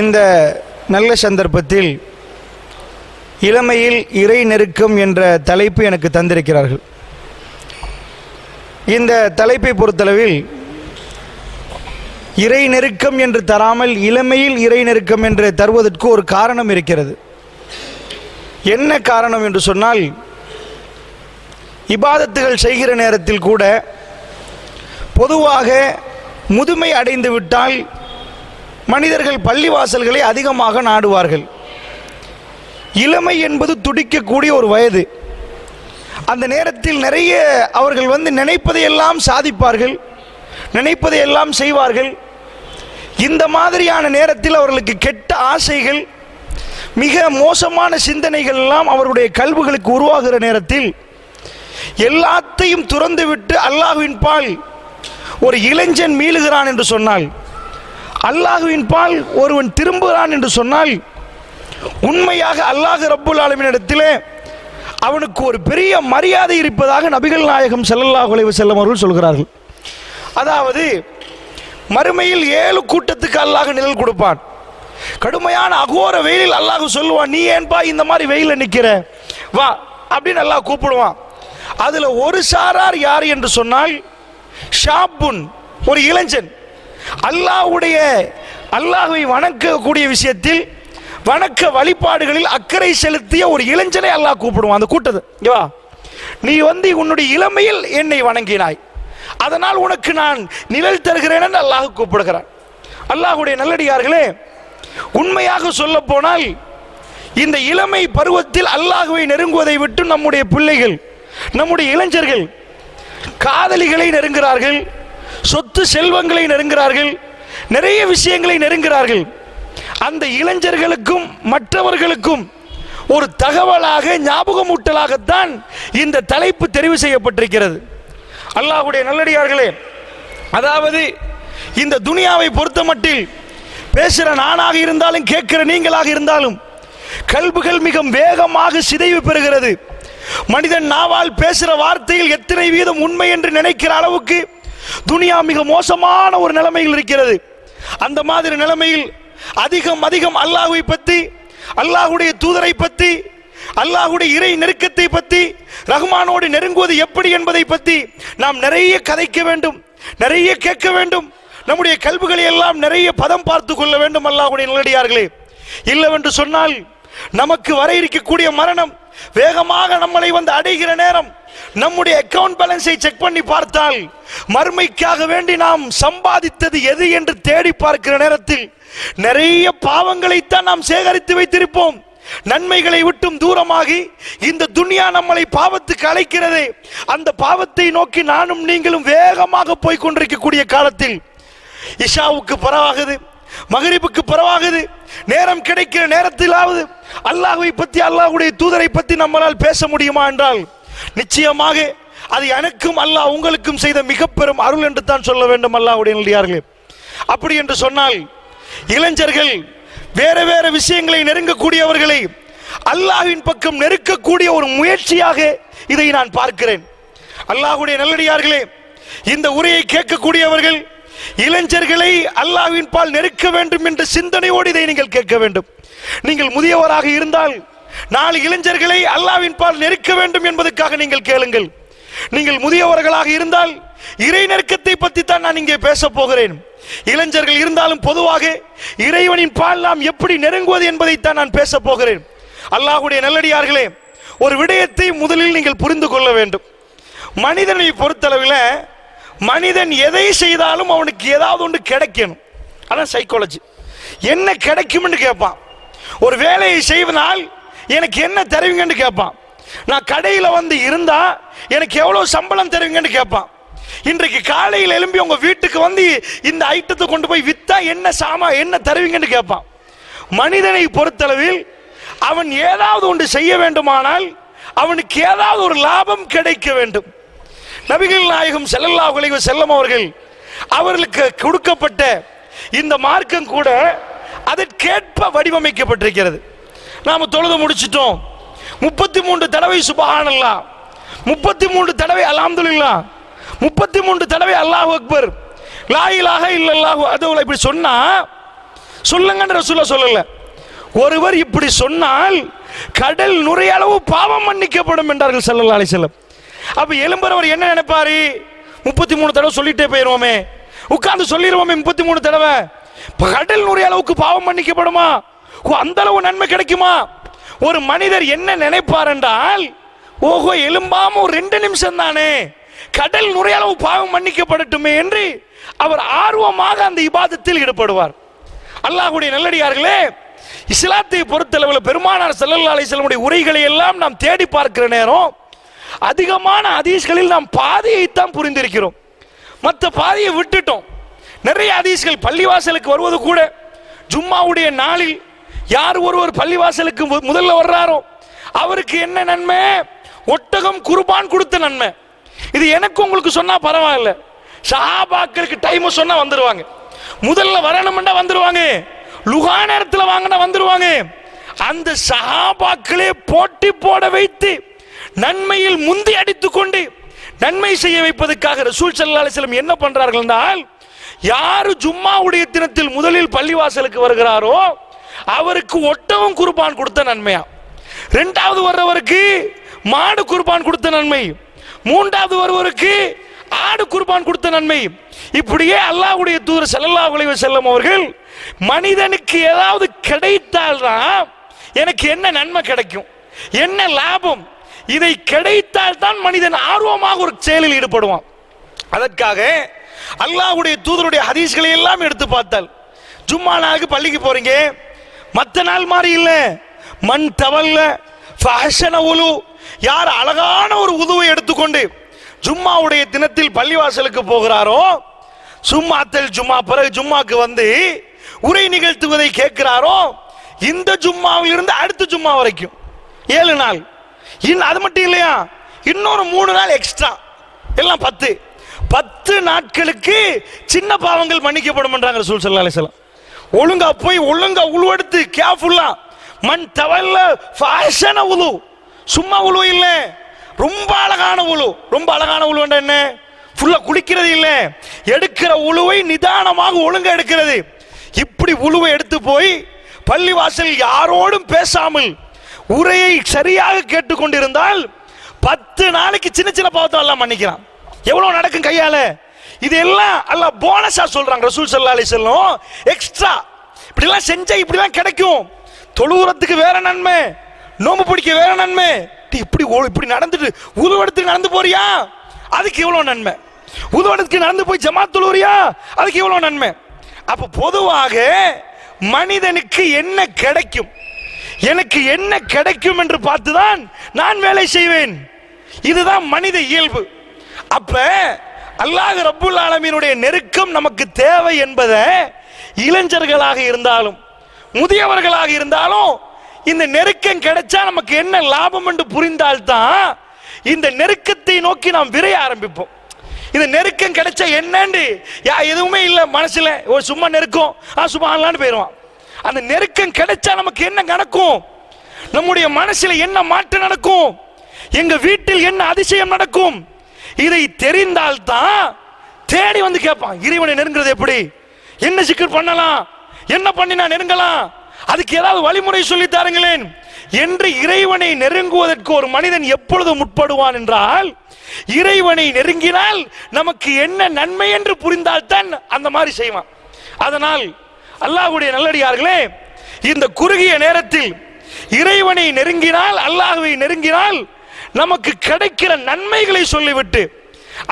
இந்த நல்ல சந்தர்ப்பத்தில் இளமையில் இறை நெருக்கம் என்ற தலைப்பு எனக்கு தந்திருக்கிறார்கள். இந்த தலைப்பை பொறுத்தளவில் இறை நெருக்கம் என்று தராமல் இளமையில் இறை நெருக்கம் என்று தருவதற்கு ஒரு காரணம் இருக்கிறது. என்ன காரணம் என்று சொன்னால், இபாதத்துகள் செய்கிற நேரத்தில் கூட பொதுவாக முதுமை அடைந்து விட்டால் மனிதர்கள் பள்ளிவாசல்களை அதிகமாக நாடுவார்கள். இளமை என்பது துடிக்கக்கூடிய ஒரு வயது. அந்த நேரத்தில் நிறைய அவர்கள் நினைப்பதையெல்லாம் சாதிப்பார்கள், நினைப்பதையெல்லாம் செய்வார்கள். இந்த மாதிரியான நேரத்தில் அவர்களுக்கு கெட்ட ஆசைகள், மிக மோசமான சிந்தனைகள் எல்லாம் அவருடைய கல்விகளுக்கு உருவாகிற நேரத்தில் எல்லாத்தையும் துறந்துவிட்டு அல்லாஹ்வின் பால் ஒரு இளைஞன் மீளுகிறான் என்று சொன்னால், அல்லாஹ்வின் பால் ஒருவன் திரும்புகிறான் என்று சொன்னால், உண்மையாக அல்லாஹ் ரப்புல் ஆலமீன் இடத்திலே அவனுக்கு ஒரு பெரிய மரியாதை இருப்பதாக நபிகள் நாயகம் ஸல்லல்லாஹு அலைஹி வஸல்லம் அவர்கள் சொல்கிறார்கள். அதாவது மறுமையில் 7 கூட்டத்துக்கு அல்லாஹ் நிழல் கொடுப்பான். கடுமையான அகோர வெயிலில் அல்லாஹ் சொல்லுவான், நீ ஏன்பா இந்த மாதிரி வெயிலில் நிற்கிற, வா அப்படின்னு அல்லாஹ் கூப்பிடுவான். அதுல ஒரு சாரார் யார் என்று சொன்னால், ஷாப்புன், ஒரு இளைஞன், அல்லாஹ்வை வணங்கக்கூடிய விஷயத்தில் வணக்க வழிபாடுகளில் அக்கறை செலுத்திய ஒரு இளைஞனை அல்லாஹ் கூப்பிடுவான். அந்த கூட்டத்தை, வா நீ உன்னுடைய இளமையில் என்னை வணங்கினாய், அதனால் உனக்கு நான் நிழல் தருகிறேன் என்று அல்லாஹ் கூப்பிடுகிறான். அல்லாஹ்வுடைய நல்லடியார்களே, உண்மையாக சொல்ல போனால் இந்த இளமை பருவத்தில் அல்லாஹ்வை நெருங்குவதை விட்டு நம்முடைய பிள்ளைகள், நம்முடைய இளைஞர்கள் காதலிகளை நெருங்குகிறார்கள், சொத்து செல்வங்களை நெருங்குகிறார்கள், நிறைய விஷயங்களை நெருங்குகிறார்கள். அந்த இளைஞர்களுக்கும் மற்றவர்களுக்கும் ஒரு தகவலாக, ஞாபகமூட்டலாகத்தான் இந்த தலைப்பு தெரிவு செய்யப்பட்டிருக்கிறது. அல்லாஹ்வுடைய நல்லடியார்களே, அதாவது இந்த துனியாவை பொறுத்த மட்டில் பேசுகிற நானாக இருந்தாலும் கேட்கிற நீங்களாக இருந்தாலும் கல்புகள் மிக வேகமாக சிதைவு பெறுகிறது. மனிதன் நாவால் பேசுகிற வார்த்தையில் எத்தனை வீதம் உண்மை என்று நினைக்கிற அளவுக்கு துனியா மிக மோசமான ஒரு நிலைமையில் இருக்கிறது. அந்த மாதிரி நிலைமையில் அதிகம் அல்லாஹ்வை பற்றி, அல்லாஹ்வுடைய தூதரை பற்றி, அல்லாஹ்வுடைய இறை நெருக்கத்தை பற்றி, ரஹ்மானோடு நெருங்குவது எப்படி என்பதை பற்றி நாம் நிறைய கதைக்க வேண்டும், நிறைய கேட்க வேண்டும். நம்முடைய கல்விகளை எல்லாம் நிறைய பதம் பார்த்து கொள்ள வேண்டும். அல்லாஹ்வுடைய நல்லடியார்களே, இல்லவென்று சொன்னால் நமக்கு வர இருக்கக்கூடிய மரணம் வேகமாக நம்மளை அடைகிற நேரம், நம்முடைய அக்கவுண்ட் பேலன்ஸை செக் பண்ணி பார்த்தால் மறுமைக்காக வேண்டி நாம் சம்பாதித்தது எது என்று தேடி பார்க்கிற நேரத்தில் நிறைய பாவங்களைத்தான் நாம் சேகரித்து வைத்திருப்போம். நன்மைகளை விட்டும் தூரமாகி இந்த துனியா நம்மளை பாவத்துக்கு அழைக்கிறது. அந்த பாவத்தை நோக்கி நானும் நீங்களும் வேகமாக போய் கொண்டிருக்கக்கூடிய காலத்தில் இஷாவுக்கு பரவாகுது, மகரிபுக்கு பரவாகுது, நேரம் கிடைக்கிற நேரத்திலாவது அல்லாஹ்வை பற்றி, அல்லாஹ்வுடைய தூதரை பற்றி நம்மளால் பேச முடியுமா என்றால் நிச்சயமாக அது எனக்கும் அல்லாஹ் உங்களுக்கும் செய்த மிக பெரும் அருள் என்று தான் சொல்ல வேண்டும். அல்லாஹ்வுடைய நல்லடியார்களே, அப்படி என்று சொன்னால் இளைஞர்கள் வேற வேற விஷயங்களை நெருங்கக்கூடியவர்களை அல்லாஹ்வின் பக்கம் நெருக்கக்கூடிய ஒரு முயற்சியாக இதை நான் பார்க்கிறேன். அல்லாஹ்வுடைய நல்லடியார்களே, இந்த உரையை கேட்கக்கூடியவர்கள் இளைஞர்களை அல்லாஹ்வின் பால் நெருக்க வேண்டும் என்ற சிந்தனையோடு இதை நீங்கள் கேட்க வேண்டும். நீங்கள் முதியவராக இருந்தால் 4 இளைஞர்களை அல்லாஹ்வின் பால் நெருக்க வேண்டும் என்பதற்காக நீங்கள் கேளுங்கள். நீங்கள் முதியவர்களாக இருந்தால் இறை நெருக்கத்தை பற்றி தான் நான் இங்கே பேச போகிறேன். இளைஞர்கள் இருந்தாலும் பொதுவாக இறைவனின் பால் நாம் எப்படி நெருங்குவது என்பதைத்தான் நான் பேச போகிறேன். அல்லாஹ்வுடைய நல்லடியார்களே, ஒரு விடயத்தை முதலில் நீங்கள் புரிந்து கொள்ள வேண்டும். மனிதனை பொறுத்தளவில் மனிதன் எதை செய்தாலும் அவனுக்கு ஏதாவது ஒன்று கிடைக்கணும். அதான் சைக்காலஜி. என்ன கிடைக்கும் என்று கேட்பான். ஒரு வேலையை செய்வதால் எனக்கு என்ன தருவீங்கன்னு கேட்பான். நான் கடையில் இருந்தா எனக்கு எவ்வளவு சம்பளம் தருவீங்கன்னு கேட்பான். இன்றைக்கு காலையில் எழும்பி உங்க வீட்டுக்கு இந்த ஐட்டத்தை கொண்டு போய் வித்தா என்ன தருவீங்கன்னு கேட்பான். மனிதனை பொறுத்தளவில் அவன் ஏதாவது ஒன்று செய்ய வேண்டுமானால் அவனுக்கு ஏதாவது ஒரு லாபம் கிடைக்க வேண்டும். நபிகள் நாயகம் ஸல்லல்லாஹு அலைஹி வஸல்லம் அவர்களுக்கு கொடுக்கப்பட்ட இந்த மார்க்கம் கூட அதற்கேற்ப வடிவமைக்கப்பட்டிருக்கிறது. நாம தொழுது முடிச்சிட்டோம், 33 தடவை சுப்ஹானல்லாஹ், 33 தடவை அல்ஹம்துலில்லாஹ், 33 தடவை அல்லாஹு அக்பர், லா இலாஹ இல்லல்லாஹு, அது இப்படி சொன்னா சொல்லுங்கன்ற ரசூலுல்லாஹ் சொல்லல. ஒருவர் இப்படி சொன்னால் கடல் நுரைய அளவு பாவம் மன்னிக்கப்படும் என்றார்கள் ஸல்லல்லாஹு அலைஹி வஸல்லம். அப்ப எழும்புறவர் என்ன நினைப்பாரு? 33 தடவை சொல்லிட்டே போயிருவோமே, உட்கார்ந்து சொல்லிடுவோமே 33 தடவை, கடல் நுரைய அளவுக்கு பாவம் மன்னிக்கப்படுமா? அந்த அளவு நன்மை கிடைக்குமா? ஒரு மனிதர் என்ன நினைப்பார் என்றால், ஓஹோ எழும்பாம ஒரு 2 நிமிஷம் தானே, கடல் நுரைய அளவு பாவம் மன்னிக்கப்படட்டுமே என்று அவர் ஆர்வமாக அந்த இபாதத்தில் ஈடுபடுவார். அல்லாஹ்வுடைய நல்லடியார்களே, இஸ்லாத்தை பொறுத்தளவில் பெருமானார் ஸல்லல்லாஹு அலைஹி வஸல்லம் உரைகளை எல்லாம் நாம் தேடி பார்க்கிற நேரம் அதிகமான ஹதீஸ்களில் நாம் பாதியைத்தான் புரிந்திருக்கிறோம், மற்ற பாதியை விட்டுட்டோம். நிறைய ஹதீஸ்கள் பள்ளிவாசலுக்கு வருவது கூட, ஜும்மாவுடைய நாளில் யார் ஒருவர் பள்ளிவாசலுக்கு முதல்ல வர்றாரோ அவருக்கு என்ன நன்மை? ஒட்டகம் குர்பான் கொடுத்த நன்மை. இது எனக்கு உங்களுக்கு சொன்னா பரவாயில்ல, சஹாபாக்களுக்கு டைம் சொன்னா வந்துருவாங்க, முதல்ல வரணும்னா வந்துருவாங்க, லுகா நேரத்தில் வாங்கினா வந்துருவாங்க. அந்த சஹாபாக்களே போட்டி போட வைத்து நன்மையில் முந்தி அடித்துக் கொண்டு நன்மை செய்ய வைப்பதற்காக ரசூல் ஸல்லல்லாஹு அலைஹி வஸல்லம் என்ன பண்றார்கள் என்றால், யாரு ஜும்மாவுடைய தினத்தில் முதலில் பள்ளிவாசலுக்கு வருகிறாரோ அவருக்கு ஒட்டகம் குர்பான் கொடுத்த நன்மையா, இரண்டாவது வர்றவருக்கு மாடு குர்பான் கொடுத்த நன்மை, மூன்றாவது வருவருக்கு ஆடு குர்பான் கொடுத்த நன்மை. இப்படியே அல்லாஹ்வுடைய தூதர் ஸல்லல்லாஹு அலைஹி வஸல்லம் அவர்கள் மனிதனுக்கு ஏதாவது கிடைத்தால்தான் எனக்கு என்ன நன்மை கிடைக்கும், என்ன லாபம், இதை கிடைத்தால் தான் மனிதன் ஆர்வமாக ஒரு செயலில் ஈடுபடுவான். அதற்காக அல்லாஹ்வுடைய தூதருடைய ஹதீஸ்களை எல்லாம் எடுத்து பார்த்தால், ஜும்மா நாளுக்கு பள்ளிக்கு போறீங்க, மற்ற நாள் மாதிரி இல்ல, மண் தவல்ல ஃபஹஸன உலு, யார் அழகான ஒரு உதுவை எடுத்துக்கொண்டு ஜும்மாவுடைய தினத்தில் பள்ளிவாசலுக்கு போகிறாரோ, சும்மாத்தல் ஜும்மா பிறகு ஜும்மாக்கு வந்து உரை நிகழ்த்துவதை கேட்கிறாரோ, இந்த ஜும்மாவில் இருந்து அடுத்த ஜும்மா வரைக்கும் 7 நாள், அது மட்டும் இல்லையா, இன்னொரு 3 நாள் எக்ஸ்ட்ரா, எல்லாம் 10 நாட்களுக்கு சின்ன பாவங்கள் மன்னிக்கப்படும் என்றாங்க ரசூல் ஸல்லல்லாஹு அலைஹி வஸல்லம். ஒழுங்கா போய் ஒழுங்கா உழுவெடுத்து கேர்ஃபுல்லா, மண் தவல்ல ஃபஹஸன உலு, சும்மா உழு இல்ல, ரொம்ப அழகான உழு. ரொம்ப அழகான உழுவண்டா என்ன? ஃபுல்லா குளிக்கிறது இல்ல, எடுக்கிற உழுவை நிதானமாக ஒழுங்கா எடுக்கிறது. இப்படி உழுவை எடுத்து போய் பள்ளிவாசல் யாரோடும் பேசாமல் உரையை சரியாக கேட்டுக்கொண்டிருந்தால் 10 நாளைக்கு சின்ன சின்ன பாவத்தை எல்லாம் மன்னிக்கிறான். எவ்வளவு நடக்கும் கையால? இதெல்லாம் அல்லாஹ் போனஸா சொல்றாங்க ரசூல் ஸல்லல்லாஹு அலைஹி வஸல்லம். எக்ஸ்ட்ரா இப்படி எல்லாம் செஞ்சா இப்படி எல்லாம் கிடைக்கும். தொழுவுறதுக்கு வேற நன்மை, நோம்பு பிடிக்க வேற நன்மை, இப்படி நடந்துட்டு உதுவெடுத்துக்கு நடந்து போறியா அதுக்கு இவ்வளவு நன்மை, உதுவெடுத்துக்கு நடந்து போய் ஜமாத் தொழுவுறியா அதுக்கு இவ்வளவு நன்மை. அப்ப பொதுவாக மனிதனுக்கு என்ன கிடைக்கும், எனக்கு என்ன கிடைக்கும் என்று பார்த்துதான் நான் வேலை செய்வேன். இதுதான் மனித இயல்பு. அப்ப அல்லாஹ் ரப்புல் ஆலமீனுடைய நெருக்கம் நமக்கு தேவை என்பதை இளைஞர்களாக இருந்தாலும் முதியவர்களாக இருந்தாலும் இந்த நெருக்கம் கிடைச்சா நமக்கு என்ன லாபம் என்று புரிந்தால்தான் இந்த நெருக்கத்தை நோக்கி நாம் விரைய ஆரம்பிப்போம். இந்த நெருக்கம் கிடைச்சா என்னன்னு எதுவுமே இல்லை மனசுல, ஒரு சும்மா நெருக்கம் சும்மாலான்னு போயிடுவான். அந்த நெருக்கம் கிடைச்சா நமக்கு என்ன நடக்கும், நம்முடைய மனசுல என்ன மாற்றம் நடக்கும், எங்க வீட்டில் என்ன அதிசயம் நடக்கும், இதை தெரிந்தால்தான் தேடி வந்து கேட்பான், இறைவனை நெருங்குறது எப்படி, என்ன சிக்கல் பண்ணலாம், என்ன பண்ணினா நெருங்கலாம், அதுக்கு ஏதாவது வழிமுறை சொல்லி தாருங்களேன் என்று இறைவனை நெருங்குவதற்கு ஒரு மனிதன் எப்பொழுது முற்படுவான் என்றால், இறைவனை நெருங்கினால் நமக்கு என்ன நன்மை என்று புரிந்தால்தான் அந்த மாதிரி செய்வான். அதனால் அல்லாஹ்வுடைய நல்லடியார்களே, இந்த குறுகிய நேரத்தில் இறைவனை நெருங்கினால், அல்லாஹ்வை நெருங்கினால் நமக்கு கிடைக்கிற நன்மைகளை சொல்லிவிட்டு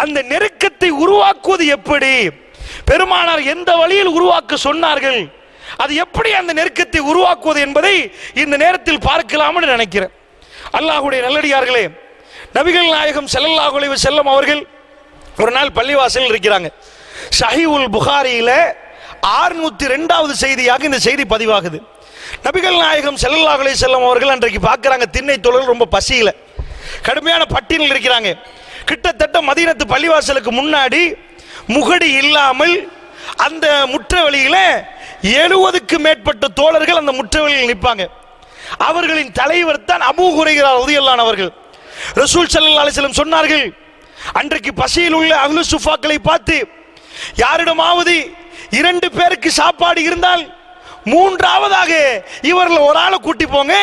அந்த நெருக்கத்தை உருவாக்குவது எப்படி, பெருமானார் எந்த வழியில் உருவாக்க சொன்னார்கள், அது எப்படி அந்த நெருக்கத்தை உருவாக்குவது என்பதை இந்த நேரத்தில் பார்க்கலாம்னு நினைக்கிறேன். அல்லாஹ்வுடைய நல்லடியார்களே, நபிகள் நாயகம் ஸல்லல்லாஹு அலைஹி வஸல்லம் அவர்கள் ஒரு நாள் பள்ளிவாசலில் இருக்கிறாங்க. ஸஹீஹுல் புகாரியில 602வது செய்தியாக இந்த செய்தி பதிவாகுது. நபிகள் நாயகம் ஸல்லல்லாஹு அலைஹி வஸல்லம் அவர்கள் அன்றைக்கு பார்க்கறாங்க, திண்ணை தொழில் ரொம்ப பசியில கடுமையான பட்டினியில் இருக்கிறாங்க. கிட்டத்தட்ட மதீனத்து பள்ளிவாசலுக்கு முன்னாடி முகடி இல்லாமல் அந்த முற்றவெளியில 70க்கு மேற்பட்ட தோழர்கள் அந்த முற்றவெளியில் நிற்பாங்க. அவர்களின் தலைவர் தான் அபூ ஹுரைரா ரலியல்லாஹு அவர்கள். ரசூல் ஸல்லல்லாஹு அலைஹி வஸல்லம் சொன்னார்கள், அன்றைக்கு பசியில் உள்ள அஹ்லு சுஃபாக்களை பார்த்து, யாரிடமாவது 2 பேருக்கு சாப்பாடு இருந்தால் மூன்றாவதாக இவர்கள் ஒரு ஆளை கூட்டி போங்க,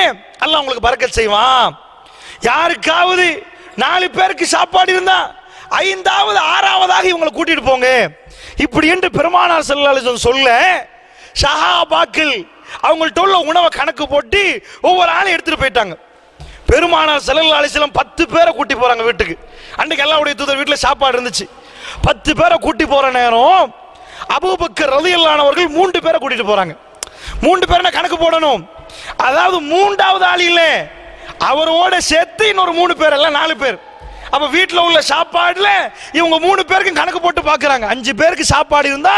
அல்லாஹ் உங்களுக்கு பரக்கத் செய்வான். யாருக்காவது 4 பேருக்கு சாப்பாடு இருந்தா 5வது 6வதாக இவங்களை கூட்டிட்டு போங்க. இப்படி என்று பெருமானார் ஸல்லல்லாஹு அலைஹி வஸல்லம் சொல்ல, சஹாபாக்கள் அவங்கள்ட்ட உள்ள உணவை கணக்கு போட்டு ஒவ்வொரு ஆளையும் எடுத்துட்டு போயிட்டாங்க. பெருமானார் ஸல்லல்லாஹு அலைஹி வஸல்லம் 10 பேரை கூட்டி போறாங்க வீட்டுக்கு. அன்னைக்கு அல்லாஹ்வுடைய தூதர் வீட்டில் சாப்பாடு இருந்துச்சு. 10 பேரை கூட்டி போற நேரம் அபூபக்கர் ரலியல்லாஹு அன்ஹு அவர்கள் 3 பேரை கூட்டிட்டு போறாங்க. 3 பேரை கணக்கு போடணும். அதாவது 3வது ஆள் இல்ல, அவரோட சேர்த்து இன்னொரு 3 பேர், எல்லாம் 4 பேர். அப்ப வீட்டில் உள்ள சாப்பாடுல இவங்க 3 பேருக்கும் கணக்கு போட்டு பாக்குறாங்க. 5 பேருக்கு சாப்பாடு இருந்தா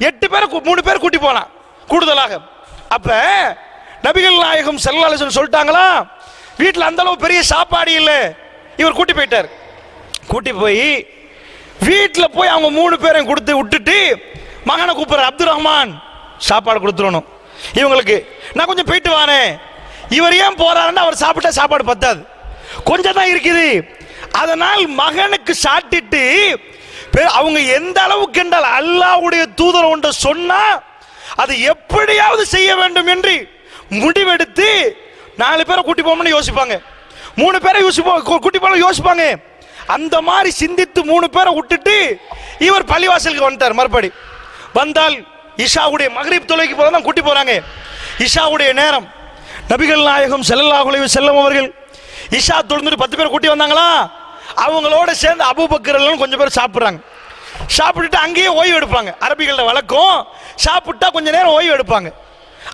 8 பேரை 3 பேர் கூட்டி போலாம் கூடுதலாக. அப்ப நபிகள் நாயகம் ஸல்லல்லாஹு அலைஹி வஸல்லம் சொல்லிட்டாங்களா, வீட்டில் அந்த அளவு பெரிய சாப்பாடு இல்லை. இவர் கூட்டி போயிட்டார். கூட்டி போய் வீட்டில் போய் அவங்க 3 பேரையும் கொடுத்து விட்டுட்டு மகனை கூப்பிடுற, அப்துல் ரஹ்மான் சாப்பாடு கொடுத்துடணும் இவங்களுக்கு, நான் கொஞ்சம் போயிட்டு வானே. இவர் ஏன் போறாருன்னா அவர் சாப்பிட்டா சாப்பாடு பத்தாது, கொஞ்சம் தான் இருக்குது. அதனால் மகனுக்கு சாட்டிட்டு அவங்க எந்த அளவுக்கு என்றால் அல்லாஹ்வுடைய தூதர் ஒன்று சொன்னா அது எப்படியாவது செய்ய வேண்டும் என்று முடிவெடுத்து 4 பேரை கூட்டி போகணும்னு யோசிப்பாங்க, 3 பேரை கூட்டி போக யோசிப்பாங்க. அந்த மாதிரி சிந்தித்து 3 பேரை விட்டுட்டு இவர் பள்ளிவாசலுக்கு வந்துட்டார். மறுபடி வந்தால் இஷாவுடைய மக்ரிப் தொழுகைக்கு போல தான் கூட்டி போறாங்க. இஷாவுடைய நேரம் நபிகள் நாயகம் ஸல்லல்லாஹு அலைஹி வஸல்லம் அவர்கள் இஷா தொழுந்துட்டு 10 பேர் கூட்டி வந்தாங்களா, அவங்களோட சேர்ந்து அபூபக்கர் எல்லாம் கொஞ்சம் பேர் சாப்பிட்றாங்க. சாப்பிட்டுட்டு அங்கேயே ஓய்வு எடுப்பாங்க. அரபிகளோட வழக்கம் சாப்பிட்டா கொஞ்ச நேரம் ஓய்வு எடுப்பாங்க.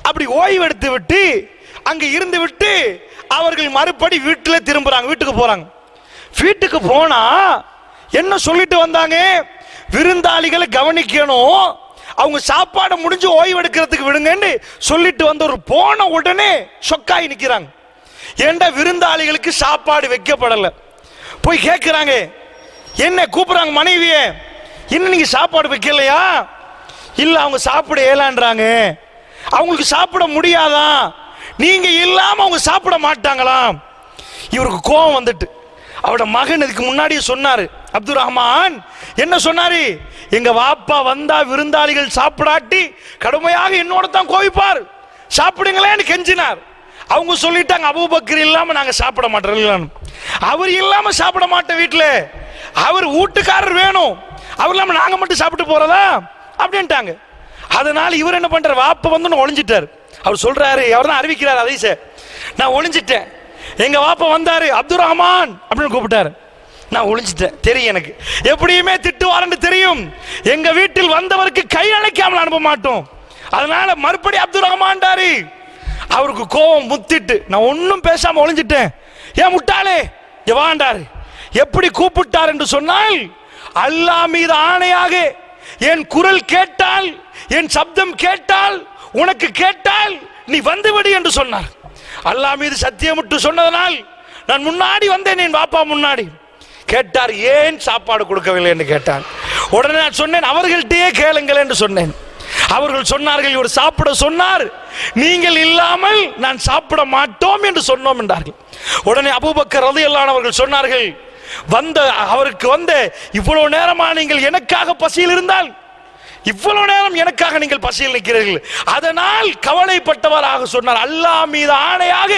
அப்படி ஓய்வு எடுத்து விட்டு அங்க இருந்து விட்டு அவர்கள் மறுபடி வீட்டில் திரும்புறாங்க, வீட்டுக்கு போறாங்க. வீட்டுக்கு போனா என்ன சொல்லிட்டு வந்தாங்க, விருந்தாளிகளை கவனிக்கணும், அவங்க சாப்பாடு முடிஞ்சு ஓய்வு எடுக்கிறதுக்கு விடுங்கன்னு சொல்லிட்டு வந்த ஒரு போன உடனே சொக்காய் நிக்கிறாங்க. ஏண்டா விருந்தாளிகளுக்கு சாப்பாடு வைக்கப்படல. போய் கேட்கிறாங்க, என்ன கூப்பிடுறாங்க மனைவியே, இன்னும் நீங்க சாப்பாடு வைக்கலையா? இல்ல அவங்க சாப்பிட ஏலான்றாங்க, அவங்களுக்கு சாப்பிட முடியாதா, நீங்க இல்லாம அவங்க சாப்பிட மாட்டாங்களாம். இவருக்கு கோபம் வந்துட்டு அவரோட மகன் இதுக்கு முன்னாடியே சொன்னாரு, அப்துல் ரஹ்மான் என்ன சொன்னாரு, எங்க வாப்பா வந்தா விருந்தாளிகள் சாப்பிடாட்டி கடுமையாக என்னோட தான் கோவிப்பார், சாப்பிடுங்களேன்னு கெஞ்சினார். அவங்க சொல்லிட்டாங்க, அபூபக்கர் இல்லாம நாங்க சாப்பிட மாட்டோம், அவர் இல்லாம சாப்பிட மாட்டோம், வீட்டுல அவர் வீட்டுக்காரர் வேணும், அவர் இல்லாம நாங்க மட்டும் சாப்பிட்டு போறதா அப்படின்ட்டாங்க. அதனால இவர் என்ன பண்றாரு, வாப்பா வந்து ஒளிஞ்சிட்டார். அவர் சொல்றாரு, அவர் தான் அறிவிக்கிறார், அதை நான் ஒளிஞ்சிட்டேன், எங்க வாப்பா வந்தாரு அப்துல் ரஹ்மான் அப்படின்னு கூப்பிட்டாரு, நான் ஒளிஞ்சிட்டேன், தெரியும் எனக்கு எப்படியுமே திட்டுவாருன்னு தெரியும், எங்க வீட்டில் வந்தவருக்கு கை அணைக்காமல் அனுப்ப மாட்டோம், அதனால மறுபடி அப்துல் ரஹ்மான்டாரு. அவருக்கு கோபம் முத்திட்டு நான் ஒன்னும் பேசாம ஒளிஞ்சிட்டேன். ஏன் முட்டாளே வாண்டாரு, எப்படி கூப்பிட்டார் என்று சொன்னால், அல்லாஹ் மீது ஆணையாக என் குரல் கேட்டால், என் சப்தம் கேட்டால், உனக்கு கேட்டால் நீ வந்துவிடு என்று சொன்னார். அல்லாஹ் மீது சத்தியமிட்டு சொன்னதனால் நான் முன்னாடி வந்தேன், என் பாப்பா முன்னாடி. கேட்டார், ஏன் சாப்பாடு கொடுக்கவில்லை என்று கேட்டார். உடனே நான் சொன்னேன், அவர்கள்ட்டே கேளுங்கள் என்று சொன்னேன். அவர்கள் சொன்னார்கள், இவர் சாப்பிட சொன்னார், நீங்கள் இல்லாமல் நான் சாப்பிட மாட்டோம் என்று சொன்னோம் என்றார்கள். உடனே அபூபக்கர் ரலியல்லாஹு அன்ஹு அவர்கள் சொன்னார்கள், வந்த அவருக்கு வந்த இவ்வளவு நேரமா நீங்கள் எனக்காக பசியில் இருந்தால், இவ்வளவு நேரம் எனக்காக நீங்கள் பசியில் நிற்கிறீர்கள், அதனால் கவலைப்பட்டவராக சொன்னார், அல்லாஹ் மீது ஆணையாக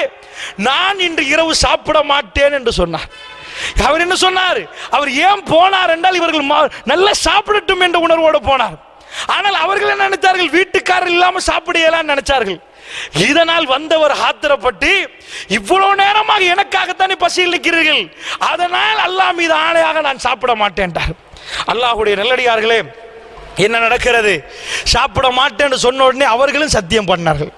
நான் இன்று இரவு சாப்பிட மாட்டேன் என்று சொன்னார். அவர் என்ன சொன்னார், அவர் ஏன் போனார் என்றால் இவர்கள் நல்லா சாப்பிடட்டும் என்ற உணர்வோடு போனார். ஆனால் அவர்கள் என்ன நினைத்தார்கள், வீட்டுக்காரர் இல்லாம சாப்பிடலாம் நினைச்சார்கள். இதனால் வந்தவர் ஆத்திரப்பட்டு, இவ்வளவு நேரமாக எனக்காகத்தானே பசியில் நிற்கிறீர்கள், அதனால் அல்லாஹ் மீது ஆணையாக நான் சாப்பிட மாட்டேன்ட்டார். அல்லாஹ்வுடைய நல்லடியார்களே, என்ன நடக்கிறது, சாப்பிட மாட்டேன்னு சொன்ன உடனே அவர்களும் சத்தியம் பண்ணார்கள்,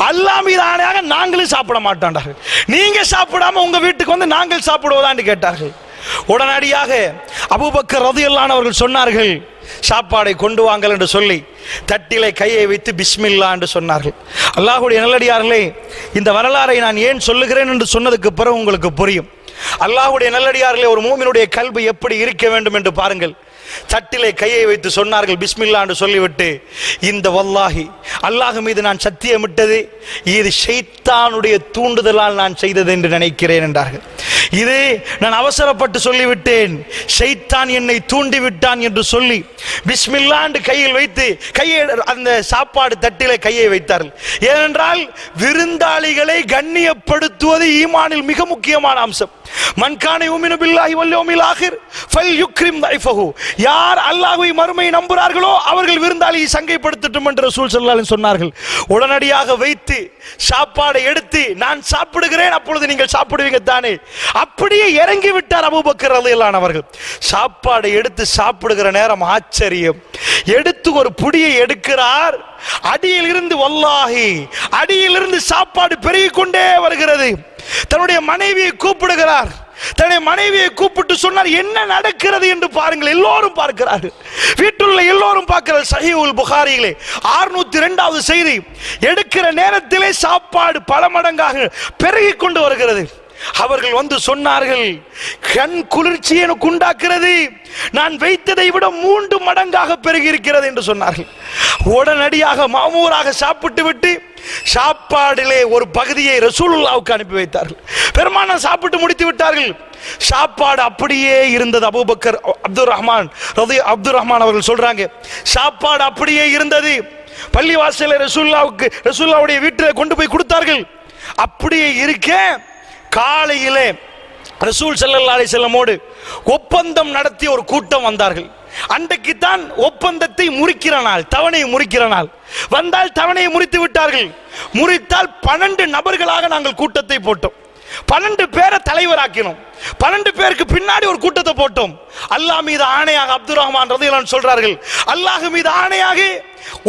அல்லாஹ் மீது ஆணையாக நாங்களும் சாப்பிட மாட்டோம்டார்கள், நீங்க சாப்பிடாம உங்க வீட்டுக்கு வந்து நாங்கள் சாப்பிடுவதான்னு கேட்டார்கள். உடனடியாக அபூபக்கர் ரலியல்லாஹு அன்ஹு அவர்கள் சொன்னார்கள், சாப்பாடை கொண்டு வாங்கள் என்று சொல்லி தட்டிலே கையை வைத்து பிஸ்மில்லா என்று சொன்னார்கள். அல்லாஹ்வுடைய நல்லடியார்களே, இந்த வரலாறை நான் ஏன் சொல்லுகிறேன் என்று சொன்னதுக்கு பிறகு உங்களுக்கு புரியும். அல்லாஹ்வுடைய நல்லடியார்களே, ஒரு மூமினுடைய கல்வி எப்படி இருக்க வேண்டும் என்று பாருங்கள். தட்டிலே கையை வைத்து சொன்னார்கள் பிஸ்மில்லா என்று சொல்லிவிட்டு, இந்த வல்லாஹி அல்லாஹ் மீது நான் சத்தியமிட்டது, இது ஷைத்தானுடைய தூண்டுதலால் நான் செய்தது என்று நினைக்கிறேன் என்றார்கள். இது நான் அவசரப்பட்டு சொல்லிவிட்டேன், ஷைத்தான் என்னை தூண்டி விட்டான் என்று சொல்லி பிஸ்மில்லாஹ் கையில் வைத்து கையை அந்த சாப்பாடு தட்டிலே கையை வைத்தார்கள். ஏனென்றால் விருந்தாளிகளை கண்ணியப்படுத்துவது ஈமானில் மிக முக்கியமான அம்சம். மன் கான யுமினு பில்லாஹி வல் யௌமில் ஆகிர் ஃபல்யுக்ரிம் தைஃபஹு. யார் அல்லாஹ்வை மறுமையை நம்புகிறார்களோ அவர்கள் விருந்தாளியை சங்கைப்படுத்தட்டும் என்று ரசூல் ஸல்லல்லாஹு அலைஹி வஸல்லம் சொன்னார்கள். உடனடியாக வைத்து சாப்பாடை எடுத்து நான் சாப்பிடுகிறேன், அப்பொழுது நீங்கள் சாப்பிடுவீங்க தானே, அப்படியே இறங்கி விட்டார் அபூபக்கர் ரலியல்லாஹு அன்ஹு அவர்கள். சாப்பாடை எடுத்து சாப்பிடுகிற நேரம் ஆச்சரியம். எடுத்து ஒரு புடியை எடுக்கிறார், அடியில் இருந்து வல்லாஹி அடியில் இருந்து சாப்பாடு பெருகிக் கொண்டே வருகிறது. தன்னுடைய மனைவியை கூப்பிடுகிறார். தன்னுடைய மனைவியை கூப்பிட்டு சொன்னார், என்ன நடக்கிறது என்று பாருங்கள். எல்லோரும் பார்க்கிறார்கள், வீட்டுள்ள எல்லோரும் பார்க்கிறார்கள். சஹீஹுல் புகாரியிலே 602வது செய்தி. எடுக்கிற நேரத்திலே சாப்பாடு பல மடங்காக பெருகிக் கொண்டு வருகிறது. அவர்கள் வந்து சொன்னார்கள், கண் குளிர்ச்சி எனக்கு உண்டாக்குறது, நான் வைத்ததை விட 3 மடங்காக பெருகி இருக்கிறது என்று சொன்னார்கள். உடனடியாக மாமூராக சாப்பிட்டு விட்டு சாப்பாடிலே ஒரு பகுதியை ரசூலுல்லாஹ்வுக்கு அனுப்பி வைத்தார்கள். பெருமானார் சாப்பிட்டு முடித்து விட்டார்கள். சாப்பாடு அப்படியே இருந்தது. அபூபக்கர் அப்துர் ரஹ்மான் அவர்கள் சொல்றாங்க, சாப்பாடு அப்படியே இருந்தது. பள்ளிவாசலை ரசூலுல்லாஹ்வுடைய வீட்டில் கொண்டு போய் கொடுத்தார்கள். அப்படியே இருக்க காலையிலே ரசூல் ஸல்லல்லாஹு அலைஹி வஸல்லமோடு ஒப்பந்தம் நடத்திய ஒரு கூட்டம் வந்தார்கள். அன்றைக்கு தான் ஒப்பந்தத்தை முறிக்கிற நாள், தவணையை முறிக்கிற நாள். வந்தால் தவணையை முறித்து விட்டார்கள். முறித்தால் 12 நபர்களாக நாங்கள் கூட்டத்தை போட்டோம். 12 பேரை தலைவராக்கினோம். 12 பேருக்கு பின்னாடி ஒரு கூட்டத்தை போட்டோம். அல்லாஹ் மீது ஆணையாக அப்துர் ரஹ்மான் ரலியல்லாஹு அன்ஹு சொல்றார்கள், அல்லாஹ் மீது ஆணையாக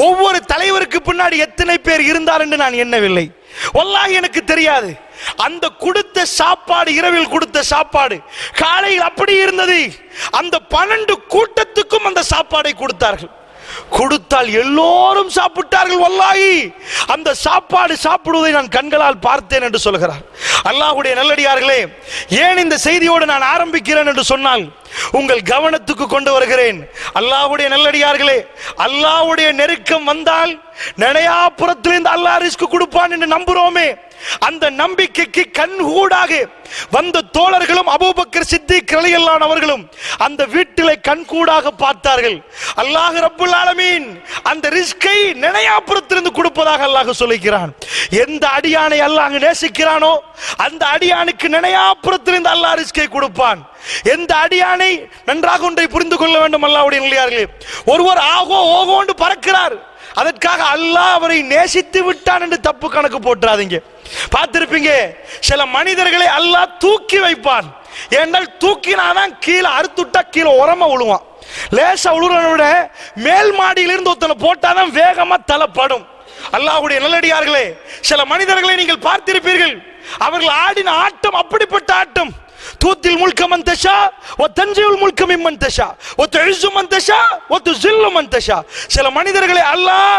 ஒவ்வொரு தலைவருக்கு பின்னாடி எத்தனை பேர் இருந்தார் என்று நான் எண்ணவில்லை. வல்லாஹி எனக்கு தெரியாது. அந்த கொடுத்த சாப்பாடு, இரவில் கொடுத்த சாப்பாடு காலையில் அப்படி இருந்தது. அந்த 12 கூட்டத்துக்கும் அந்த சாப்பாடை கொடுத்தார்கள். கொடுத்தால் எல்லோரும் சாப்பிட்டார்கள். வல்லாஹி அந்த சாப்பாடு சாப்பிடுவதை நான் கண்களால் பார்த்தேன் என்று சொல்கிறார். அல்லாஹ்வுடைய நல்லடியார்களே, ஏன் இந்த செய்தியோடு நான் ஆரம்பிக்கிறேன் என்று சொன்னால் உங்கள் கவனத்துக்கு கொண்டு வருகிறேன். அல்லாஹ்வுடைய நல்லடியார்களே, அல்லாஹ்வுடைய நெருக்கம் வந்தால் நனையாபுரத்திலிருந்து அல்லாஹ் ரிஸ்க் கொடுப்பான் என்று நம்புறோமே, அந்த நம்பிக்கைக்கு கண்கூடாக வந்த தோழர்களும் அபூபக்கர் சித்திக் ரலியல்லாஹு அன்ஹு அவர்களும் அந்த வீட்டிலே கண்கூடாக பார்த்தார்கள். அல்லாஹ் ரப்புல் ஆலமீன் அந்த ரிஸ்கை நனையாபுரத்திலிருந்து கொடுப்பதாக அல்லாஹ் சொல்லுகிறான். எந்த அடியானை அல்லாஹ் நேசிக்கிறானோ அந்த அடியானுக்கு நனையாபுரத்திலிருந்து அல்லாஹ் ரிஸ்கை கொடுப்பான். எந்த அடியானை நன்றாக ஒன்றை புரிந்து கொள்ள வேண்டும் அல்லாஹ்வுடைய நல்லடியார்களே, ஒருவர் ஆகோ ஓகோண்டு பறக்கிறார், அதற்காக அல்லாஹ் அவரை நேசித்து விட்டான் என்று தப்பு கணக்கு போட்டுறாதீங்க. பார்த்திருப்பீங்க, சில மனிதர்களை அல்லாஹ் தூக்கி வைப்பான். ஏனால் தூக்கினாதான் கீழே அறுத்துட்டா கீழே உரமா விழுவான். லேசா உழுறனை விட மேல் மாடியிலிருந்து ஒருத்தனை போட்டாதான் வேகமா தலைப்படும். அல்லாஹ்வுடைய நல்லடியார்களே, சில மனிதர்களை நீங்கள் பார்த்திருப்பீர்கள், அவர்கள் ஆடின ஆட்டம் அப்படிப்பட்ட ஆட்டம். தூத்தில் முல்க மன் தஷா வ தன்ஜில் முல்க மிம்மன் தஷா வ துஇஸ்ஸு மன் தஷா வ துஸில்லு மன் தஷா. சில மனிதர்களை அல்லாஹ்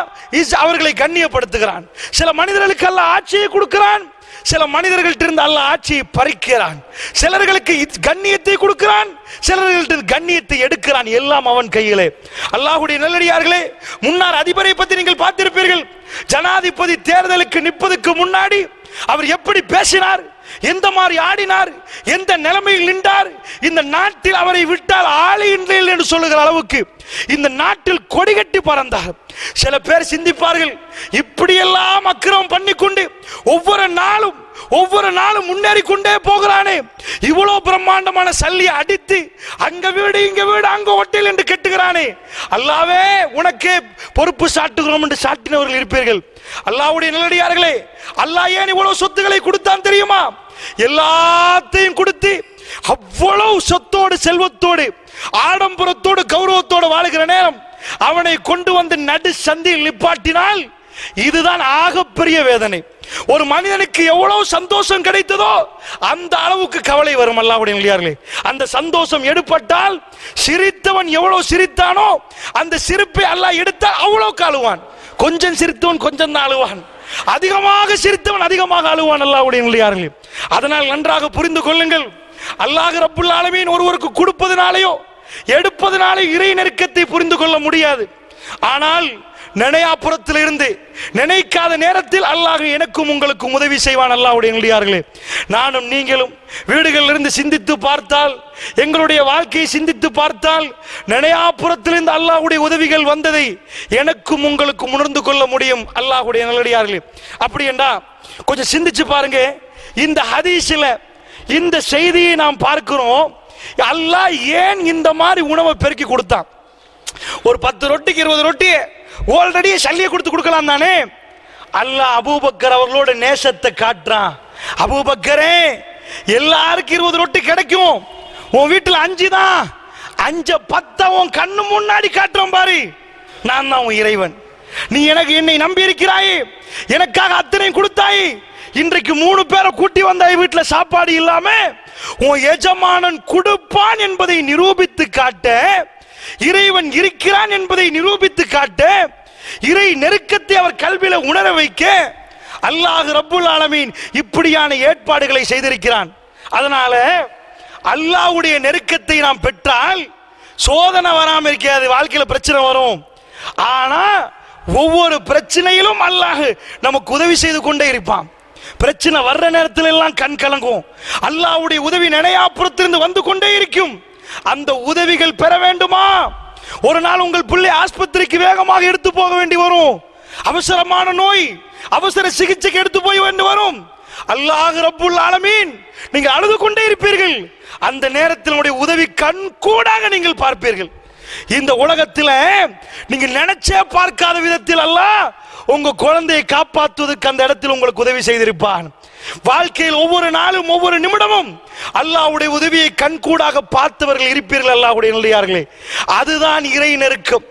அவர்களை கண்ணியப்படுத்துகிறான். சில மனிதர்களுக்கு அல்லாஹ் ஆட்சியை கொடுக்கிறான். சில மனிதர்கள்ட்ட இருந்து அல்லாஹ் ஆட்சியை பறிக்கிறான். சிலர்களுக்கு கண்ணியத்தை கொடுக்கிறான், சிலர்கள்ட்ட கண்ணியத்தை எடுக்கிறான். எல்லாம் அவன் கையிலே. அல்லாஹ்வுடைய நல்லடியார்களே, முன்னாள் அதிபரை பற்றி நீங்கள் பார்த்திருப்பீர்கள். ஜனாதிபதி தேர்தலுக்கு நிற்பதற்கு முன்னாடி அவர் எப்படி பேசினார், எந்த மாதிரி ஆடினார், எந்த நிலைமையில் நின்றார். இந்த நாட்டில் அவரை விட்டால் ஆளை இல்லை என்று சொல்லுகிற அளவுக்கு இந்த நாட்டில் கொடி கட்டி பறந்தார். சில பேர் சிந்திப்பார்கள், இப்படியெல்லாம் அக்கிரமம் பண்ணிக்கொண்டு ஒவ்வொரு நாளும் முன்னேறி கொண்டே போகிறானே, இவ்வளவு பிரம்மாண்டமான சல்லியை அடித்து அங்க வீடு இங்க வீடு அங்க ஹோட்டல் என்று கட்டுகிறானே, அல்லாவே உனக்கே பொறுப்பு சாட்டுகிறோம் என்று சாட்டினவர்கள் இருப்பீர்கள். அல்லாஹ்வுடைய நல்லடியார்களே, அல்லாஹ் ஏன் இவ்வளவு சொத்துக்களை கொடுத்தான் தெரியுமா? எல்லாத்தையும் கொடுத்து அவ்வளவு சொத்தோடு செல்வத்தோடு ஆடம்பரத்தோடு கௌரவத்தோடு வாழுகிற நேரம் அவனை கொண்டு வந்து நடு சந்தியில் நிப்பாட்டினால் இதுதான் ஆகப்பெரிய வேதனை. ஒரு மனிதனுக்கு எவ்வளவு சந்தோஷம் கிடைத்ததோ அந்த அளவுக்கு கவலை வரும். அல்லாஹ்வுடைய நல்லடியார்களே, அந்த சந்தோஷம் எடுபட்டால் சிரித்தவன் எவ்வளவு சிரித்தானோ அந்த சிரிப்பை அல்லாஹ் எடுத்தால் அவ்வளவு அழுவான். கொஞ்சம் சிரித்தவன் கொஞ்சம் தான் அழுவான், அதிகமாக சிரித்தவன் அதிகமாக அழுவான். அல்லாஹ்வுடைய நல்லடியார்களே, அதனால் நன்றாக புரிந்து கொள்ளுங்கள், அல்லாஹ் ரப்புல் ஆலமீன் ஒருவருக்கு கொடுப்பதனாலேயோ எடுப்பதனாலே இறை நெருக்கத்தை புரிந்து கொள்ள முடியாது. ஆனால் நினையாப்புறத்தில் இருந்து நினைக்காத நேரத்தில் அல்லாஹ் எனக்கும் உங்களுக்கும் உதவி செய்வான். அல்லாஹ்வுடைய நல்லடியார்களே, நானும் நீங்களும் வீடுகளில் இருந்து சிந்தித்து பார்த்தால், எங்களுடைய வாழ்க்கையை சிந்தித்து பார்த்தால், நினையாப்புறத்திலிருந்து அல்லாஹ்வுடைய உதவிகள் வந்ததை எனக்கும் உங்களுக்கும் உணர்ந்து கொள்ள முடியும். அல்லாஹ்வுடைய நல்லடியார்களே, அப்படி என்றா கொஞ்சம் சிந்திச்சு பாருங்க. இந்த ஹதீஸ்ல இந்த செய்தியை நாம் பார்க்கிறோம். அல்லாஹ் ஏன் இந்த மாதிரி உணவை பெருக்கி கொடுத்தான்? ஒரு 10 ரொட்டிக்கு 20 ரொட்டி ஆல்ரெடி சல்லியை கொடுக்கலாம் தானே. அல்லாஹ் அபூபக்கர் அவர்களோட நேசத்தை காட்டுறான். அபூபக்கரே, எல்லாருக்கும் 20 ரொட்டி கிடைக்கும், உன் வீட்டில் 5 தான், 5 10 உன் கண்ணு முன்னாடி காட்டுறோம் பாரு, நான் தான் உன் இறைவன், நீ எனக்கு என்னை நம்பி இருக்கிறாய், எனக்காக அத்தனையும் கொடுத்தாய், இன்றைக்கு 3 பேரை கூட்டி வந்தாய், வீட்டில் சாப்பாடு இல்லாம, உன் எஜமானன் கொடுப்பான் என்பதை நிரூபித்து காட்ட, இறைவன் இருக்கிறான் என்பதை நிரூபித்து காட்ட, இறை நெருக்கத்தை அவர் கல்வியில உணர வைக்க அல்லாஹ் ரப்புல் ஆலமீன் இப்படியான ஏற்பாடுகளை செய்திருக்கிறான். அதனால அல்லாஹ்வுடைய நெருக்கத்தை நாம் பெற்றால் சோதனை வராம இருக்காது, வாழ்க்கையில பிரச்சனை வரும். ஆனா ஒவ்வொரு பிரச்சனையிலும் அல்லாஹ் நமக்கு உதவி செய்து கொண்டே இருப்பான். பிரச்சனை வர்ற நேரத்தில் எல்லாம் கண் கலங்கும். அல்லாஹ்வுடைய உதவி நினையாப்புறத்திலிருந்து வந்து கொண்டே இருக்கும். அந்த உதவிகள் பெற வேண்டுமா? ஒரு நாள் உங்கள் பிள்ளை ஆஸ்பத்திரிக்கு வேகமாக எடுத்து போக வேண்டி வரும், அவசரமான நோய், அவசர சிகிச்சைக்கு எடுத்து போய் வேண்டி வரும். அல்லாஹ் ரப்புல் ஆலமீன், நீங்க அழுது கொண்டே இருப்பீர்கள். அந்த நேரத்தில் உடைய உதவி கண் கூடாக நீங்கள் பார்ப்பீர்கள். இந்த உலகத்தில் நீங்க நினைச்சே பார்க்காத விதத்தில் அல்லாஹ் உங்க குழந்தையை காப்பாற்றுவதற்கு அந்த இடத்தில் உங்களுக்கு உதவி செய்திருப்பான். வாழ்க்கையில் ஒவ்வொரு நாளும் ஒவ்வொரு நிமிடமும் அல்லாஹ்வுடைய உதவியை கண்கூடாக பார்த்தவர்கள் இருப்பீர்கள். அல்லாஹ்வுடைய நல்லடியார்களே, அதுதான் இறை நெருக்கம்.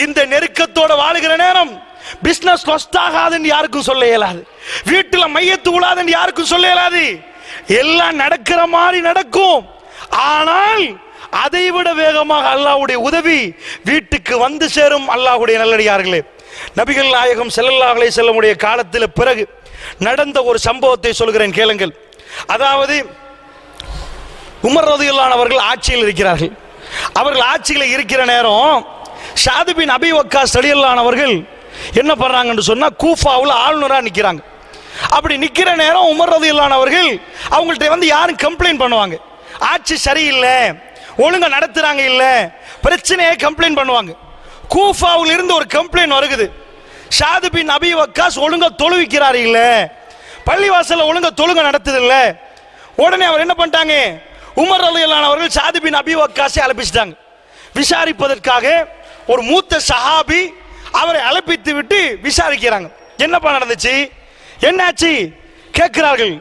இந்த நெருக்கத்தோட வாழுகிற நேரம் பிசினஸ் லொஸ்ட் ஆகாதுன்னு யாருக்கும் சொல்ல இயலாது, வீட்டில் மையத்து உழாதுன்னு யாருக்கும் சொல்ல இயலாது. எல்லாம் நடக்கிற மாதிரி நடக்கும். ஆனால் அதைவிட வேகமாக அல்லாஹ்வுடைய உதவி வீட்டுக்கு வந்து சேரும். அல்லாஹ்வுடைய நல்லடியார்களே, நபிகள் நாயகம் ஸல்லல்லாஹு அலைஹி வஸல்லம் காலத்தில் பிறகு நடந்த ஒரு சம்பவத்தை சொல்கிறேன், கேளுங்கள். அதாவது உமர் ரலியல்லாஹு அவர்கள் ஆட்சியில் இருக்கிறார்கள். அவர்கள் ஆட்சியில் இருக்கிற நேரம் ஸஅத் பின் அபி வக்காஸ் ரலியல்லாஹு அவர்கள் என்ன பண்றாங்கன்னு சொன்னா, கூஃபாவில் ஆளுநராக நிற்கிறாங்க. அப்படி நிற்கிற நேரம் உமர் ரலியல்லாஹு அவர்கள் அவங்கள்ட்ட வந்து யாரும் கம்ப்ளைண்ட் பண்ணுவாங்க, ஆட்சி சரியில்லை, ஒழுங்கா நடத்துறாங்க இல்ல, பிரச்சனையை கம்ப்ளைண்ட் பண்ணுவாங்க. கூஃபாவில் இருந்து ஒரு கம்ப்ளைண்ட் வருகுது, ஸஅத் பின் அபி வக்காஸ் ஒழுங்கா தொழுவிக்கிறார் இல்ல, பள்ளிவாசல்ல ஒழுங்கா தொழுகை நடத்துது இல்ல. உடனே அவர் என்ன பண்ணிட்டாங்க, உமர் ரலியல்லாஹு அவர்கள் ஸஅத் பின் அபி வக்காஸை அழைப்பிச்சிட்டாங்க. விசாரிப்பதற்காக ஒரு மூத்த சஹாபி அவரை அழைப்பித்து விட்டு விசாரிக்கிறாங்க. என்னப்பா நடந்துச்சு, என்னாச்சு கேட்கிறார்கள்.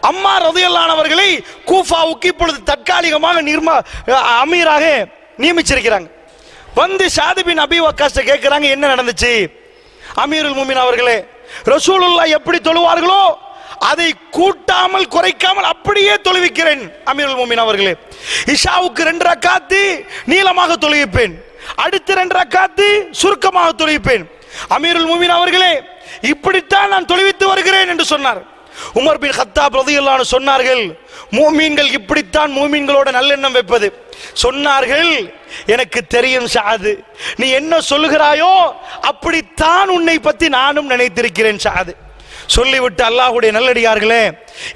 அம்மா ரலியல்லாஹு அவர்களை கூஃபாவுக்கு இப்பொழுது தற்காலிகமாக அமீராக நியமிச்சிருக்கிறாங்க. வந்து ஸஅத் பின் அபி வக்காஸ் கேட்கிறாங்க, என்ன நடந்துச்சு? அமீருல் முஃமினீன் அவர்களே, ரசூலுல்லாஹ் எப்படி தொழுவார்களோ அதை கூட்டாமல் குறைக்காமல் அப்படியே தொழுவிக்கிறேன். அமீருல் முஃமினீன் அவர்களே, இஷாவுக்கு 2 ரக்காத்து நீளமாக தொழுவிப்பேன், அடுத்த 2 ரக்காத்து சுருக்கமாக தொழுவிப்பேன். அமீருல் முஃமினீன் அவர்களே, இப்படித்தான் நான் தொழுவித்து வருகிறேன் என்று சொன்னார். உமர் பின் கத்தாப் ரலியல்லாஹு அன்ஹு சொன்னார்கள், மூமின்கள் இப்படித்தான் மூமின்களோட நல்லெண்ணம் வைப்பது. சொன்னார்கள், எனக்கு தெரியும் ஸஅத், நீ என்ன சொல்லுகிறாயோ அப்படித்தான் உன்னை பற்றி நானும் நினைத்திருக்கிறேன் ஸஅத். சொல்லிவிட்டு அல்லாஹ்வுடைய நல்லடியார்களே,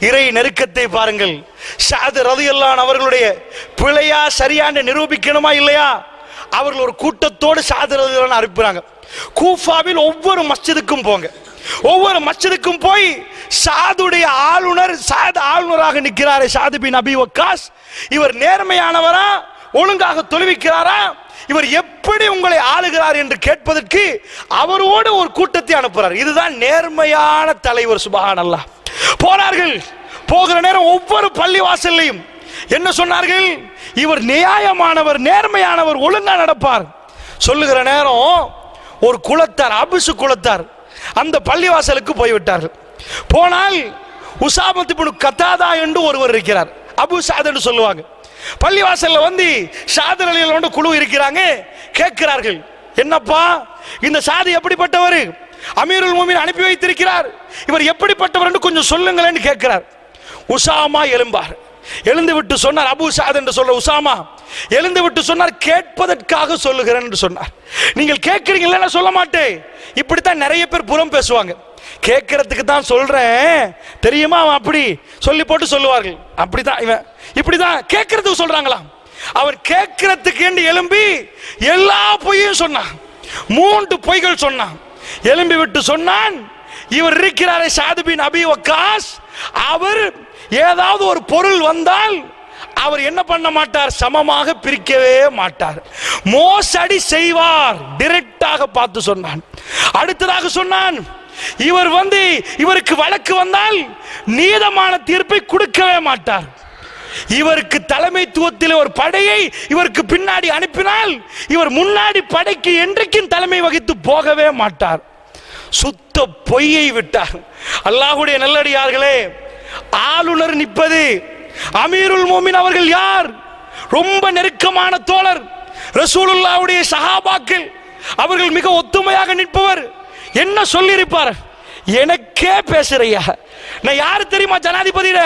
இறை நெருக்கத்தை பாருங்கள். ஸஅத் ரலியல்லாஹு அன்ஹு அவர்களுடைய பிழையா சரியான நிரூபிக்கணுமா இல்லையா, அவர்கள் ஒரு கூட்டத்தோடு ஸஅத் ரலியல்லாஹு அன்ஹு அனுப்புறாங்க. கூஃபாவில் ஒவ்வொரு மஸ்ஜிதுக்கும் போங்க, ஒவ்வொரு மஸ்ஜிதுக்கும் போய் ஸஅதுடைய ஆளுநர், ஸஅத் ஆளுநராக நிற்கிறாரே ஸஅத் பின் அபி வக்காஸ், இவர் நேர்மையானவரா, ஒழுங்காக தொழுவிக்கிறாரா, இவர் எப்படி உங்களை ஆளுகிறார் என்று கேட்பதற்கு அவரோடு ஒரு கூட்டத்தை அனுப்புறார். இதுதான் நேர்மையான தலைவர். சுப்ஹானல்லாஹ். போனார்கள். போகிற நேரம் ஒவ்வொரு பள்ளி வாசல்லையும் என்ன சொன்னார்கள், இவர் நியாயமானவர், நேர்மையானவர், ஒழுங்கா நடப்பார். சொல்லுகிற நேரம் ஒரு குலத்தார், அபிசு குலத்தார் அந்த பள்ளிவாசலுக்கு போய்விட்டார்கள். போனால் உசாமத் இப்னு கத்தாதா என்று ஒருவர் இருக்கிறார், அபு ஸஅத் என்று சொல்லுவாங்க. பள்ளிவாசல்ல வந்து ஸஅத் ரலியல்லாஹு அன்ஹு குழு இருக்கிறாங்க. கேட்கிறார்கள், என்னப்பா இந்த ஸஅத் எப்படிப்பட்டவர், அமீருல் முஃமினீன் அனுப்பி வைத்திருக்கிறார், இவர் எப்படிப்பட்டவர் என்று கொஞ்சம் சொல்லுங்களேன்னு கேட்கிறார். உசாமா எழும்பார், எழுந்து விட்டு சொன்னார், அபூ ஸஅத் என்று சொல்ற உசாமா எழுந்து விட்டு சொன்னார், கேட்பதற்காக சொல்லுகிறேன் என்று சொன்னார். நீங்கள் கேட்கிறீங்களா? சொல்ல மாட்டேன். இப்படித்தான் நிறைய பேர் புறம் பேசுவாங்க. கேட்கறதுக்கு தான் சொல்றேன் தெரியுமா, அவன் அப்படி சொல்லி போட்டு சொல்லுவார்கள். அப்படிதான் இவன் இப்படிதான் கேட்கறதுக்கு சொல்றாங்களாம். அவன் கேட்கறதுக்கு என்று எழும்பி எல்லா பொய்யும் சொன்னான். 3 பொய்கள் சொன்னான். எழும்பி விட்டு சொன்னான், இவர் இருக்கிறாரே சஅத் பின் அபி வக்காஸ், அவர் ஏதாவது ஒரு பொருள் வந்தால் அவர் என்ன பண்ண மாட்டார், சமமாக பிரிக்கவே மாட்டார், மோசடி செய்வார். டைரக்டாக பார்த்து சொன்னான். அடுத்ததாக சொன்னான், இவருக்கு வழக்கு வந்தால் நீதமான தீர்ப்பை கொடுக்கவே மாட்டார். இவருக்கு தலைமைத்துவத்தில் ஒரு படையை இவருக்கு பின்னாடி அனுப்பினால் இவர் முன்னாடி படைக்கு என்றைக்கும் தலைமை வகித்து போகவே மாட்டார். சுத்த பொய்யை விட்டார். அல்லாஹ்வுடைய நல்லடியார்களே, ஆளுநர் நிற்பது, அமீருல் மோமின் அவர்கள் யார்? ரொம்ப நெருக்கமான தோழர், ரசூலுல்லாஹ்வுடைய சஹாபாக்கள், அவர்கள் மிக ஒத்துமையாக நிற்பவர். என்ன சொல்லியிருப்பார்? எனக்கே பேசுறியா, நான் யாரு தெரியுமா ஜனாதிபதியிட?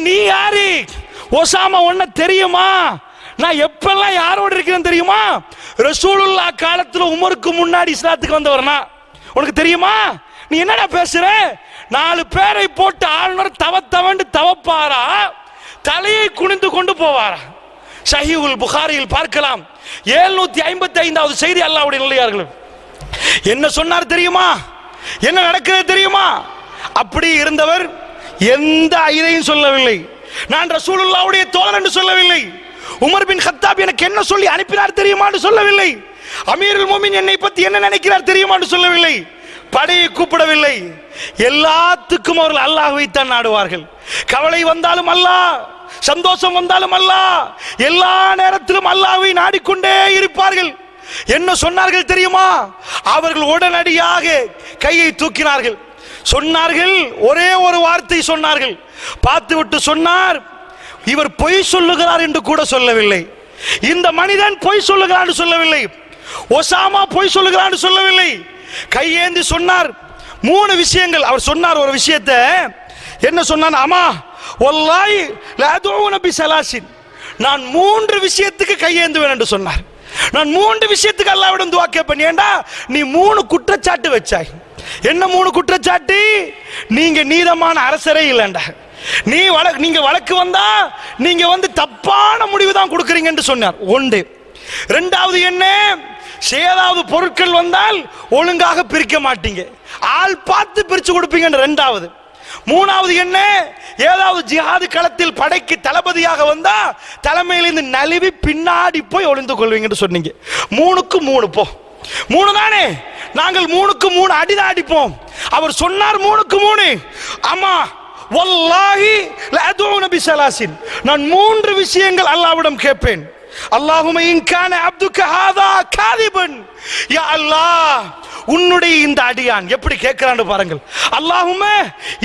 நீ யாரு? ஒசாமா ஒன்ன தெரியுமா? நான் எப்பெல்லாம் யாரோடு இருக்கிறேன் தெரியுமா? ரசூலுல்லாஹ் காலத்துல உமருக்கு முன்னாடி இஸ்லாத்துக்கு வந்தவர்னா உனக்கு தெரியுமா? நீ என்னடா பேசுற? 4 பேரை போட்டு ஆளுநர் தவண்டு தவப்பாரா, தலையை குனிந்து கொண்டு போவாரா? சஹீஹுல் புகாரியில் பார்க்கலாம். 755வது செய்தி. அல்லாஹ்வுடைய நல்லடியார்களே, என்ன சொன்னார் தெரியுமா? என்ன நடக்கிறது தெரியுமா? அப்படி இருந்தவர் எந்த இதையும் சொல்லவில்லை. நான் ரசூலுல்லாஹ்வுடைய தோழர் என்று சொல்லவில்லை. உமர் பின் கத்தாப் எனக்கு என்ன சொல்லி அனுப்பினார் தெரியுமா என்று சொல்லவில்லை. அமீருல் மோமின் என்னை பற்றி என்ன நினைக்கிறார் தெரியுமா என்று சொல்லவில்லை. படையை கூப்பிடவில்லை. எல்லாத்துக்கும் அவர்கள் அல்லாஹ்வை தான் நாடுவார்கள். கவலை வந்தாலும் அல்லாஹ், சந்தோஷம் வந்தாலும் அல்லாஹ், எல்லா நேரத்திலும் அல்லாஹ்வை நாடிக்கொண்டே இருப்பார்கள். என்ன சொன்னார்கள் தெரியுமா? அவர்கள் உடனடியாக கையை தூக்கினார்கள். சொன்னார்கள், ஒரே ஒரு வார்த்தை சொன்னார்கள். பார்த்து விட்டு சொன்னார், இவர் பொய் சொல்லுகிறார் என்று கூட சொல்லவில்லை. இந்த மனிதன் பொய் சொல்லுகிறார் என்று சொல்லவில்லை. ஒசாமா பொய் சொல்லுகிறார் என்று சொல்லவில்லை. கையேந்தி சொன்னார் 3 விஷயங்கள். அவர் சொன்னார் ஒரு விஷயத்தை. என்ன சொன்னான்? அம்மா வல்லாஹி லா அதுஉன பிஸலாசின், நான் 3 விஷயத்துக்கு கையேந்துவேன் என்று சொன்னார். நான் 3 விஷயத்துக்கு அல்லாஹ்விடம் துஆ கேட்பேன். ஏண்டா நீ 3 குற்றச்சாட்டு வச்சாய். என்ன 3 குற்றச்சாட்டு? நீங்க நீதமான அரசரே இல்லைண்டா, நீங்க வழக்கு வந்தா நீங்க தப்பான முடிவு தான் கொடுக்கறீங்க என்று சொன்னார். 1. 2வது என்ன? ஏதாவது பொருட்கள் வந்தால் ஒழுங்காக பிரிக்க மாட்டீங்க, ஆள் பார்த்து பிரிச்சு கொடுப்பீங்க. 2வது. 3வது என்ன? ஏதாவது ஜிஹாது களத்தில் படைக்கு தளபதியாக வந்தா தலைமையிலிருந்து நழுவி பின்னாடி போய் ஒளிந்து கொள்வீங்க என்று சொன்னீங்க. 3க்கு 3 போ. 3 தானே? நாங்கள் 3க்கு 3 அடிதான் அடிப்போம். அவர் சொன்னார் 3க்கு 3. அம்மா வல்லாஹி லா அதுஉன பிஸலாசின், நான் 3 விஷயங்கள் அல்லாஹ்விடம் கேட்பேன். அல்லாஹும்ம இன் கான அப்துக ஹாதா காதிபன், யா அல்லாஹ் உன்னுடைய இந்த அடியான் எப்படி கேட்கிறான்னு பாருங்கள். அல்லாஹும்ம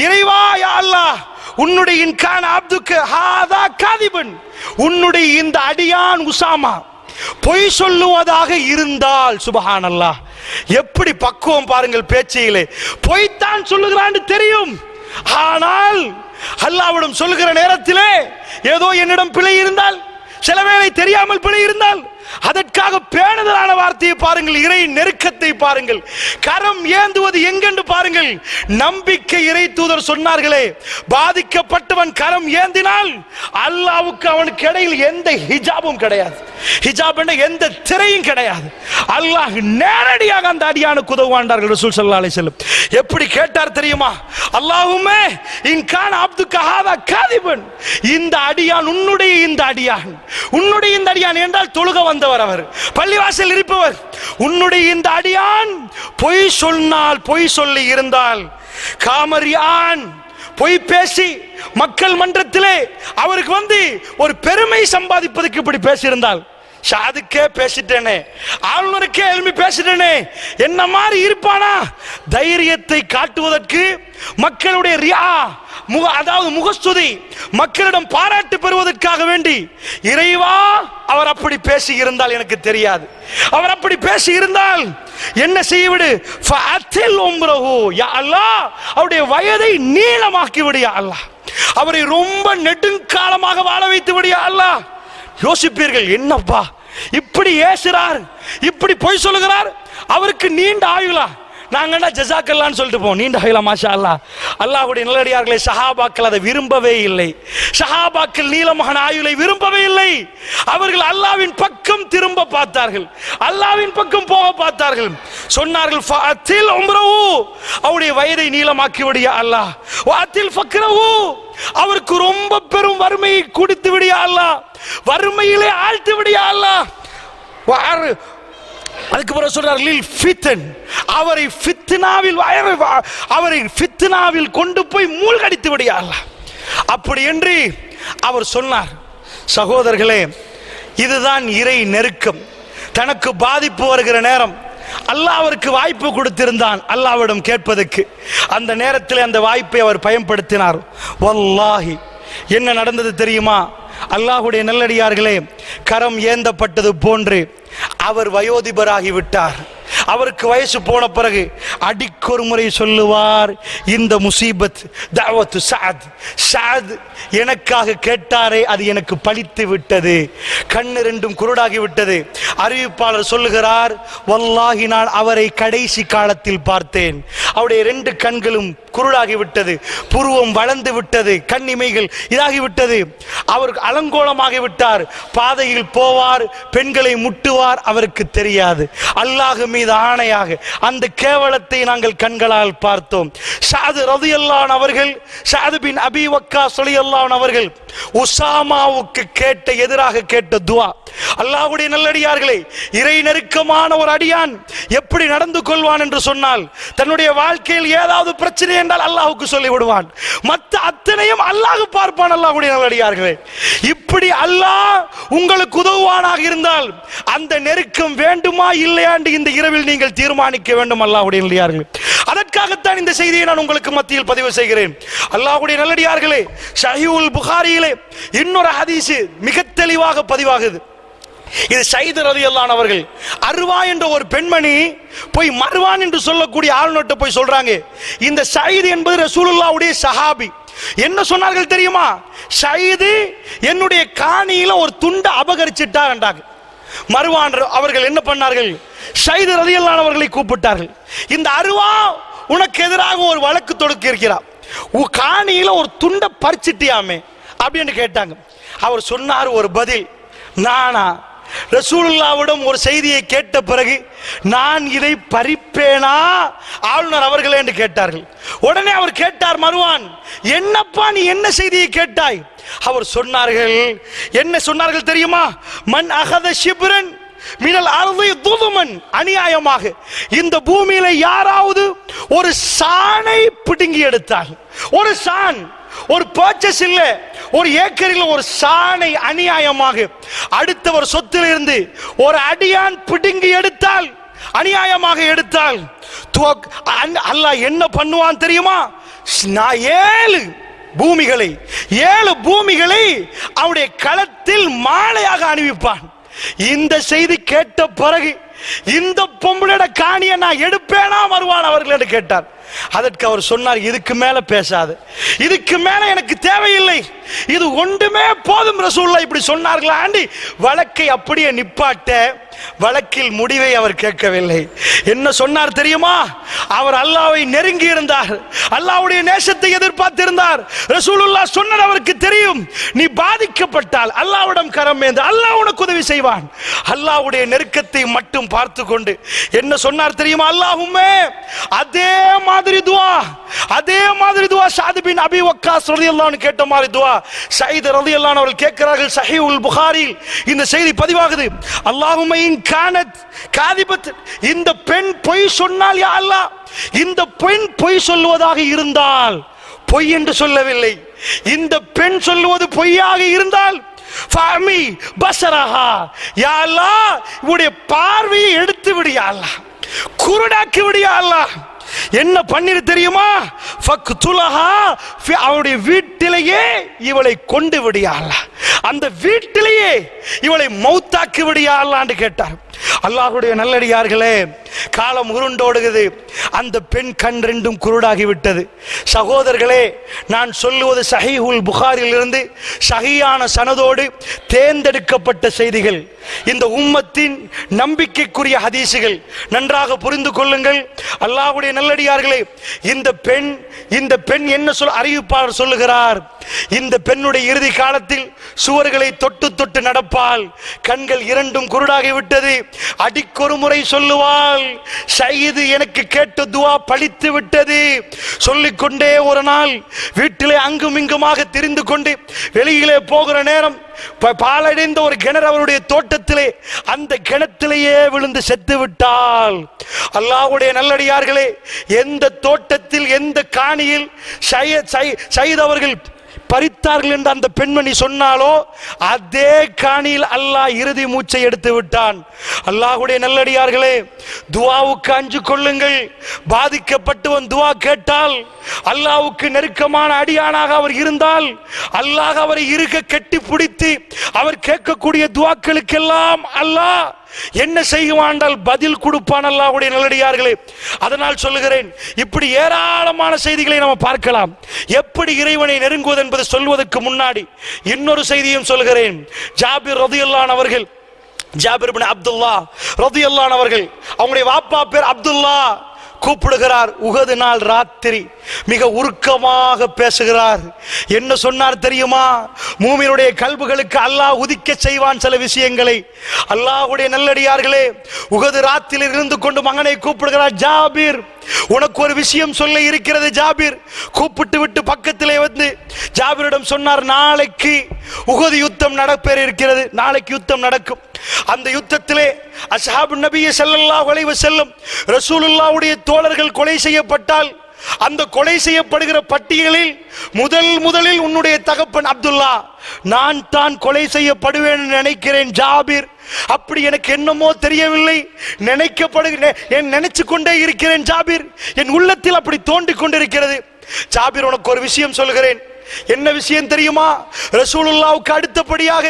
இறைவா, யா அல்லாஹ் உன்னுடைய இன் கான அப்துக ஹாதா காதிபன், உன்னுடைய இந்த அடியான் உசாமா பொய் சொல்லுவதாக இருந்தால், சுபஹானல்லாஹ் எப்படி பக்குவம் பாருங்கள் பேச்சிலே. பொய்த்தான் சொல்லுகிறான்னு தெரியும், ஆனால் அல்லாஹ்விடம் சொல்லுகிற நேரத்திலே ஏதோ என்னிடம் பிழை இருந்தால், சில வேளை தெரியாமல் பிழை இருந்தால், அதற்காக பேணுதலான வார்த்தையை பாருங்கள், இறை நெருக்கத்தை பாருங்கள், கரம் ஏந்துவது எங்கென்று பாருங்கள். நம்பிக்கை இறை தூதர் சொன்னார்களே, பாதிக்கப்பட்டவன் கரம் ஏந்தினால் அல்லாஹ்வுக்கு அவனுக்கு இடையில் எந்த ஹிஜாபும் கிடையாது, ஹிஜாப் என்ற எந்த திரையும் கிடையாது. அல்லாஹ் நேரடியாக அந்த அடியானுக்கு உதவுவாண்டார்கள். ரசூல் ஸல்லல்லாஹு அலைஹி வஸல்லம் எப்படி கேட்டார் தெரியுமா? அல்லாஹும்மே இன் கான அப்துக ஹாதா காதிபன், இந்த அடியான் உன்னுடைய இந்த அடியான், உன்னுடைய இந்த அடியான் என்றால் தொழுக வந்தவர், அவர் பள்ளிவாசல் இருப்பவர், உன்னுடைய இந்த அடியான் பொய் சொன்னால், பொய் சொல்லி இருந்தால், காமரியான் பொய் பேசி மக்கள் மன்றத்திலே அவருக்கு ஒரு பெருமை சம்பாதிப்பதற்கு இப்படி பேசியிருந்தால், ஷாதுக்கே பேசிட்டேனே, ஆளுநருக்கே எழுப்பி பேசிட்டேனே, என்ன மாதிரி இருப்பானா? தைரியத்தை காட்டுவதற்கு மக்களுடைய ரியா, அதாவது முகஸ்துதி, மக்களிடம் பாராட்டு பெறுவதற்காக வேண்டி, இறைவா அவர் அப்படி பேசி இருந்தால் எனக்கு தெரியாது, அவர் அப்படி பேசி இருந்தால் என்ன செய்யவிடு, யா அல்லாஹ் அவருடைய வயதை நீளமாக்கி விடு யா அல்லாஹ், அவரை ரொம்ப நெடுங்காலமாக வாழ வைத்து விடியா அல்லாஹ். யோசிப்பீர்கள், என்னப்பா இப்படி ஏசுறார், இப்படி பொய் சொல்லுகிறார், அவருக்கு நீண்ட ஆயுளா? நாங்கன்னா ஜஸாக்கல்லான்னு சொல்லிட்டு போவோம், நீண்ட ஆயுளா மாஷா அல்லாஹ். அல்லாஹ்வுடைய நல்லடியார்களே, சஹாபாக்கள் அதை விரும்பவே இல்லை. சஹாபாக்கள் நீலமகன் ஆயுளை விரும்பவே இல்லை. அவர்கள் அல்லாஹ்வின் பக்கம் திரும்ப பார்த்தார்கள், அல்லாஹ்வின் பக்கம் போக பார்த்தார்கள். சொன்னார்கள், ஃபஅத்தில் உம்ரஹு, அவருடைய வயதை நீளமாக்கி விடியா அல்லாஹ். வஅத்தில் ஃபக்ரஹு, அவருக்கு ரொம்ப பெரும் வறுமையை கொடுத்து விடியா அல்லாஹ், வறுமையிலே ஆழ்த்து விடியா அல்லாஹ். அதுக்கு பிறகு சொல்றார், லில் ஃபித்ன், அவரை ஃபித்னாவில் கொண்டு போய் மூழ்கடித்து விடியா அல்லாஹ். அப்படி என்று அவர் சொன்னார். சகோதரர்களே, இதுதான் இறை நெருக்கம். தனக்கு பாதிப்பு வருகிற நேரம் அல்லாஹ் அவருக்கு வாய்ப்பு கொடுத்திருந்தான் அல்லாஹ்விடம் கேட்பதற்கு. அந்த நேரத்தில் அந்த வாய்ப்பை அவர் பயன்படுத்தினார். வல்லாஹி என்ன நடந்தது தெரியுமா? அல்லாஹ்வுடைய நல்லடியார்களே, கரம் ஏந்தப்பட்டது போன்று அவர் வயோதிபராகி விட்டார். அவருக்கு வயசு போன பிறகு அடிக்கொரு முறை சொல்லுவார், இந்த முசீபத் தஅவத்து சஅத், சஅத் எனக்காக கேட்டாரே அது எனக்கு பலித்து விட்டது, கண்ணு ரெண்டும் குருடாகி விட்டது. அறிவிப்பாளர் சொல்லுகிறார், வல்லாஹி நான் அவரை கடைசி காலத்தில் பார்த்தேன், அவருடைய 2 கண்களும் குருடாகி விட்டது, புருவம் வளர்ந்து விட்டது, கண்ணிமைகள் இதாகிவிட்டது, அவர் அலங்கோலமாகி விட்டார். பாதையில் போவார், பெண்களை முட்டுவார், அவருக்கு தெரியாது. அல்லாஹ் மீது ஆணையாக அந்த கேவலத்தை நாங்கள் கண்களால் பார்த்தோம். ஸஅத் ரலியல்லாஹு அன்ஹு அவர்கள், ஸஅத் பின் அபி வக்காஸ் ரலியல்லாஹு அன்ஹு அவர்கள் உஸாமாவுக்கு எதிராக கேட்ட துஆ. அல்லாஹ்வுடைய நல்லடியார்களே, இறை நெருக்கமான ஒரு அடியான் எப்படி நடந்து கொள்வான் என்று சொன்னால், தன்னுடைய வாழ்க்கையில் ஏதாவது பிரச்சனை என்றால் அல்லாஹ்வுக்கு சொல்லி விடுவான், மற்ற அத்தனையும் அல்லாஹ் பார்ப்பான். அல்லாஹ்வுடைய நல்லடியார்களே, இப்படி அல்லாஹ் உங்களுக்கு உதவுவானாக இருந்தால் அந்த நெருக்கம் வேண்டுமா இல்லையா என்று இந்த இரவில் நீங்கள் தீர்மானிக்க வேண்டும். அல்லாஹ்வுடைய நல்லடியார்களே, அதற்காகத்தான் இந்த செய்தியை நான் உங்களுக்கு மத்தியில் பதிவு செய்கிறேன். அல்லாஹ்வுடைய நல்லடியார்களே, ஸஹீஹுல் புகாரியிலே இன்னொரு ஹதீஸ் மிக தெளிவாக பதிவாகுது. இது ஸைத் ரலியல்லாஹு அன்ஹு அவர்கள், அர்வா என்ற ஒரு பெண்மணி போய் மர்வான் என்று சொல்லக்கூடிய ஆளுநர்கிட்ட போய் சொல்றாங்க, இந்த ஸைத் என்பது ரசூலுல்லாஹ்வுடைய சஹாபி. என்ன சொன்னார்கள் தெரியுமா? ஸைத் என்னுடைய காணியில ஒரு துண்டை அபகரிச்சிட்டார் என்றாங்க. மர்வான் அவர்கள் என்ன பண்ணார்கள்? ஸைத் ரலியல்லாஹு அன்ஹு அவர்களை கூப்பிட்டார்கள். இந்த அர்வா உனக்கு எதிராக ஒரு வழக்கு தொடுக்க இருக்கிறார், உன் காணியில ஒரு துண்டை பறிச்சிட்டியாமே அப்படின்னு கேட்டாங்க. அவர் சொன்னார் ஒரு பதில், நானா ரசூலுல்லாஹ்விடம் ஒரு செய்தியை கேட்ட பிறகு நான் இதை பறிப்பேனா ஆளுநர் அவர்களே என்று கேட்டார்கள். உடனே அவர் கேட்டார், மர்வான் என்னப்பா நீ என்ன செய்தியை கேட்டாய்? அவர் சொன்னார்கள், என்ன சொன்னார்கள் தெரியுமா? மன் அகத ஷிப்ரன் மினல் அர்தி துதுமன், அநியாயமாக இந்த பூமியில யாராவது ஒரு சாணை பிடுங்கி எடுத்தால், ஒரு சான், ஒரு பர்ச்சேஸ் இல்ல, ஒரு ஏக்கரில் ஒரு சாணை அநியாயமாக அடுத்தவர் சொத்தில் இருந்து ஒரு அடியான் பிடுங்கி எடுத்தால், அநியாயமாக எடுத்தால், அல்லாஹ் என்ன பண்ணுவான் தெரியுமா? நான் 7 பூமிகளை அவருடைய களத்தில் மாலையாக அணிவிப்பான். இந்த செய்தி கேட்ட பிறகு இந்த பொம்பளோட காணியை நான் எடுப்பேனா மர்வான் அவர்கள் என்று கேட்டார். அதற்கு அவர் சொன்னார், இதுக்கு மேல பேசாது, இதுக்கு மேல எனக்கு தேவையில்லை, இது ஒன்றுமே போதும் ரசூலுல்லாஹ் இப்படி சொன்னார்களா ஆண்டி வழக்கை அப்படியே நிப்பாட்ட வழக்கில் முடிவை அவர் கேட்கவில்லை. என்ன சொன்னார் தெரியுமா? அவர் அல்லாஹ்வை நெருங்கி இருந்தார், அல்லாஹ்வுடைய நேசத்தை எதிர்பார்த்திருந்தார். ரசூலுல்லாஹ் சொன்னது அவருக்கு தெரியும், நீ பாதிக்கப்பட்டால் அல்லாஹ்விடம் கரம் ஏந்து, அல்லாஹ் உனக்கு உதவி செய்வான். அல்லாஹ்வுடைய நெருக்கத்தை மட்டும் பார்த்து கொண்டு என்ன சொன்னார் தெரியுமா? அல்லாஹும்மே அதே மாதிரி துஆ ஸஅத் பின் அபி வக்காஸ் ரலியல்லாஹு அன்ஹு கேட்ட மாதிரி துஆ ஸைத் ரலியல்லாஹு அன்ஹு அவர்கள் கேட்கிறார்கள். ஸஹீஹுல் புகாரியில் இந்த செய்தி பதிவாகுது. அல்லாஹும்ம இன் கானத் காதிபத், இந்த பெண் பொய் சொன்னால் யா அல்லாஹ், இந்த பெண் பொய் சொல்வதாக இருந்தால், பொய் என்று சொல்லவில்லை, இந்த பெண் சொல்வது பொய்யாக இருந்தால் ஃபஅமி பஸரஹா, யா அல்லாஹ் இவருடைய பார்வையை எடுத்து விடு யா அல்லாஹ், குருடாக்கி விடு யா அல்லாஹ். என்ன பண்ணிரு தெரியுமா? ஃபக்துலஹா, அவருடைய வீட்டிலேயே இவளை கொண்டு விடு யா அல்லாஹ், அந்த வீட்டிலேயே இவளை மௌத்தாக்கி விடு யா அல்லாஹ் என்று கேட்டார். அல்லாஹ்வுடைய நல்லடியார்களே, காலம் உருண்டோடுகிறது. அந்த பெண் கண் ரெண்டும் குருடாகிவிட்டது. சகோதரர்களே, நான் சொல்லுவது சஹீஹுல் புகாரிலிருந்து சஹீயான சனதோடு தேர்ந்தெடுக்கப்பட்ட செய்திகள். இந்த உம்மத்தின் நம்பிக்கைக்குரிய ஹதீசுகள். நன்றாக புரிந்து கொள்ளுங்கள் அல்லாஹ்வுடைய நல்லடியார்களே. இந்த பெண் என்ன அறிவிப்பாளர் சொல்லுகிறார், இந்த பெண்ணுடைய இறுதி காலத்தில் சுவர்களை தொட்டு தொட்டு நடப்பாள். கண்கள் இரண்டும் குருடாகிவிட்டது. அடிக்கொரு முறை சொல்லுவாள், ஷஹீது எனக்கு கேட்ட துவா பலித்து விட்டது. சொல்லிக்கொண்டே ஒரு நாள் வீட்டிலே அங்கும் இங்குமாக திரிந்து கொண்டு வெளியிலே போகிற நேரம் பாலடைந்த ஒரு கிணறு அவருடைய தோட்டத்திலே, அந்த கிணத்திலேயே விழுந்து செத்து விட்டாள். அல்லாஹ்வுடைய நல்லடியார்களே, எந்த தோட்டத்தில் எந்த காணியில் ஷஹீத் அவர்கள் பறித்தார்கள் என்று அந்த பெண்மணி சொன்னாலோ அதே காணியில் அல்லாஹ் இறுதி மூச்சை எடுத்து விட்டான். அல்லாஹ்வுடைய நல்லடியார்களே, துஆவுக்கு அஞ்சு கொள்ளுங்கள். பாதிக்கப்பட்டவன் துஆ கேட்டால், அல்லாஹ்வுக்கு நெருக்கமான அடியானாக அவர் இருந்தால், அல்லாஹ் அவரை இருக்க கட்டி பிடித்து அவர் கேட்கக்கூடிய துஆக்களுக்கெல்லாம் அல்லாஹ் என்ன செய்வாண்டால் பதில் கொடுப்பான். அல்லாஹ்வுடைய நல்லடியார்களே, அதனால் சொல்லுகிறேன், இப்படி ஏராளமான செய்திகளை நம்ம பார்க்கலாம். எப்படி இறைவனை நெருங்குவது என்பதை சொல்வதற்கு முன்னாடி இன்னொரு செய்தியும் சொல்கிறேன். ஜாபிர் ரலியல்லாஹு அவர்கள், ஜாபிர் இப்னு அப்துல்லாஹ் ரலியல்லாஹு அவர்கள், அவங்களுடைய வாப்பா பேர் அப்துல்லா, கூப்பிடுகிறார். உஹது நாள் ராத்திரி மிக உருக்கமாக பேசுகிறார். என்ன சொன்னார் தெரியுமா? மூமினுடைய கல்புகளுக்கு அல்லாஹ் உதிக்க செய்வான் சில விஷயங்களை. அல்லாஹ்வுடைய நல்லடியார்களே, உஹது ராத்திரியில் இருந்து கொண்டு மகனை கூப்பிடுகிறார். ஜாபிர், உனக்கு ஒரு விஷயம் சொல்ல இருக்கிறது. ஜாபிர் கூப்பிட்டு விட்டு பக்கத்திலே வந்து ஜாபிரிடம் சொன்னார், நாளைக்கு உஹது யுத்தம் நடப்பேற இருக்கிறது. நாளைக்கு யுத்தம் நடக்கும். அந்த யுத்தத்திலே அஸ்ஹாபு நபி ஸல்லல்லாஹு அலைஹி வஸல்லம் ரசூலுல்லாஹ்வுடைய தோழர்கள் கொலை செய்யப்பட்டால், அந்த கொலை செய்யப்படுகிற பட்டியலில் முதலில் உன்னுடைய தகப்பன் அப்துல்லா, நான் தான் கொலை செய்யப்படுவேன் நினைக்கிறேன் ஜாபிர். அப்படி எனக்கு என்னமோ தெரியவில்லை, நினைச்சு கொண்டே இருக்கிறேன் ஜாபிர். என் உள்ளத்தில் அப்படி தோண்டிக் கொண்டிருக்கிறது. ஜாபிர், உனக்கு ஒரு விஷயம் சொல்கிறேன். என்ன விஷயம் தெரியுமா? ரசூலுல்லாஹ்வுக்கு அடுத்தபடியாக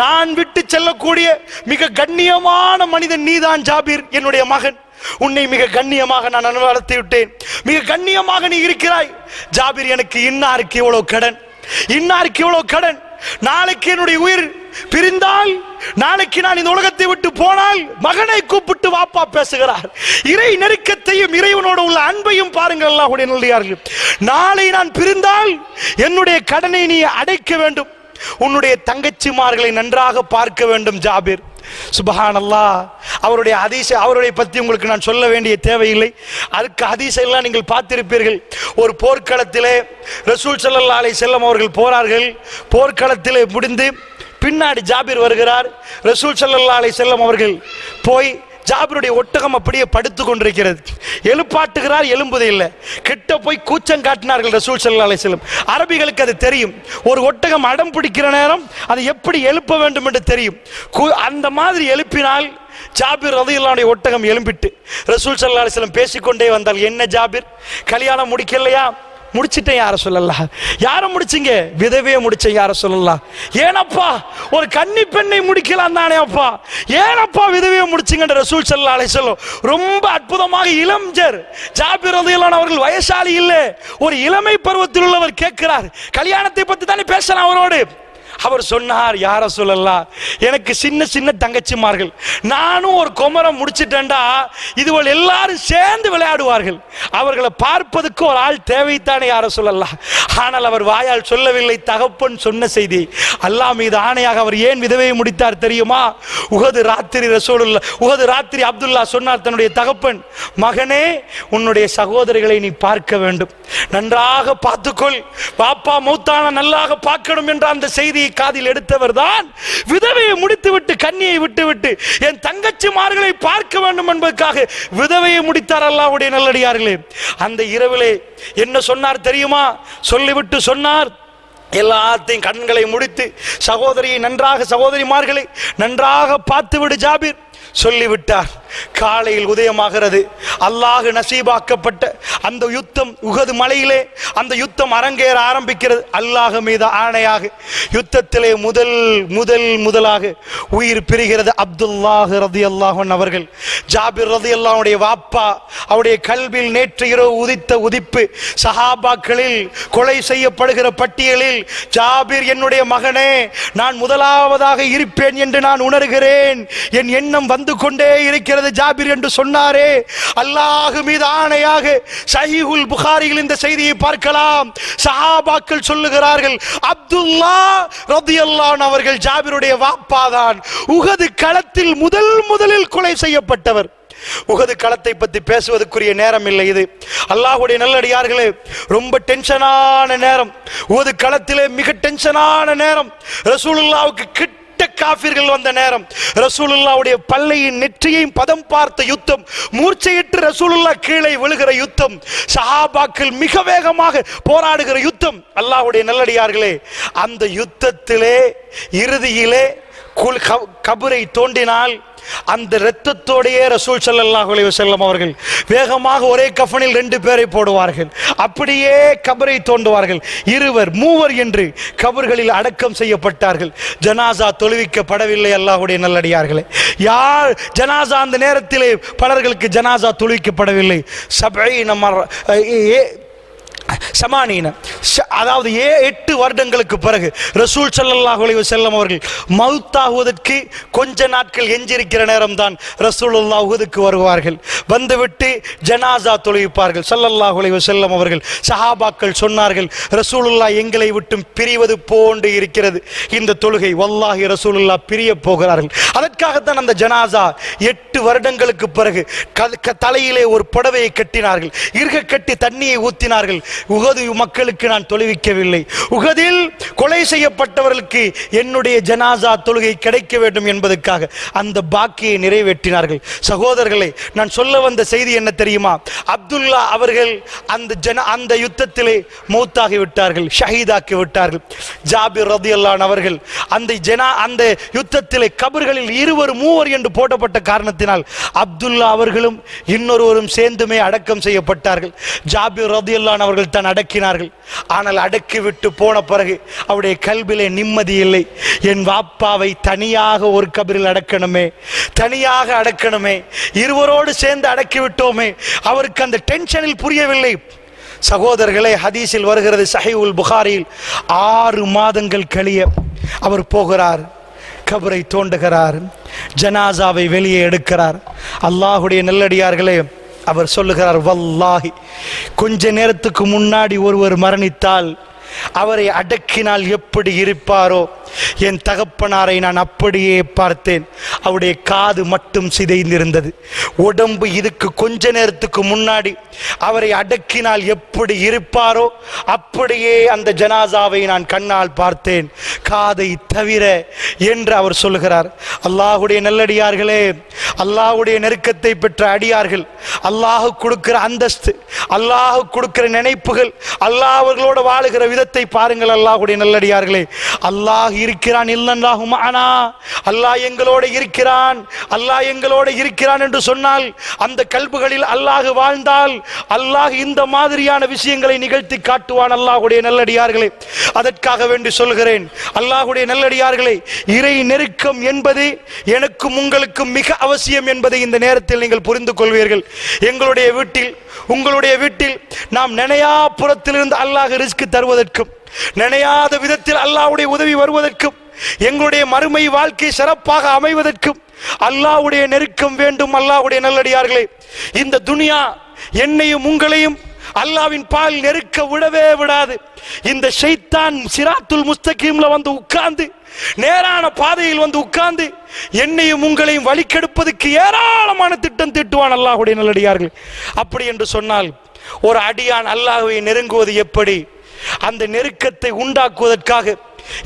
நான் விட்டு செல்லக்கூடிய மிக கண்ணியமான மனிதன் நீதான் ஜாபிர், என்னுடைய மகன். உன்னை மிக கண்ணியமாக நான் வளர்த்து விட்டேன். மிக கண்ணியமாக நீ இருக்கிறாய். ஜாபிர், எனக்கு இன்னாருக்கு இவ்வளவு கடன், இன்னாருக்கு இவ்வளவு கடன். நாளைக்கு என்னுடைய உயிர் பிரிந்தால், நாளைக்கு நான் இந்த உலகத்தை விட்டு போனால், மகனை கூப்பிட்டு வாப்பா பேசுகிறார். இறை நெருக்கத்தையும் இறைவனோடு உள்ள அன்பையும் பாருங்கள் அல்லாஹ்வுடைய நல்லடியார்களே. நாளை நான் பிரிந்தால் என்னுடைய கடனை நீ அடைக்க வேண்டும். உன்னுடைய தங்கச்சிமார்களை நன்றாக பார்க்க வேண்டும் ஜாபிர். சுப்ஹானல்லாஹ். அவருடைய ஹதீஸ், அவருடைய பற்றி உங்களுக்கு நான் சொல்ல வேண்டிய தேவையில்லை. அதுக்கு ஹதீஸ் எல்லாம் நீங்கள் பார்த்திருப்பீர்கள். ஒரு போர்க்களத்திலே ரசூல் ஸல்லல்லாஹு அலைஹி வஸல்லம் அவர்கள் போறார்கள். போர்க்களத்திலே முடிந்து பின்னாடி ஜாபிர் வருகிறார். ரசூல் ஸல்லல்லாஹு அலைஹி வஸல்லம் அவர்கள் போய் ஜாபிருடைய ஒட்டகம் அப்படியே படுத்து கொண்டிருக்கிறது. எழுப்பாட்டுகிறார், எழும்புதே இல்லை. கிட்ட போய் கூச்சம் காட்டினார்கள் ரசூல் ஸல்லல்லாஹு அலைஹி வஸல்லம். அரபிகளுக்கு அது தெரியும். ஒரு ஒட்டகம் அடம் பிடிக்கிற நேரம் அதை எப்படி எழுப்ப வேண்டும் என்று தெரியும். அந்த மாதிரி எழுப்பினால் ஜாபிர் ரலியல்லாஹு அன்ஹு ஒட்டகம் எழும்பிட்டு ரசூல் ஸல்லல்லாஹு அலைஹி வஸல்லம் பேசிக்கொண்டே வந்தால், என்ன ஜாபிர், கல்யாணம் முடிக்கலையா? முடிச்சிட்டேன் யார சொல்லலாம். யாரை முடிச்சிங்க? விதவையை முடிச்சேன் யார சொல்லலாம். ஏனப்பா, ஒரு கன்னி பெண்ணை முடிக்கலாம் தானே அப்பா, ஏனப்பா விதவையை முடிச்சிங்க? ரசூல் ஸல்லல்லாஹு அலைஹி வஸல்லம் ரொம்ப அற்புதமாக, இளஞ்சர் ஜாபிர் ரலியல்லாஹு அன்ஹு அவர்கள் வயசாளி இல்லை, ஒரு இளமை பருவத்தில் உள்ளவர் கேட்கிறார். கல்யாணத்தை பத்தி தானே பேசலாம் அவரோடு. அவர் சொன்னார், யார சொல்லலாம், எனக்கு சின்ன சின்ன தங்கச்சிமார்கள், நானும் ஒரு குமரம் முடிச்சிட்டேன்டா, இதுவள் எல்லாரும் சேர்ந்து விளையாடுவார்கள், அவர்களை பார்ப்பதற்கு ஒரு ஆள் தேவைத்தானே யார சொல்லலாம். ஆனால் அவர் வாயால் சொல்லவில்லை, தகப்பன் சொன்ன செய்தி. அல்லாஹ் மீது ஆணையாக அவர் ஏன் விதவையை முடித்தார் தெரியுமா? உஹது ராத்திரி ரசூலுல்லாஹ், உஹது ராத்திரி அப்துல்லா சொன்னார் தன்னுடைய தகப்பன், மகனே, உன்னுடைய சகோதரிகளை நீ பார்க்க வேண்டும், நன்றாக பார்த்துக்கொள், பாப்பா மௌத்தான நல்லாக பார்க்கணும் என்ற அந்த செய்தியை காதில் எடுத்தவர் தான் விதவையை முடித்துவிட்டு, கன்னியை விட்டுவிட்டு என் தங்கச்சிமார்களை பார்க்க வேண்டும் என்பதற்காக விதவையை முடித்தார். அல்லாஹ்வுடைய நல்லடியார்களே, அந்த இரவிலே என்ன சொன்னார் தெரியுமா? சொல்லிவிட்டு சொன்னார், எல்லாத்தையும் கண்களை முடித்து சகோதரியை நன்றாக, சகோதரிமார்களை நன்றாக பார்த்து விடு ஜாபிர் சொல்லிவிட்டார். காலையில் உதயமாகிறது. அல்லாஹ் நசீபாக்கப்பட்ட அந்த யுத்தம் உஹது மலையிலே அந்த யுத்தம் அரங்கேற ஆரம்பிக்கிறது. அல்லாஹ் மீது ஆணையாக யுத்தத்திலே முதலாக உயிர் பிரிகிறது அப்துல்லாஹ் ரலியல்லாஹு அன்ஹு அவர்கள். ஜாபிர் ரலியல்லாஹு அன்ஹுடைய வாப்பா அவருடைய கல்வியில் நேற்று இரவு உதித்த உதிப்பு. சஹாபாக்களில் கொலை செய்யப்படுகிற பட்டியலில் ஜாபிர் என்னுடைய மகனே, நான் முதலாவதாக இருப்பேன் என்று நான் உணர்கிறேன், என் எண்ணம் வந்து கொண்டே இருக்கிறது ஜாபிர் என்று சொன்னாரே. அல்லாஹ் மீது ஆணையாக சஹீஹுல் புகாரியில் இந்த செய்தியை பார்க்கலாம். சஹாபாக்கள் சொல்லுகிறார்கள், அப்துல்லா ரலியல்லாஹு அன்ஹு அவர்கள் ஜாபிருடைய வாப்பாதான் உஹது களத்தில் முதலில் கொலை செய்யப்பட்டவர். உஹது களத்தை பற்றி பேசுவதற்குரிய நேரம் இல்லை. இது அல்லாஹ்வுடைய நல்லடியார்களே, ரொம்ப டென்ஷனான நேரம். உஹது களத்திலே மிக டென்ஷனான நேரம். ரசூலுல்லாஹ்வுக்கு கிட்ட காஃபிர்கள் வந்த நேரம். ரசூலுல்லாஹ்வுடைய பல்லையின் நெற்றியையும் பதம் பார்த்த யுத்தம். மூர்ச்சையிட்டு ரசூலுல்லாஹ் கீழே விழுகிற யுத்தம். சஹாபாக்கள் மிக வேகமாக போராடுகிற யுத்தம். அல்லாஹ்வுடைய நல்லடியார்களே, அந்த யுத்தத்திலே இறுதியிலே கபரை தோண்டினால் அந்த இரத்தத்தோடையே ரசூல் ஸல்லல்லாஹு அலைஹி வஸல்லம் அவர்கள் வேகமாக ஒரே கஃனில் 2 பேரை போடுவார்கள். அப்படியே கபரை தோண்டுவார்கள். 2 3 என்று கபர்களில் அடக்கம் செய்யப்பட்டார்கள். ஜனாசா தொழுவிக்கப்படவில்லை. அல்லாஹ்வுடைய நல்லடியார்களே, யார் ஜனாசா அந்த நேரத்திலே பலர்களுக்கு ஜனாசா தொழுவிக்கப்படவில்லை. 70 அதாவது 8 வருடங்களுக்கு பிறகு ரசூல் ஸல்லல்லாஹு அலைஹி வஸல்லம் அவர்கள் மௌத்தாகுவதற்கு கொஞ்ச நாட்கள் எஞ்சிருக்கிற நேரம் தான் ரசூலுல்லாஹ் உஹதுக்கு வருவார்கள். வந்துவிட்டு ஜனாசா தொழுவிப்பார்கள். ஸல்லல்லாஹு அலைஹி வஸல்லம் அவர்கள் சஹாபாக்கள் சொன்னார்கள், ரசூலுல்லாஹ் எங்களை விட்டு பிரிவது போன்று இருக்கிறது இந்த தொழுகை. வல்லாஹி ரசூலுல்லாஹ் பிரிய போகிறார்கள். அதற்காகத்தான் அந்த ஜனாசா 8 வருடங்களுக்கு பிறகு தலையிலே ஒரு புடவையை கட்டினார்கள். இறுக கட்டி தண்ணியை ஊத்தினார்கள். உஹது மக்களுக்கு நான் தொழுவிக்கவில்லை, உஹதில் கொலை செய்யப்பட்டவர்களுக்கு என்னுடைய ஜனாசா தொழுகை கிடைக்க வேண்டும் என்பதற்காக அந்த பாக்கியை நிறைவேற்றினார்கள். சகோதரர்களே, நான் சொல்ல வந்த செய்தி என்ன தெரியுமா? அப்துல்லா அவர்கள் அந்த யுத்தத்திலே மௌத்தாகி விட்டார்கள், ஷஹீதாக்கி விட்டார்கள். ஜாபிர் ரலியல்லாஹு அன்ஹு அவர்கள் அந்த யுத்தத்திலே கபர்களில் 2 3 என்று போடப்பட்ட காரணத்தினால் அப்துல்லா அவர்களும் இன்னொருவரும் சேர்ந்துமே அடக்கம் செய்யப்பட்டார்கள். ஜாபிர் ரலியல்லாஹு அன்ஹு அவர்கள் தான் அடக்கினார்கள். ஆனால் அடக்கிவிட்டு போன பிறகு அவருடைய கல்விலே நிம்மதி இல்லை. என் வாப்பாவை தனியாக ஒரு கபரில் அடக்கணுமே, தனியாக அடக்கணுமே, இருவரோடு சேர்ந்து அடக்கிவிட்டோமே. அவருக்கு அந்த டென்ஷனில் புரியவில்லை. சகோதரர்களே, ஹதீஸில் வருகிறது, சஹீஹுல் புகாரியில் 6 மாதங்கள் கழிய அவர் போகிறார், கபரை தோண்டுகிறார், ஜனாசாவை வெளியே எடுக்கிறார். அல்லாஹ்வுடைய நல்லடியார்களே, அவர் சொல்லுகிறார், வல்லாஹி கொஞ்ச நேரத்துக்கு முன்னாடி ஒருவர் மரணித்தால் அவரை அடக்கினால் எப்படி இருப்பாரோ என் தகப்பனாரை நான் அப்படியே பார்த்தேன். அவருடைய காது மட்டும் சிதைந்திருந்தது. உடம்பு இதுக்கு கொஞ்ச நேரத்துக்கு முன்னாடி அவரை அடக்கினால் எப்படி இருப்பாரோ அப்படியே அந்த ஜனாசாவை நான் கண்ணால் பார்த்தேன், காதை தவிர என்று அவர் சொல்லுகிறார். அல்லாஹ்வுடைய நல்லடியார்களே, அல்லாஹ்வுடைய நெருக்கத்தை பெற்ற அடியார்கள், அல்லாஹ் கொடுக்கிற அந்தஸ்து, அல்லாஹ் கொடுக்கிற நினைப்புகள், அல்லாஹ் அவர்களோடு வாழுகிற விதத்தை பாருங்கள். அல்லாஹ்வுடைய நல்லடியார்களே, அல்லாஹ் இருக்கிறான், இல்லல்லாஹு மஅனா, அல்லாஹ் எங்களோடு இருக்கிறான், அல்லாஹ் எங்களோடு இருக்கிறான் என்று சொன்னால் அந்த கல்புகளில் அல்லாஹ் வாழ்ந்தால் அல்லாஹ் இந்த மாதிரியான விஷயங்களை நிகழ்த்தி காட்டுவான். அல்லாஹ்வுடைய நல்லடியார்களே, அதற்காக வேண்டி சொல்கிறேன், அல்லாஹ்வுடைய நல்லடியார்களே, இறை நெருக்கம் என்பது எனக்கும் உங்களுக்கும் மிக அவசியம் என்பதை இந்த நேரத்தில் நீங்கள் புரிந்து கொள்வீர்கள். எங்களுடைய வீட்டில், உங்களுடைய வீட்டில் நாம் நினையா புறத்திலிருந்து அல்லாஹ் ரிஸ்க் தருவதற்கும், நினையாத விதத்தில் அல்லாஹ்வுடைய உதவி வருவதற்கும், எங்களுடைய மறுமை வாழ்க்கை சிறப்பாக அமைவதற்கும் அல்லாஹ்வுடைய நெருக்கம் வேண்டும். அல்லாஹ்வுடைய நல்லடியார்களே, இந்த துனியா என்னையும் உங்களையும் அல்லாஹ்வின் பால் நெருக்க விடவே விடாது. இந்த ஷைத்தான் சிராத்துல் முஸ்தகீம்ல வந்து உட்கார்ந்து, நேரான பாதையில் வந்து உட்கார்ந்து என்னையும் உங்களையும் வழிகெடுப்பதற்கு ஏராளமான திட்டம் தீட்டுவான். அல்லாஹ்வுடைய நல்லடியார்கள், அப்படி என்று சொன்னால் ஒரு அடியான் அல்லாஹ்வை நெருங்குவது எப்படி, அந்த நெருக்கத்தை உண்டாக்குவதற்காக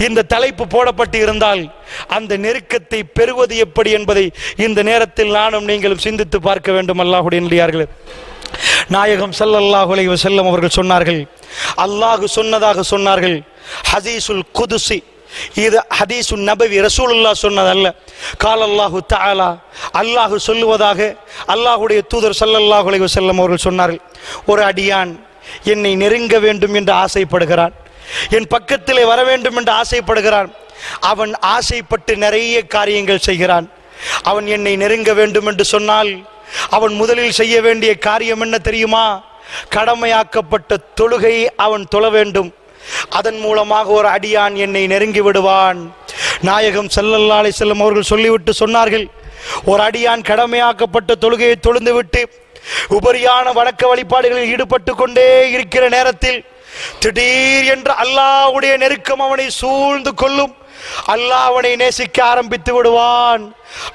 இந்த தலைப்பு போடப்பட்டு இருந்தால் அந்த நெருக்கத்தை பெறுவது எப்படி என்பதை இந்த நேரத்தில் நானும் நீங்களும் சிந்தித்து பார்க்க வேண்டும். அல்லாஹ்வுடைய நல்லடியார்களே, நாயகம் ஸல்லல்லாஹு அலைஹி வஸல்லம் அவர்கள் சொன்னார்கள், அல்லாஹ் சொன்னதாக சொன்னார்கள், ஹதீஸுல் குதுசி இது ஹதீஸு நபவி, ரசூலுல்லாஹ் சொன்னதல்ல. கால் அல்லாஹு தஆலா, அல்லாஹ் சொல்லுவதாக அல்லாஹ்வுடைய தூதர் ஸல்லல்லாஹு அலைஹி வஸல்லம் அவர்கள் சொன்னார்கள், ஒரு அடியான் என்னை நெருங்க வேண்டும் என்று ஆசைப்படுகிறான், என் பக்கத்திலே வர வேண்டும் என்று ஆசைப்படுகிறான். அவன் ஆசைப்பட்டு நிறைய காரியங்கள் செய்கிறான். அவன் என்னை நெருங்க வேண்டும் என்று சொன்னால் அவன் முதலில் செய்ய வேண்டிய காரியம் என்ன தெரியுமா? கடமையாக்கப்பட்ட தொழுகையை அவன் தொழ வேண்டும். அதன் மூலமாக ஒரு அடியான் என்னை நெருங்கி விடுவான். நாயகம் ஸல்லல்லாஹு அலைஹி வஸல்லம் அவர்கள் சொல்லிவிட்டு சொன்னார்கள், ஒரு அடியான் கடமையாக்கப்பட்ட தொழுகையை தொழுந்து விட்டு உபரியான வணக்க வழிபாடுகளில் ஈடுபட்டு கொண்டே இருக்கிற நேரத்தில் திடீர் என்று அல்லாஹ்வுடைய நெருக்கம் அவனை சூழ்ந்து கொள்ளும். அல்லாஹ் அவனை நேசிக்க ஆரம்பித்து விடுவான்.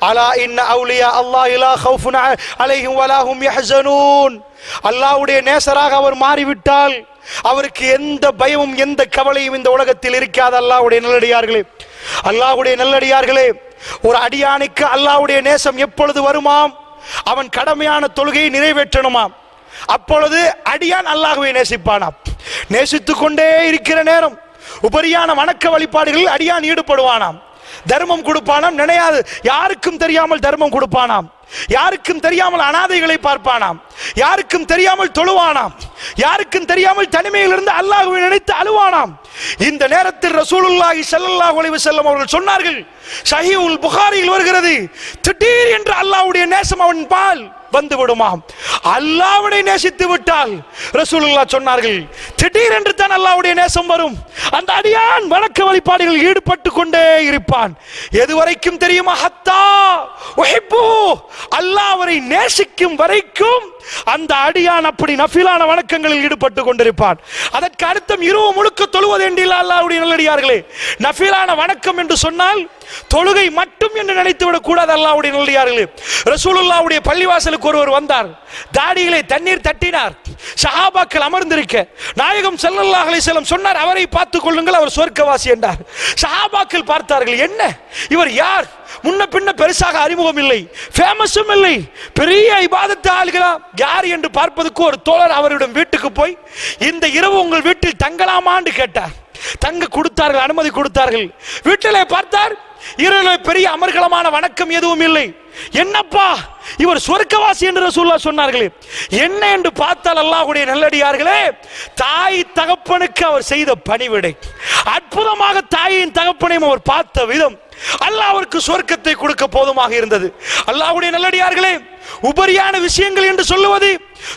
அலா இன்ன அவுலியா அல்லாஹ் லா கௌஃபுன் அலைஹிம் வலா ஹும் யஹ்ஸனூன். அல்லாஹ்வுடைய நேசராக அவர் மாறிவிட்டால் அவருக்கு எந்த பயமும் எந்த கவலையும் இந்த உலகத்தில் இருக்காது. அல்லாஹ்வுடைய நல்லடியார்களே, அல்லாஹ்வுடைய நல்லடியார்களே, ஒரு அடியானுக்கு அல்லாஹ்வுடைய நேசம் எப்பொழுது வருமாம்? அவன் கடமையான தொழுகையை நிறைவேற்றணுமாம். அப்பொழுது அடியான் அல்லாஹ்வை நேசிப்பானாம். நேசித்துக் கொண்டே இருக்கிற நேரம் உபரியான வணக்க வழிபாடுகளில் அடியான் ஈடுபடுவானாம். தர்மம் கொடுப்பானாம், நினையாது யாருக்கும் தெரியாமல் தர்மம் கொடுப்பானாம். யாருக்கும் தெரியாமல் அனாதைகளை பார்ப்பானாம். யாருக்கும் தெரியாமல் தொழுவானாம். யாருக்கும் தெரியாமல் தனிமையிலிருந்து அல்லாஹ்வை நினைத்து அழுவானாம். இந்த நேரத்தில் ரசூலுல்லாஹி ஸல்லல்லாஹு அலைஹி வஸல்லம் அவர்கள் சொன்னார்கள், ஸஹீஹுல் புகாரியில் வருகிறது, திடீர் என்று அல்லாஹ்வுடைய நேசம் அவன் பால் வந்து விடுமாம். அல்லாஹ்வை நேசித்து விட்டால் ரசூலுல்லாஹ் சொன்னார்கள், திடீர் என்று தான் அல்லாஹ்வுடைய நேசம் வரும். அந்த அடியான் வணக்க வழிபாடுகளில் ஈடுபட்டு கொண்டே இருப்பான். எதுவரைக்கும் தெரியுமா? ஹத்தா உஹிப்பு, அல்லாஹ் அவரை நேசிக்கும் வரைக்கும் அந்த அடியான் அப்படி நஃபிலான வணக்கங்களில் ஈடுபட்டு கொண்டிருப்பான். அதற்கு அர்த்தம் இரவு முழுக்க தொழுவது என்றில்லை. அல்லாஹ்வுடைய நல்லடியார்களே, நஃபிலான வணக்கம் என்று சொன்னால் தொழுகை மட்டும் என்று நினைத்து விடக் கூடாது. அல்லாஹ்வுடைய நல்லடியார்களே, ரசூலுல்லாஹ்வுடைய பள்ளிவாசலுக்கு ஒருவர் வந்தார். தாடியிலே தண்ணீர் தட்டினார். சஹாபாக்கள் அமர்ந்திருக்க நாயகம் ஸல்லல்லாஹு அலைஹி வஸல்லம் சொன்னார், அவரை பார்த்துக் கொள்ளுங்கள், அவர் சொர்க்கவாசி என்றார். சஹாபாக்கள் பார்த்தார்கள், என்ன இவர் யார்? முன்ன பின்ன பெருசாக அறிமுகம் இல்லை, ஃபேமஸும் இல்லை, பெரிய இபாதத்து ஆளுகளா யார் என்று பார்ப்பதற்கு ஒரு தோழர் அவரிடம் வீட்டுக்கு போய், இந்த இரவு உங்கள் வீட்டில் தங்கலாமான்னு கேட்டார். தங்க கொடுத்தார்கள், அனுமதி கொடுத்தார்கள். வீட்டிலே பார்த்தார், இரவில் பெரிய அமர்கலமான வணக்கம் எதுவும் இல்லை. என்னப்பா இவர் சொர்க்கவாசி என்று ரசூலுல்லாஹ் சொன்னார்களே, என்ன என்று பார்த்தால் அல்லாஹ்வுடைய நல்லடியார்களே, தாய் தகப்பனுக்கு அவர் செய்த பணிவிடை, அற்புதமாக தாயின் தகப்பனையும் அவர் பார்த்த விதம் அல்லாஹ் அவருக்கு சொர்க்கத்தை கொடுக்க போதுமாக இருந்தது. அல்லாஹ்வுடைய நல்லடியார்களே, உபரியான விஷயங்கள் என்று சொல்லுவது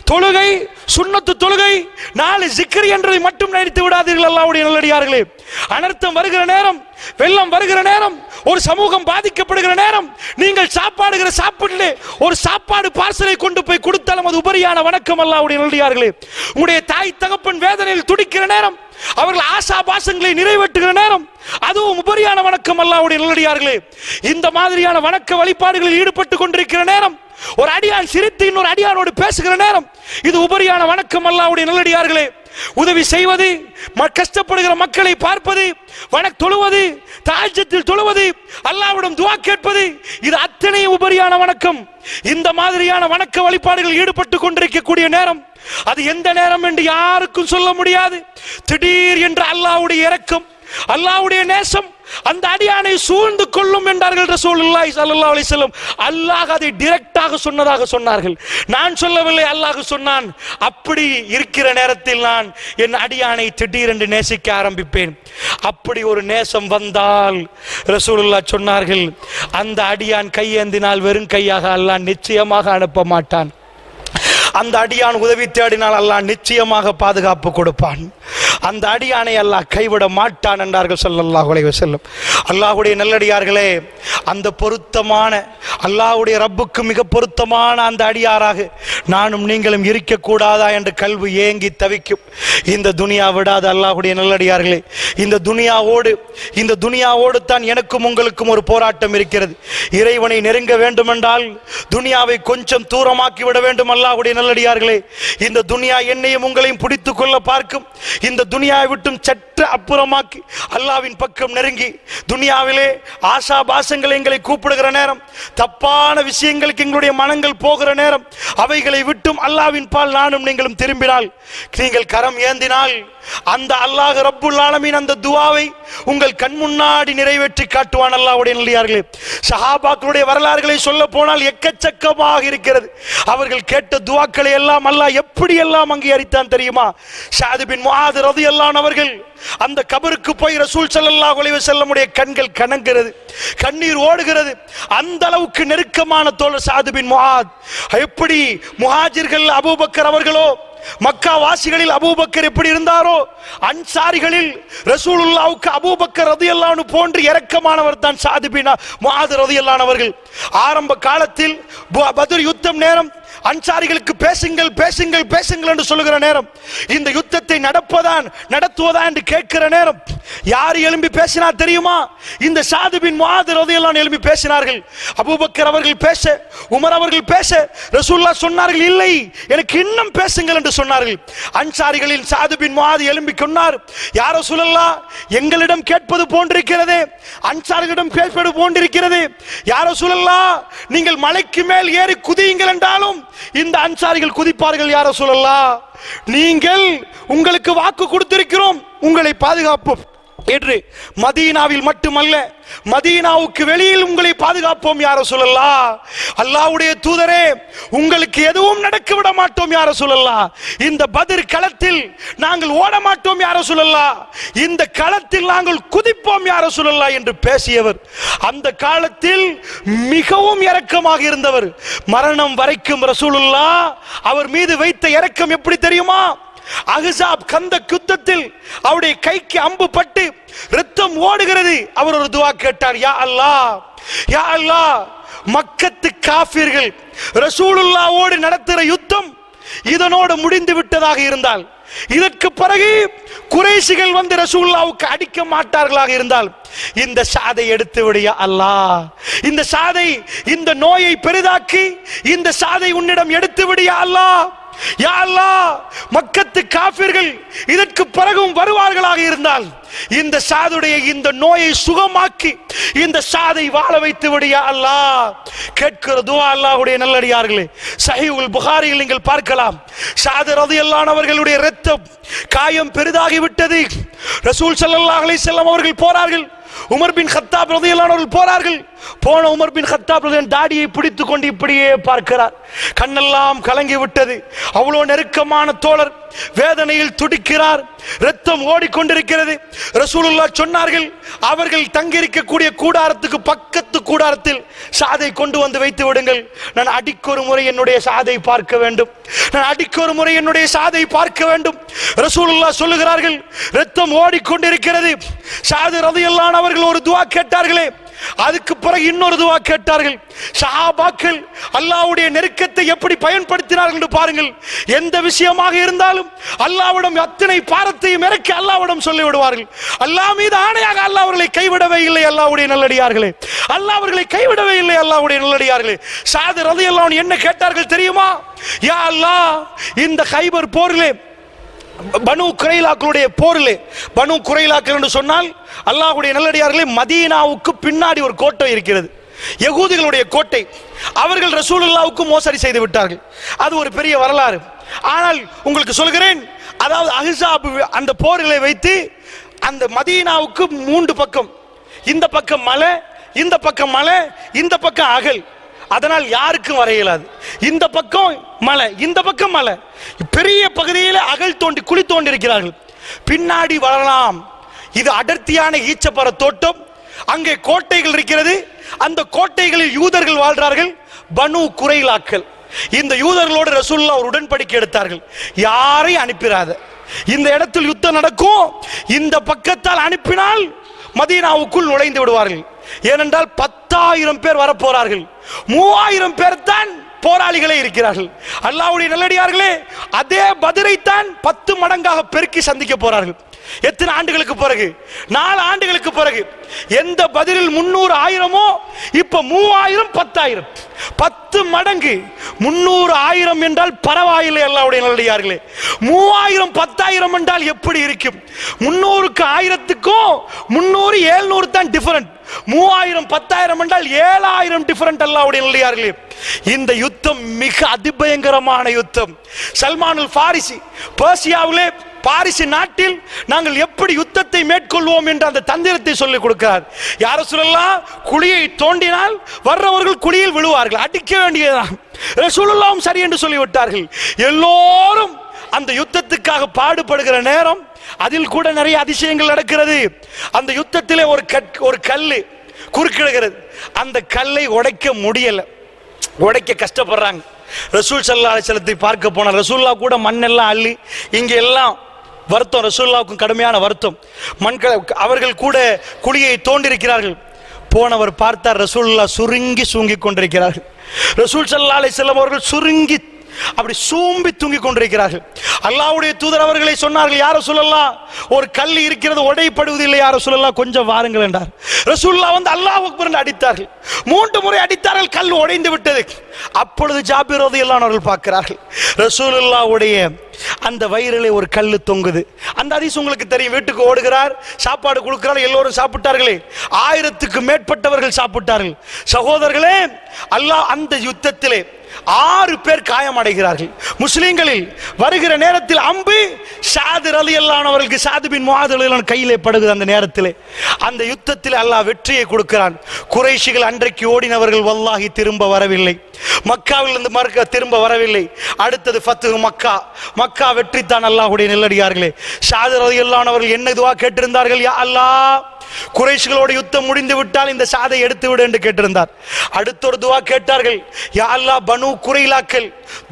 தொழுகை, சுன்னத்து தொழுகை, 4 ஜிக்ர் என்றதை மட்டும் நினைத்து விடாதீர்கள். அல்லாஹ்வுடைய நல்லடியார்களே, அனர்த்தம் வருகிற நேரம், வெள்ளம் வருகிற நேரம், ஒரு சமூகம் பாதிக்கப்படுகிற நேரம், நீங்கள் சாப்பாடுகிற சாப்பிட்டு ஒரு சாப்பாடு பார்சலை கொண்டு போய் கொடுத்தாலும் அது உபரியான வணக்கம். அல்லாஹ்வுடைய நல்லடியார்களே, உங்களுடைய தாய் தகப்பன் வேதனையில் துடிக்கிற நேரம், அவர்கள் ஆசா பாசங்களை நிறைவேற்றுகிற நேரம், அதுவும் உபரியான வணக்கம். அல்லாஹ்வுடைய நல்லடியார்களே, இந்த மாதிரியான வணக்க வழிபாடுகளில் ஈடுபட்டு கொண்டிருக்கிற நேரம், ஒரு அடியான் சிரித்து இன்னொரு அடியானோடு பேசுகிற நேரம், இது உபரியான வணக்கம். அல்லாஹ்வுடைய நல்லடியார்களே, உதவி செய்வது, கஷ்டப்படுகிற மக்களை பார்ப்பது, தொழுவது, தஹஜ்ஜுதில் தொழுவது, அல்லாஹ்விடம் துஆ கேட்பது, இது அத்தனை உபரியான வணக்கம். இந்த மாதிரியான வணக்க வழிபாடுகளில் ஈடுபட்டு கொண்டிருக்கக்கூடிய நேரம், அது எந்த நேரம் என்று யாருக்கும் சொல்ல முடியாது. திடீர் என்று அல்லாஹ்வுடைய இரக்கம், அல்லாஹ்வுடைய நேசம் அந்த அடியானை சூழ்ந்து கொள்ளும் என்றார்கள் ரசூலுல்லாஹி ஸல்லல்லாஹு அலைஹி வஸல்லம். அல்லாஹ் அதை டைரக்டாக சொன்னதாக சொன்னார்கள், நான் சொல்லவில்லை, அல்லாஹ் சொன்னான். அப்படி இருக்கிற நேரத்தில் நான் என் அடியானை திடீரென்று நேசிக்க ஆரம்பிப்பேன். அப்படி ஒரு நேசம் வந்தால் ரசூலுல்லாஹ் சொன்னார்கள், அந்த அடியான் கையேந்தினால் வெறும் கையாக அல்லாஹ் நிச்சயமாக அனுப்ப மாட்டான். அந்த அடியான் உதவி தேடினால் அல்லாஹ் நிச்சயமாக பாதுகாப்பு கொடுப்பான். அந்த அடியானை அல்லாஹ் கைவிட மாட்டான் என்றார்கள் ஸல்லல்லாஹு அலைஹி வஸல்லம். அல்லாஹ்வுடைய நல்லடியார்களே, அந்த பொருத்தமான அல்லாஹ்வுடைய ரப்புக்கு மிக பொருத்தமான அந்த அடியாராக நானும் நீங்களும் இருக்கக்கூடாதா என்று கல்வி ஏங்கி தவிக்கும். இந்த துனியா விடாது. அல்லாஹ்வுடைய நல்லடியார்களே, இந்த துனியாவோடு தான் எனக்கும் உங்களுக்கும் ஒரு போராட்டம் இருக்கிறது. இறைவனை நெருங்க வேண்டுமென்றால் துனியாவை கொஞ்சம் தூரமாக்கி விட வேண்டும். அல்லாஹ்வுடைய நல்லடியார்களே, இந்த துனியா என்னையும் உங்களையும் பிடித்துக் கொள்ள பார்க்கும். இந்த துனியாவை விட்டும் சற்று அப்புறமாக்கி அல்லாஹ்வின் பக்கம் நெருங்கி, துனியாவிலே ஆசா பாசங்கள் எங்களை கூப்பிடுகிற நேரம், தப்பான விஷயங்களுக்கு எங்களுடைய மனங்கள் போகிற நேரம், அவைகளை விட்டும் அல்லாஹ்வின் பால் நானும் நீங்களும் திரும்பினால், நீங்கள் கரம் ஏந்தினால் அந்த அல்லாஹ் ரப்புல் ஆலமீன் அந்த துஆவை உங்கள் கண் முன்னாடி நிறைவேற்றி காட்டுவான். அல்லாஹ்வுடைய நல்லடியார்களே, சஹாபாக்களுடைய வரலாறுகளை சொல்ல போனால் எக்கச்சக்கமாக இருக்கிறது. அவர்கள் கேட்ட துஆக்களை எல்லாம் அல்லாஹ் எப்படி எல்லாம் அங்கீகரித்தான் தெரியுமா? ஸஅத் பின் முஆத் ரலியல்லாஹு அன்ஹு அவர்கள் அந்த கபருக்கு போய் ரசூல் ஸல்லல்லாஹு அலைஹி வஸல்லமுடைய கண்கள் கனங்கிறது, கண்ணீர் ஓடுகிறது. அந்த அளவுக்கு நெருக்கமான தோழர் ஸஅத் பின் முஆத். எப்படி முஹாஜிர்கள் அபூபக்கர் அவர்களோ, மக்கா வாசிகளில் அபூபக்கர் எப்படி இருந்தாரோ, அன்சாரிகளில் ரசூலுல்லாஹ்வுக்கு அபூபக்கர் ரலியல்லாஹு அன்ஹு போன்று இரக்கமானவர் தான் ஸஅத் பின் முஆத் ரலியல்லாஹு அன்ஹு அவர்கள். ஆரம்ப காலத்தில் பத்ர் யுத்தம் நேரம் அன்சாரிகளுக்கு பேசுங்கள் பேசுங்கள் பேசுங்கள் என்று சொல்லுகிற நேரம், இந்த யுத்தத்தை நடத்துவதா என்று கேட்கிற நேரம் யார் எழும்பி பேசினார் தெரியுமா? இந்த ஸஅத் பின் முஆத் ரலியல்லாஹு அன்ஹு எழும்பி பேசினார்கள். அபூபக்கர் அவர்கள் பேச, உமர் அவர்கள் பேச, ரசூலுல்லாஹ் சொன்னார்கள் இல்லை எனக்கு இன்னும் பேசுங்கள் என்று சொன்னார்கள். அன்சாரிகளில் ஸஅத் பின் முஆத் எழும்பி சொன்னார், யா ரசூலல்லாஹ் எங்களிடம் கேட்பது போன்றிருக்கிறது, அன்சாரிகளிடம் கேட்பது போன்றிருக்கிறது. யா ரசூலல்லாஹ் நீங்கள் மலைக்கு மேல் ஏறி குதியுங்கள் என்றாலும் இந்த அன்சாரிகள் குதிப்பார்கள். யா ரசூலல்லாஹ் நீங்கள் உங்களுக்கு வாக்கு கொடுத்திருக்கிறோம் உங்களை பாதுகாப்போம் என்று. மதீனாவில் மட்டுமல்ல, மதீனாவுக்கு வெளியில் உங்களை பாதுகாப்போம் யா ரசூலல்லாஹ். அல்லாஹ்வுடைய தூதரே உங்களுக்கு எதுவும் நடக்க விட மாட்டோம் யா ரசூலல்லாஹ். இந்த பத்ர் களத்தில் நாங்கள் ஓட மாட்டோம் யா ரசூலல்லாஹ், இந்த களத்தில் நாங்கள் குதிப்போம் யா ரசூலல்லாஹ் என்று பேசியவர், அந்த காலத்தில் மிகவும் இரக்கமாக இருந்தவர். மரணம் வரைக்கும் ரசூலுல்லாஹ் அவர் மீது வைத்த இரக்கம் எப்படி தெரியுமா? அஹ்ஸாப் கந்தக் யுத்தத்தில் அவருடைய கைக்கு அம்பு பட்டு இரத்தம் ஓடுகிறது. அவர் ஒரு துஆ கேட்டார், யா அல்லாஹ், யா அல்லாஹ், மக்கத்து காஃபிர்கள் ரசூலுல்லாஹ்வோடு நடத்துகிற யுத்தம் இதனோடு முடிந்து விட்டதாக இருந்தால், இதற்கு பிறகு குறைஷிகள் வந்து ரசூலுல்லாஹ்வுக்கு அடிக்க மாட்டார்களாக இருந்தால், இந்த சாதை எடுத்து விடியா அல்லாஹ், இந்த சாதை, இந்த நோயை பெரிதாக்கி இந்த சாதை உன்னிடம் எடுத்து விடியா அல்லாஹ். யா அல்லாஹ், மக்கத்து காஃபிர்கள் இதற்கு பிறகும் வருவார்களாக இருந்தால் இந்த சாதுடைய இந்த நோயை சுகமாக்கி இந்த சாதை வாழ வைத்து விடியா அல்லாஹ். கேட்கிற துஆ அல்லாஹ்வுடைய நல்லடியார்களே, சஹீஹுல் புகாரியில் நீங்கள் பார்க்கலாம். ஸஅத் ரலியல்லாஹு அன்ஹு அவர்களுடைய இரத்தம் காயம் பெரிதாகி விட்டது. ரசூல் ஸல்லல்லாஹு அலைஹி வஸல்லம் அவர்கள் போறார்கள், உமர் பின் கத்தாப் ரலியல்லாஹு அன்ஹு போறார்கள். போன உமர் பின் கத்தாப் தாடியை பிடித்துக் கொண்டு இப்படியே பார்க்கிறார். கண்ணெல்லாம் கலங்கி விட்டது. அவ்வளோ நெருக்கமான தோழர் வேதனையில் துடிக்கிறார், இரத்தம் ஓடிக்கொண்டிருக்கிறது. ரசூலுல்லாஹ் சொன்னார்கள், அவர்கள் தங்கியிருக்கக்கூடிய கூடாரத்துக்கு பக்கத்து கூடாரத்தில் சாதை கொண்டு வந்து வைத்து விடுங்கள். நான் அடிக்கொரு முறை என்னுடைய சாதை பார்க்க வேண்டும், நான் அடிக்கொரு முறை என்னுடைய சாதை பார்க்க வேண்டும். ரசூலுல்லாஹ் சொல்லுகிறார்கள், இரத்தம் ஓடிக்கொண்டிருக்கிறது. ஸஅத் ரலியல்லாஹு அன்ஹு அவர்கள் ஒரு துஆ கேட்டார்களே, அதுக்கு பிறகு இன்னொரு துஆ கேட்டார்கள். சஹாபாக்கள் அல்லாஹ்வுடைய நெருக்கத்தை எப்படி பயன்படுத்தினார்கள் என்று பாருங்கள். எந்த விஷயமாக இருந்தாலும் அல்லாஹ்விடம் அத்தனை பாரத்தையும் இறக்கி அல்லாஹ்விடம் சொல்லி விடுவார்கள். அல்லாஹ் மீது ஆணையாக அல்லாஹ் அவர்களை கைவிடவே இல்லை. அல்லாஹ்வுடைய நல்லடியார்களே, அல்லாஹ் அவர்களை கைவிடவே இல்லை. அல்லாஹ்வுடைய நல்லடியார்களே, ஸஅத் ரலியல்லாஹு அன்ஹு என்ன கேட்டார்கள் தெரியுமா? யா அல்லாஹ், இந்த கைபர் போரிலே, பனு குறைலாக்களுடைய போரிலே, பனு குறைலாக்கள் என்று சொன்னால் அல்லாஹ்வுடைய நல்லடியார்களே, மதீனாவுக்கு பின்னாடி ஒரு கோட்டை இருக்கிறது, யகூதிகளுடைய கோட்டை. அவர்கள் ரசூலுல்லாஹ்வுக்கு மோசடி செய்து விட்டார்கள். அது ஒரு பெரிய வரலாறு. ஆனால் உங்களுக்கு சொல்கிறேன், அதாவது அஹ்ஸாப் அந்த போரிலே வைத்து அந்த மதீனாவுக்கு 3 பக்கம், இந்த பக்கம் மலை, இந்த பக்கம் மலை, இந்த பக்கம் அகல். அதனால் யாருக்கும் வர இயலாது. இந்த பக்கம் மலை, இந்த பக்கம் மலை, பெரிய பகுதியில் அகல் தோண்டி குழி தோண்டி இருக்கிறார்கள். பின்னாடி வரலாம். இது அடர்த்தியான ஈச்சப்பர தோட்டம், அங்கே கோட்டைகள் இருக்கிறது. அந்த கோட்டைகளில் யூதர்கள் வாழ்றார்கள், பனு குறைலாக்கள். இந்த யூதர்களோடு ரசூலுல்லாஹ் ஒரு உடன்படிக்கை எடுத்தார்கள், யாரையும் அனுப்பிராத, இந்த இடத்தில் யுத்தம் நடக்கும், இந்த பக்கத்தால் அனுப்பினால் மதீனாவுக்குள் நுழைந்து விடுவார்கள். ஏனென்றால் 10,000 பேர் வரப்போறார்கள், 3000 பேர் தான் போராளிகளே இருக்கிறார்கள். அல்லாஹ்வுடைய நல்லடியார்களே, அதே பத்ரை தான் 10 மடங்காக பெருக்கி சந்திக்க போறார்கள். எத்தனை ஆண்டுகளுக்கு பிறகு? 4 ஆண்டுகளுக்கு பிறகு. எந்த பதிலில் 300 ஆயிரமோ இப்ப 3000 10,000, 10 மடங்கு. 300 1000 என்றால் பரவாயில்லை. அல்லாஹ்வுடைய நல்லடியார்களே, 3000 10,000 என்றால் எப்படி இருக்கும்? 300க்கு 1000க்கும் 300 700 தான் டிஃபரண்ட். 3000 10,000 என்றால் 7,000 டிஃபரண்ட். அல்லாஹ்வுடைய நல்லடியார்களே, இந்த யுத்தம் மிக அதிபயங்கரமான யுத்தம். சல்மானுல் ஃபாரிசி பெர்சியாவிலே பாரிசு நாட்டில் நாங்கள் எப்படி யுத்தத்தை மேற்கொள்வோம் என்று அந்த தந்திரத்தை சொல்லிக் கொடுக்கிறார். யார சொல்லலாம், குழியை தோண்டினால் வர்றவர்கள் குழியில் விழுவார்கள், அடிக்க வேண்டியதுதான். ரசூலுல்லாஹ்வும் சரி என்று சொல்லிவிட்டார்கள். எல்லோரும் அந்த யுத்தத்துக்காக பாடுபடுகிற நேரம் அதில் கூட நிறைய அதிசயங்கள் நடக்கிறது. அந்த யுத்தத்திலே ஒரு கல்லு குறுக்கிடுகிறது. அந்த கல்லை உடைக்க முடியல, உடைக்க கஷ்டப்படுறாங்க. ரசூல் ஸல்லல்லாஹு அலைஹி வஸல்லத்தை பார்க்க போனார். ரசூலுல்லாஹ் கூட மண்ணெல்லாம் அள்ளி, இங்க எல்லாம் வருத்தம், ரசூலுல்லாஹ்வுக்கு கடுமையான வருத்தம். அவர்கள் கூட குழியை தோண்டிருக்கிறார்கள். போனவர் பார்த்தார், ரசூலுல்லாஹ் சுருங்கி சூங்கிக் கொண்டிருக்கிறார்கள். ரசூல் ஸல்லல்லாஹு அலைஹி வஸல்லம் அவர்கள் சுருங்கி அப்படி சூம்பி தூங்கிக் கொண்டிருக்கிறார்கள். அல்லாஹ்வுடைய தூதர் அவர்களை சொன்னார்கள், யார சொல்லலாம், ஒரு கல் இருக்கிறது உடைப்படுவதில்லை, யார சொல்லலாம், கொஞ்சம் வாருங்கள் என்றார். ரசூலுல்லாஹ் வந்து அல்லாஹ் அக்பர் என்று அடித்தார்கள். 3 முறை அடித்தார்கள், கல் உடைந்து விட்டது. அப்பொழுது ஜாபிர் ரலியல்லாஹு அன்ஹு அவர்கள் பார்க்கிறார்கள், ரசூலுல்லாஹ்வுடைய அந்த வயிறிலே ஒரு கல்லு தொங்குது. அந்த ஹதீஸ் உங்களுக்கு தெரியும். வீட்டுக்கு ஓடுகிறார், சாப்பாடு கொடுக்கிறார், எல்லோரும் சாப்பிட்டார்களே, 1000க்கு மேற்பட்டவர்கள் சாப்பிட்டார்கள். சகோதரர்களே, அல்லாஹ் அந்த யுத்தத்திலே 6 பேர் காயமடைகிறார்கள். முஸ்லிம்களில் வருகிற நேரத்தில் அம்பு ஸஅத் ரலியல்லாஹு அன்ஹு அவர்களுக்கு, ஸஅத் பின் முஆத் ரலியல்லாஹு அன்ஹு கையிலே படுகிறது. அந்த நேரத்திலே அந்த யுத்தத்தில் அல்லாஹ் வெற்றியை கொடுக்கிறான். குறைஷிகள் அன்றைக்கு ஓடினவர்கள் வல்லாஹி திரும்ப வரவில்லை, மக்காவிலிருந்து திரும்ப வரவில்லை. அடுத்தது ஃபத்ஹு மக்கா, மக்கா வெற்றி தான். அல்லாஹ்வுடைய நெல்லடியார்களே, ஸஅத் ரலியல்லாஹு அன்ஹு அவர்கள் என்ன துஆ கேட்டிருந்தார்கள், யா அல்லாஹ் குறைஷிகளோட யுத்தம் முடிந்து விட்டால் இந்த ஸஅதை எடுத்து விடு என்று கேட்டிருந்தார். அடுத்த ஒரு துஆ கேட்டார்கள், யா அல்லாஹ் பனு குறைலாக்கள்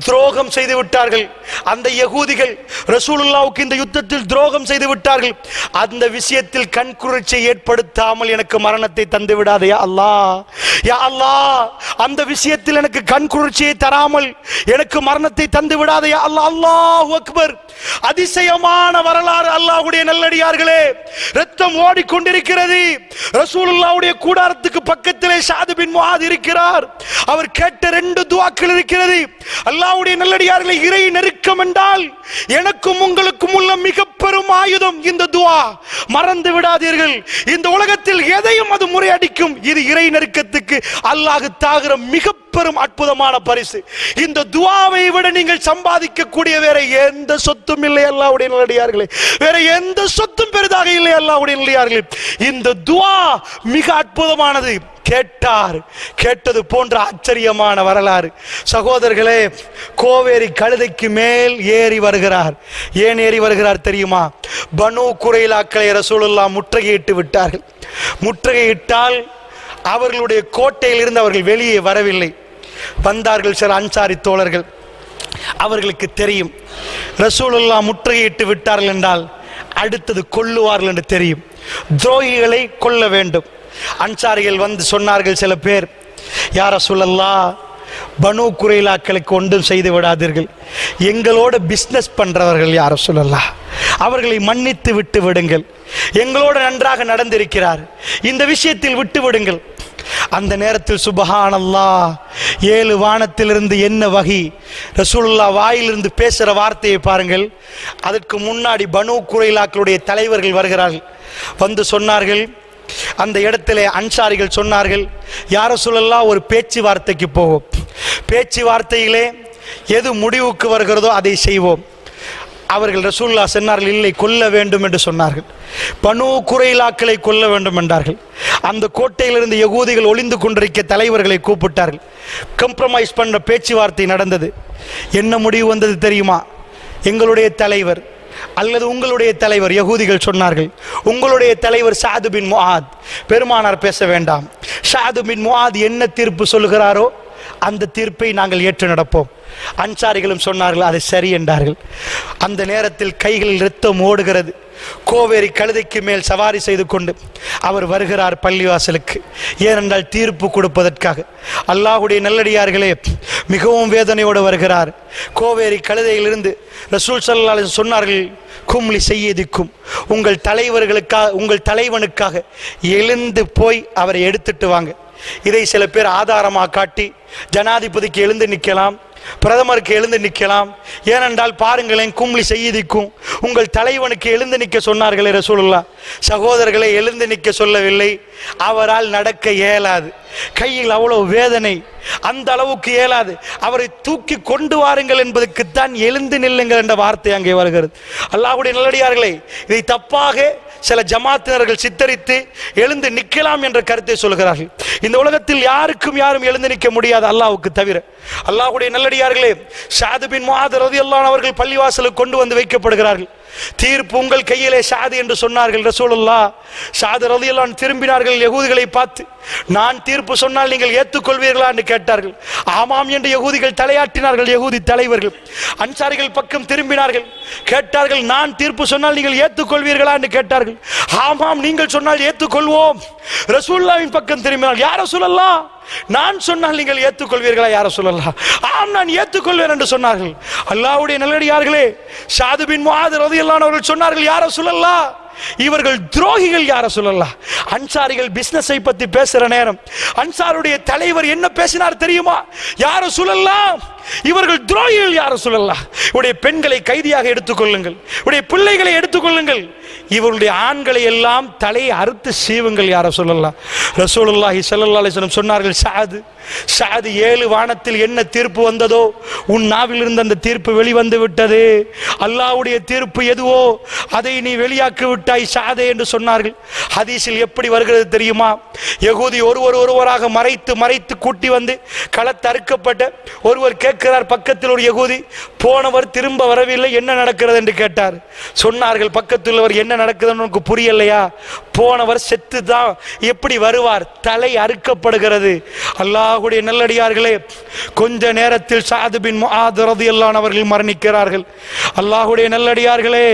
துரோகம் செய்து விட்டார்கள், அந்த யகூதிகள் ரசூலுல்லாஹ்வுக்கு இந்த யுத்தத்தில் துரோகம் செய்து விட்டார்கள், அந்த விஷயத்தில் கண்குளிர்ச்சியை ஏற்படுத்தாமல் எனக்கு மரணத்தை தந்து விடாதே யா அல்லாஹ், யா அல்லாஹ் அந்த விஷயத்தில் எனக்கு கண்குளிர்ச்சியை தராமல் எனக்கு மரணத்தை தந்து விடாதே யா அல்லாஹ். அல்லாஹு அக்பர். அதிசயமான வரலாறு அல்லாஹ்வுடைய நல்லடியார்களே. ரத்தம் ஓடிக்கொண்டிருக்கிறது. ரசூலுல்லாஹ்வுடைய கூடாரத்துக்கு பக்கத்திலே ஸஅத் பின் முஆத் இருக்கிறார். அவர் கேட்ட 2 துஆக்கள் இருக்கிறது. அல்லாஹ்வுடைய நல்லடியார்களே, இறை நெருக்கம் என்றால் எனக்கும் உங்களுக்கும் உள்ள மிக பெரும் ஆயுதம் இந்த துஆ. மறந்து விடாதீர்கள், இந்த உலகத்தில் எதையும் அது முறையடிக்கும். இது இறை நெருக்கத்துக்கு அல்லாஹ் தாகிற மிக பெரும் அற்புதமான பரிசு. இந்த துஆவை விட நீங்கள் சம்பாதிக்க கூடிய வேற எந்த சொத்தும் இல்லை அல்லாஹ்வுடைய நல்லடியார்களே, வேற எந்த சொத்தும் பெரிதாக இல்லை அல்லாஹ்வுடைய நல்லடியார்களே. இந்த துஆ மிக அற்புதமானது. கேட்டார், கேட்டது போன்ற ஆச்சரியமான வரலாறு. சகோதரர்களே, கோவேரி கழுதைக்கு மேல் ஏறி வருகிறார். ஏன் ஏறி வருகிறார் தெரியுமா? பனு குறைலாக்களை ரசூலுல்லாஹ் முற்றுகையிட்டு விட்டார்கள். முற்றுகையிட்டால் அவர்களுடைய கோட்டையில் இருந்து அவர்கள் வெளியே வரவில்லை. வந்தார்கள் சில அன்சாரி தோழர்கள். அவர்களுக்கு தெரியும், ரசூலுல்லாஹ் முற்றுகையிட்டு விட்டார்கள் என்றால் அடுத்தது கொல்லுவார்கள் என்று தெரியும். துரோகிகளை கொல்ல வேண்டும். அன்சாரிகள் வந்து சொன்னார்கள், சில பேர், யா ரசூலல்லாஹ் பனு குறைலாக்களுக்கு ஒன்றும் செய்து விடாதீர்கள், எங்களோட பிஸ்னஸ் பண்றவர்கள் யா ரசூலல்லாஹ், அவர்களை மன்னித்து விட்டு விடுங்கள், எங்களோட நன்றாக நடந்திருக்கிறார், இந்த விஷயத்தில் விட்டு விடுங்கள். அந்த நேரத்தில் சுப்ஹானல்லாஹ், 7 வானத்திலிருந்து என்ன வகி, ரசூலுல்லாஹ் வாயிலிருந்து பேசுகிற வார்த்தையை பாருங்கள். அதற்கு முன்னாடி பனு குறைலாக்களுடைய தலைவர்கள் வருகிறார்கள். வந்து சொன்னார்கள், அந்த இடத்திலே அன்சாரிகள் சொன்னார்கள், யா ரசூலல்லாஹ் ஒரு பேச்சுவார்த்தைக்கு போவோம், பேச்சுவார்த்தையிலே எது முடிவுக்கு வருகிறதோ அதை செய்வோம். அவர்கள் ரசூலுல்லாஹ் சொன்னார்கள், இல்லை கொல்ல வேண்டும் என்று சொன்னார்கள். பனு குறைலாக்களை கொல்ல வேண்டும் என்றார்கள். அந்த கோட்டையிலிருந்து யகூதிகள் ஒளிந்து கொண்டிருக்க தலைவர்களை கூப்பிட்டார்கள். கம்ப்ரமைஸ் பண்ண பேச்சுவார்த்தை நடந்தது. என்ன முடிவு வந்தது தெரியுமா? எங்களுடைய தலைவர் அல்லது உங்களுடைய தலைவர், யகூதிகள் சொன்னார்கள், உங்களுடைய தலைவர் ஸஅத் பின் முஆத், பெருமானார் பேச வேண்டாம், ஸஅத் பின் முஆத் என்ன தீர்ப்பு சொல்கிறாரோ அந்த தீர்ப்பை நாங்கள் ஏற்று நடப்போம். அன்சாரிகளும் சொன்னார்கள், அது சரி என்றார்கள். அந்த நேரத்தில் கைகளில் இரத்தம் ஓடுகிறது. கோவேரி கழுதைக்கு மேல் சவாரி செய்து கொண்டு அவர் வருகிறார் பள்ளிவாசலுக்கு. ஏனென்றால் தீர்ப்பு கொடுப்பதற்காக. அல்லாஹ்வுடைய நல்லடியார்களே, மிகவும் வேதனையோடு வருகிறார். கோவேரி கழுதையிலிருந்து ரசூல் ஸல்லல்லாஹு அலைஹி வஸல்லம் சொன்னார்கள், கும்லி செய்யதிக்கும், உங்கள் தலைவர்களுக்காக, உங்கள் தலைவனுக்காக எழுந்து போய் அவரை எடுத்துட்டு வாங்க. இதை சில பேர் ஆதாரமாக காட்டி ஜனாதிபதிக்கு எழுந்து நிற்கலாம், பிரதமருக்கு எழுந்து நிற்கலாம். ஏனென்றால் பாருங்களேன், கும்ளி செய்திக்கும் உங்கள் தலைவனுக்கு எழுந்து நிற்க சொன்னார்களே ரசூலுல்லாஹ். சகோதரர்களை, எழுந்து நிற்க சொல்லவில்லை, அவரால் நடக்க இயலாது, கையில் அவ்வளவு வேதனை, அந்த அளவுக்கு இயலாது, அவரை தூக்கி கொண்டு வாருங்கள் என்பதற்குத்தான் எழுந்து நில்லுங்கள் என்ற வார்த்தை அங்கே வருகிறது. அல்லாஹ்வுடைய நல்லடியார்களே, இதை தப்பாக சில ஜமாத்தினர்கள் சித்தரித்து எழுந்து நிற்கலாம் என்ற கருத்தை சொல்கிறார்கள். இந்த உலகத்தில் யாருக்கும் யாரும் எழுந்து நிற்க முடியாது அல்லாஹ்வுக்கு தவிர. அல்லாஹ்வுடைய நல்லடியார்களே, ஸஅத் பின் முஆத் ரலியல்லாஹு அன்ஹு அவர்கள் பள்ளிவாசலுக்கு கொண்டு வந்து வைக்கப்படுகிறார்கள். தீர்ப்பு உங்கள் கையிலே ஸஅத் என்று சொன்னார்கள் ரசூலுல்லாஹ். ஸஅத் ரலியல்லாஹு அன்ஹு திரும்பினார்கள், யகூதிகளை பார்த்து, நான் தீர்ப்பு சொன்னால் நீங்கள் ஏற்றுக்கொள்வீர்களா என்று கேட்டார்கள். ஆமாம் என்று யகூதிகள் தலையாட்டினார்கள். யகூதி தலைவர்கள் அன்சாரிகள் பக்கம் திரும்பினார்கள், கேட்டார்கள், நான் தீர்ப்பு சொன்னால் நீங்கள் ஏற்றுக்கொள்வீர்களா என்று கேட்டார்கள். ஆமாம், நீங்கள் சொன்னால் ஏற்றுக்கொள்வோம். ரசூலுல்லாஹ்வின் பக்கம் திரும்பினார்கள், யார் ரசூலல்லாஹ், நான் சொன்னால் நீங்கள் ஏற்றுக்கொள்வீர்களா யார் ரசூலல்லாஹ்? ஆம், நான் ஏற்றுக்கொள்வேன் என்று சொன்னார்கள். அல்லாஹ்வுடைய நல்லடியார்களே, ஸஅத் பின் முஆத் ரலியல்லாஹு அன்ஹு அவர்கள் சொன்னார்கள், யார் ரசூலல்லாஹ், இவர்கள் துரோகிகள் யார் ரசூலல்லாஹ். அன்சாரிகள் பிசினஸை பத்தி பேசுற நேரம் அன்சாருடைய தலைவர் என்ன பேசினார் தெரியுமா? யார் ரசூலல்லாஹ், இவர்கள் துரோகிகள் யார் ரசூலல்லாஹ். இவருடைய பெண்களை கைதியாக எடுத்துக்கொள்ளுங்கள், இவருடைய பிள்ளைகளை எடுத்துக்கொள்ளுங்கள், இவருடைய ஆண்களை எல்லாம் தலையை அறுத்து சீவுங்கள் யார் ரசூலல்லாஹ். ரசூலுல்லாஹி ஸல்லல்லாஹு அலைஹி வஸல்லம் சொன்னார்கள், ஸஅத், 7 வானத்தில் என்ன தீர்ப்பு வந்ததோ உன் நாவில் இருந்து அந்த தீர்ப்பு வெளிவந்து விட்டது. அல்லாஹ்வுடைய தீர்ப்பு எதுவோ அதை நீ வெளியாக்கி விட்டாய் ஸஅதே என்று சொன்னார்கள். ஹதீஸில் எப்படி வருகிறது தெரியுமா? யகூதி ஒருவராக மறைத்து கூட்டி வந்து களத்து அறுக்கப்பட்ட ஒருவர் கேட்கிறார், பக்கத்தில் ஒரு யகூதி, போனவர் திரும்ப வரவில்லை, என்ன நடக்கிறது என்று கேட்டார். சொன்னார்கள், பக்கத்தில் உள்ளவர், என்ன நடக்குதுன்னு உனக்கு புரியலையா? போனவர் செத்து தான் எப்படி வருவார், தலை அறுக்கப்படுகிறது. அல்லாஹ்வுடைய நல்லடியார்களே, கொஞ்ச நேரத்தில் ஸஅத் பின் முஆத் ரலியல்லாஹு அன்ஹு அவர்கள் மரணிக்கிறார்கள். அல்லாஹ்வுடைய நல்லடியார்களே,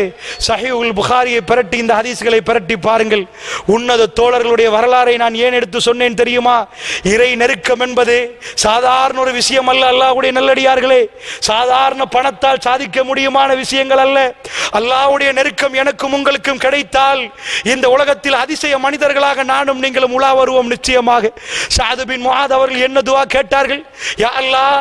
ஸஹீஹுல் புகாரியை பிரட்டி இந்த ஹதீஸ்களை பிரட்டி பாருங்கள். உன்னத தோழர்களுடைய வரலாறை நான் ஏன் எடுத்து சொன்னேன் தெரியுமா? இறை நெருக்கம் என்பது சாதாரண ஒரு விஷயம் அல்ல. அல்லாஹ்வுடைய நல்லடியார்களே, சாதாரண பணத்தால் சாதிக்க முடியுமான விஷயங்கள் அல்ல. அல்லாஹ்வுடைய நெருக்கம் எனக்கும் உங்களுக்கும் கிடைத்தால் இந்த உலகத்தில் அதிசய மனிதர்களாக நானும் நீங்களும் உலா வருவோம் நிச்சயமாக. ஸஅத் பின் முஆத் அவர்கள் என்ன துஆ கேட்டார்கள்? யா அல்லாஹ்,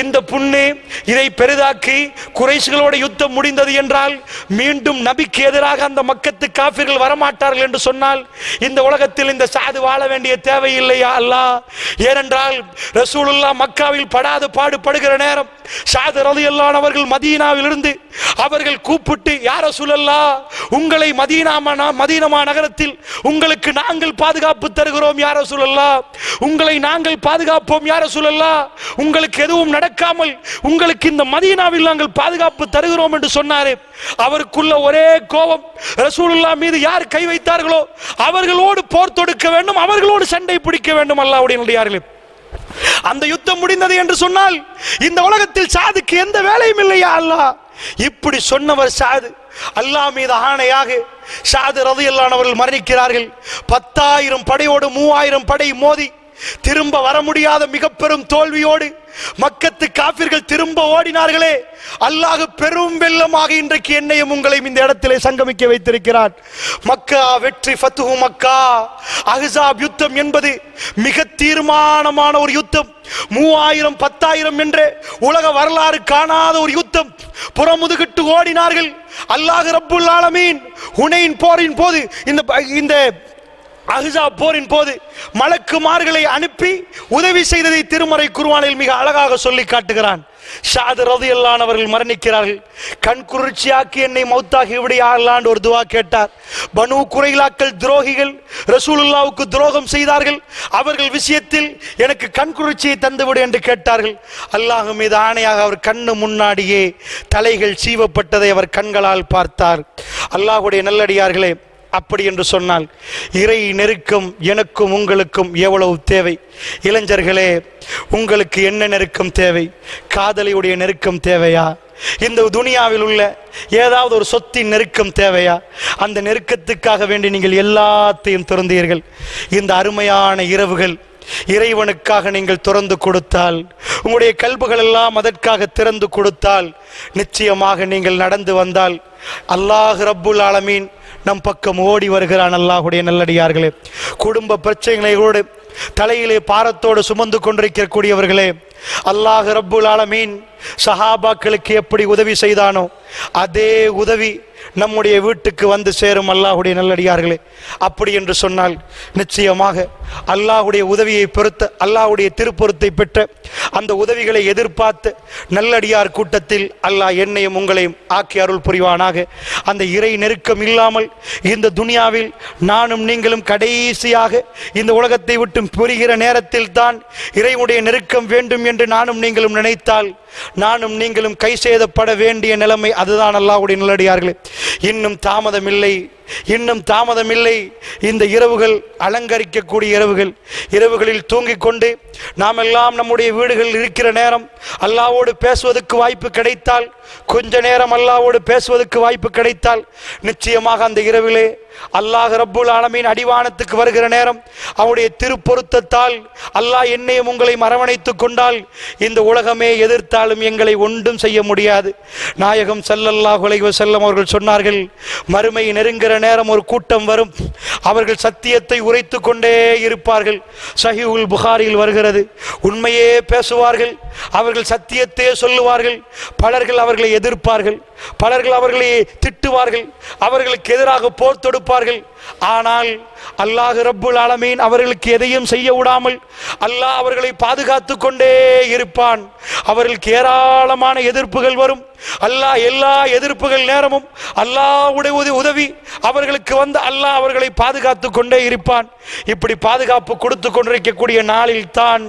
இந்த புண்ணு இதை பெரிதாக்கி குறைஷிகளோட யுத்தம் முடிந்தது என்றால் மீண்டும் நபிக்கு எதிராக அந்த மக்கத்து காஃபிர்கள் வரமாட்டார்கள் என்று சொன்னால் இந்த உலகத்தில் இந்த ஸஅத் வாழ வேண்டிய தேவையில்லை யா அல்லாஹ். ஏனென்றால் ரசூலுல்லாஹ் மக்காவில் படாத பாடுபடுகிற நேரம் ஸஅத் ரலியல்லாஹு அன்ஹு அவர்கள் மதீனாவில் இருந்து அவர்கள் கூப்பிட்டு, யா ரசூலல்லாஹ், உங்களை மதீனா நகரத்தில் உங்களுக்கு நாங்கள் பாதுகாப்பு தருகிறோம் யா ரசூலல்லாஹ், உங்களை நாங்கள் பாதுகாப்போம் யா ரசூலல்லாஹ், உங்களுக்கு எதுவும் நடக்காமல் உங்களுக்கு இந்த மதீனாவில் நாங்கள் பாதுகாப்பு தருகிறோம் என்று சொன்னாரே. அவருக்குள்ள ஒரே கோபம், ரசூலுல்லாஹ் மீது யார் கை வைத்தார்களோ அவர்களோடு போர் தொடுக்க வேண்டும், அவர்களோடு சண்டை பிடிக்க வேண்டும். அல்லாஹ்வுடைய நல்லடியார்களே, அந்த யுத்தம் முடிந்தது என்று சொன்னால் இந்த உலகத்தில் ஸஅதுக்கு எந்த வேலையும் இல்லையா அல்லாஹ். இப்படி சொன்னவர் ஸஅத். அல்லாஹ் மீது ஆணையாக ஸஅத் ரலியல்லாஹு அன்ஹு அவர்கள் மரணிக்கிறார்கள். 10,000 படையோடு 3,000 படை மோதி திரும்ப வர முடியாத மிக பெரும் தோல்வியோடு மக்கத்து காபிர்கள் திரும்ப ஓடினார்களே. அல்லாஹ் பெரும் வெள்ளமாக இன்றைக்கு என்னையும் உங்களையும் இந்த இடத்திலே சங்கமிக்க வைத்திருக்கிறார். மக்கா வெற்றி, ஃபத்ஹு மக்கா, அஹ்ஸாப் யுத்தம் என்பது மிக தீர்மானமான ஒரு யுத்தம். 3,000 10,000 என்று உலக வரலாறு காணாத ஒரு யுத்தம். புறமுதுகிட்டு ஓடினார்கள். அல்லாஹ் ரப்புல் ஆலமீன் ஹுனைன் போரின் போது, இந்த அஹ்ஸாப் போரின் போது மலக்குமார்களை அனுப்பி உதவி செய்ததை திருமறை குர்ஆனில் மிக அழகாக சொல்லி காட்டுகிறான். ஸஅத் ரலியல்லாஹு அன்ஹு அவர்கள் மரணிக்கிறார்கள். கண் குளிர்ச்சியாக்கி என்னை மௌத்தாகி விடியா அல்லாஹ் ஒரு துஆ கேட்டார். பனு குறைலாக்கள் துரோகிகள், ரசூலுல்லாஹ்வுக்கு துரோகம் செய்தார்கள், அவர்கள் விஷயத்தில் எனக்கு கண் குளிர்ச்சியை தந்துவிடு என்று கேட்டார்கள். அல்லாஹ் மீது ஆணையாக அவர் கண்ணு முன்னாடியே தலைகள் சீவப்பட்டதை அவர் கண்களால் பார்த்தார். அல்லாஹ்வுடைய நல்லடியார்களே, அப்படி என்று சொன்னால் இறை நெருக்கம் எனக்கும் உங்களுக்கும் எவ்வளவு தேவை? இளைஞர்களே, உங்களுக்கு என்ன நெருக்கம் தேவை? காதலியுடைய நெருக்கம் தேவையா? இந்த துனியாவில் உள்ள ஏதாவது ஒரு சொத்தின் நெருக்கம் தேவையா? அந்த நெருக்கத்துக்காக வேண்டி நீங்கள் எல்லாத்தையும் திறந்தீர்கள். இந்த அருமையான இரவுகள் இறைவனுக்காக நீங்கள் திறந்து கொடுத்தால், உங்களுடைய கல்புகள் எல்லாம் அதற்காக திறந்து கொடுத்தால், நிச்சயமாக நீங்கள் நடந்து வந்தால் அல்லாஹ் ரப்புல் ஆலமீன் நம் பக்கம் ஓடி வருகிறான். அல்லாஹ்வுடைய நல்லடியார்களே, குடும்ப பிரச்சனைகளோடு தலையிலே பாரத்தோடு சுமந்து கொண்டிருக்கக்கூடியவர்களே, அல்லாஹ் ரப்புல் ஆலமீன் சஹாபாக்களுக்கு எப்படி உதவி செய்தானோ அதே உதவி நம்முடைய வீட்டுக்கு வந்து சேரும் அல்லாஹுடைய நல்லடியார்களே. அப்படி என்று சொன்னால் நிச்சயமாக அல்லாஹுடைய உதவியை பொறுத்த, அல்லாஹுடைய திருப்பொருத்தை பெற்ற அந்த உதவிகளை எதிர்பார்த்து நல்லடியார் கூட்டத்தில் அல்லாஹ் என்னையும் உங்களையும் ஆக்கி அருள் புரிவானாக. அந்த இறை நெருக்கம் இல்லாமல் இந்த துனியாவில் நானும் நீங்களும் கடைசியாக இந்த உலகத்தை விட்டு புரிகிற நேரத்தில் தான் இறைவனுடைய நெருக்கம் வேண்டும் என்று நானும் நீங்களும் நினைத்தால் நானும் நீங்களும் கை சேதப்பட வேண்டிய நிலைமை அதுதான். அல்லாஹ்வுடைய நல்லடியார்களே, இன்னும் தாமதமில்லை, இன்னும் தாமதமில்லை. இந்த இரவுகள் அலங்கரிக்கக்கூடிய இரவுகளில் தூங்கிக் கொண்டு நாம் எல்லாம் நம்முடைய வீடுகளில் இருக்கிற நேரம் அல்லாஹ்வோடு பேசுவதற்கு வாய்ப்பு கிடைத்தால், கொஞ்ச நேரம் அல்லாஹ்வோடு பேசுவதற்கு வாய்ப்பு கிடைத்தால், நிச்சயமாக அந்த இரவிலே அல்லாஹ் ரப்புல் ஆலமீன் அடிவானத்துக்கு வருகிற நேரம் அவருடைய திருப்பொருத்தத்தால் அல்லாஹ் என்னையும் உங்களை அரவணைத்துக் கொண்டால் இந்த உலகமே எதிர்த்தாலும் எங்களை ஒன்றும் செய்ய முடியாது. நாயகம் ஸல்லல்லாஹு அலைஹி வஸல்லம் அவர்கள் சொன்னார்கள், மறுமை நெருங்கிற நேரம் ஒரு கூட்டம் வரும், அவர்கள் சத்தியத்தை உரைத்து கொண்டே இருப்பார்கள். சஹீஹுல் புகாரியில் வருகிறது, உண்மையே பேசுவார்கள், அவர்கள் சத்தியத்தையே சொல்லுவார்கள். பலர்கள் அவர்களை எதிர்ப்பார்கள், பலர்கள் அவர்களை திட்டுவார்கள், அவர்களுக்கு எதிராக போர் தொடுப்பார்கள். ஆனால் அல்லாஹ் ரப்புல் ஆலமீன் அவர்களுக்கு எதையும் செய்ய விடாமல் அல்லாஹ் அவர்களை பாதுகாத்து கொண்டே இருப்பான். அவர்களுக்கு ஏராளமான எதிர்ப்புகள் வரும். அல்லாஹ் எல்லா எதிர்ப்புகள் நேரமும் அல்லாஹ்வுடைய உதவி அவர்களுக்கு வந்து அல்லாஹ் அவர்களை பாதுகாத்து கொண்டே இருப்பான். இப்படி பாதுகாப்பு கொடுத்து கொண்டிருக்கக்கூடிய நாளில் தான்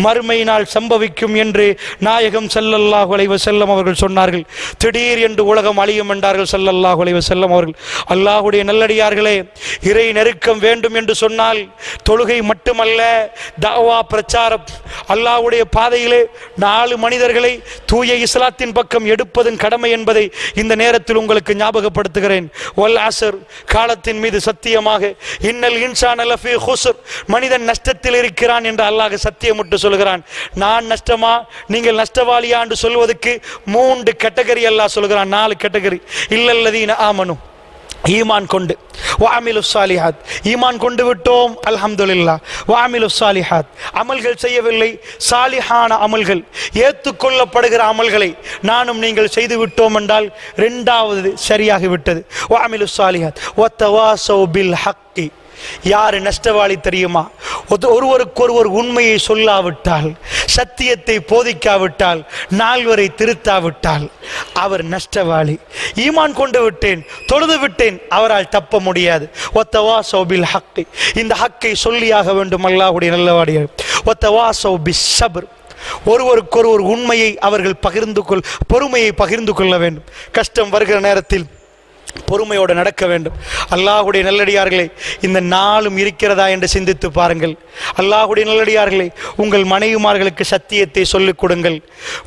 மறுமை நாள் சம்பவிக்கும் என்று நாயகம் ஸல்லல்லாஹு அலைஹி வஸல்லம் அவர்கள் சொன்னார்கள். திடீர் என்று உலகம் அழியும் என்றார்கள் ஸல்லல்லாஹு அலைஹி வஸல்லம் அவர்கள். அல்லாஹ்வுடைய நல்லடியார்களே, இறை நெருக்கம் வேண்டும் என்று சொன்னால் தொழுகை மட்டுமல்ல, தஅவா பிரச்சாரம், அல்லாஹ்வுடைய பாதையிலே 4 மனிதர்களை தூய இஸ்லாத்தின் பக்கம் எடுப்பதன் கடமை என்பதை இந்த நேரத்தில் உங்களுக்கு ஞாபகப்படுத்துகிறேன். வல் அஸ்ர், காலத்தின் மீது சத்தியமாக, இன்னல் இன்சான லஃபீ குஸ்ர், மனிதன் நஷ்டத்தில் இருக்கிறான் என்று அல்லாஹ் சத்தியமிட்டு சொல்கிறான். நான் நஷ்டமா, நீங்கள் நஷ்டவாளியா என்று சொல்வதற்கு 3 கேட்டகரி அல்லாஹ் சொல்கிறான், 4 கேட்டகரி. இல்லல்லதீன ஆமனு, ஈமான் கொண்டு, வஅமிலு ஸாலிஹாத், ஈமான் கொண்டு விட்டோம் அல்ஹம்துலில்லாஹ், வஅமிலு ஸாலிஹாத், அமல்கள் செய்யவில்லை, சாலிஹான அமல்கள், ஏற்றுக்கொள்ளப்படுகிற அமல்களை நானும் நீங்கள் செய்து விட்டோம் என்றால் 2வது சரியாகிவிட்டது. வஅமிலு ஸாலிஹாத் வதவாஸௌ பில் ஹக்கி. யாரு நஷ்டவாளி தெரியுமா? ஒருவருக்கொருவர் உண்மையை சொல்லாவிட்டால், சத்தியத்தை போதிக்காவிட்டால், 4வரை திருத்தாவிட்டால் அவர் நஷ்டவாளி. ஈமான் கொண்டு விட்டேன், தொழுது விட்டேன், அவரால் தப்ப முடியாது. வத்தவாஸௌ பில் ஹக்கி, இந்த ஹக்கை சொல்லியாக வேண்டும் அல்லாஹ்வுடைய நல்லவாடியார். வத்தவாஸௌ பிஸ்ஸப்ர், ஒருவருக்கொருவர் உண்மையை அவர்கள் பொறுமையை பகிர்ந்து கொள்ள வேண்டும். கஷ்டம் வருகிற நேரத்தில் பொறுமையோடு நடக்க வேண்டும். அல்லாஹ்வுடைய நல்லடியார்களே, இந்த நாளும் இருக்கிறதா என்று சிந்தித்து பாருங்கள். அல்லாஹ்வுடைய நல்லடியார்களே, உங்கள் மனைவிமார்களுக்கு சத்தியத்தை சொல்லிக் கொடுங்கள்,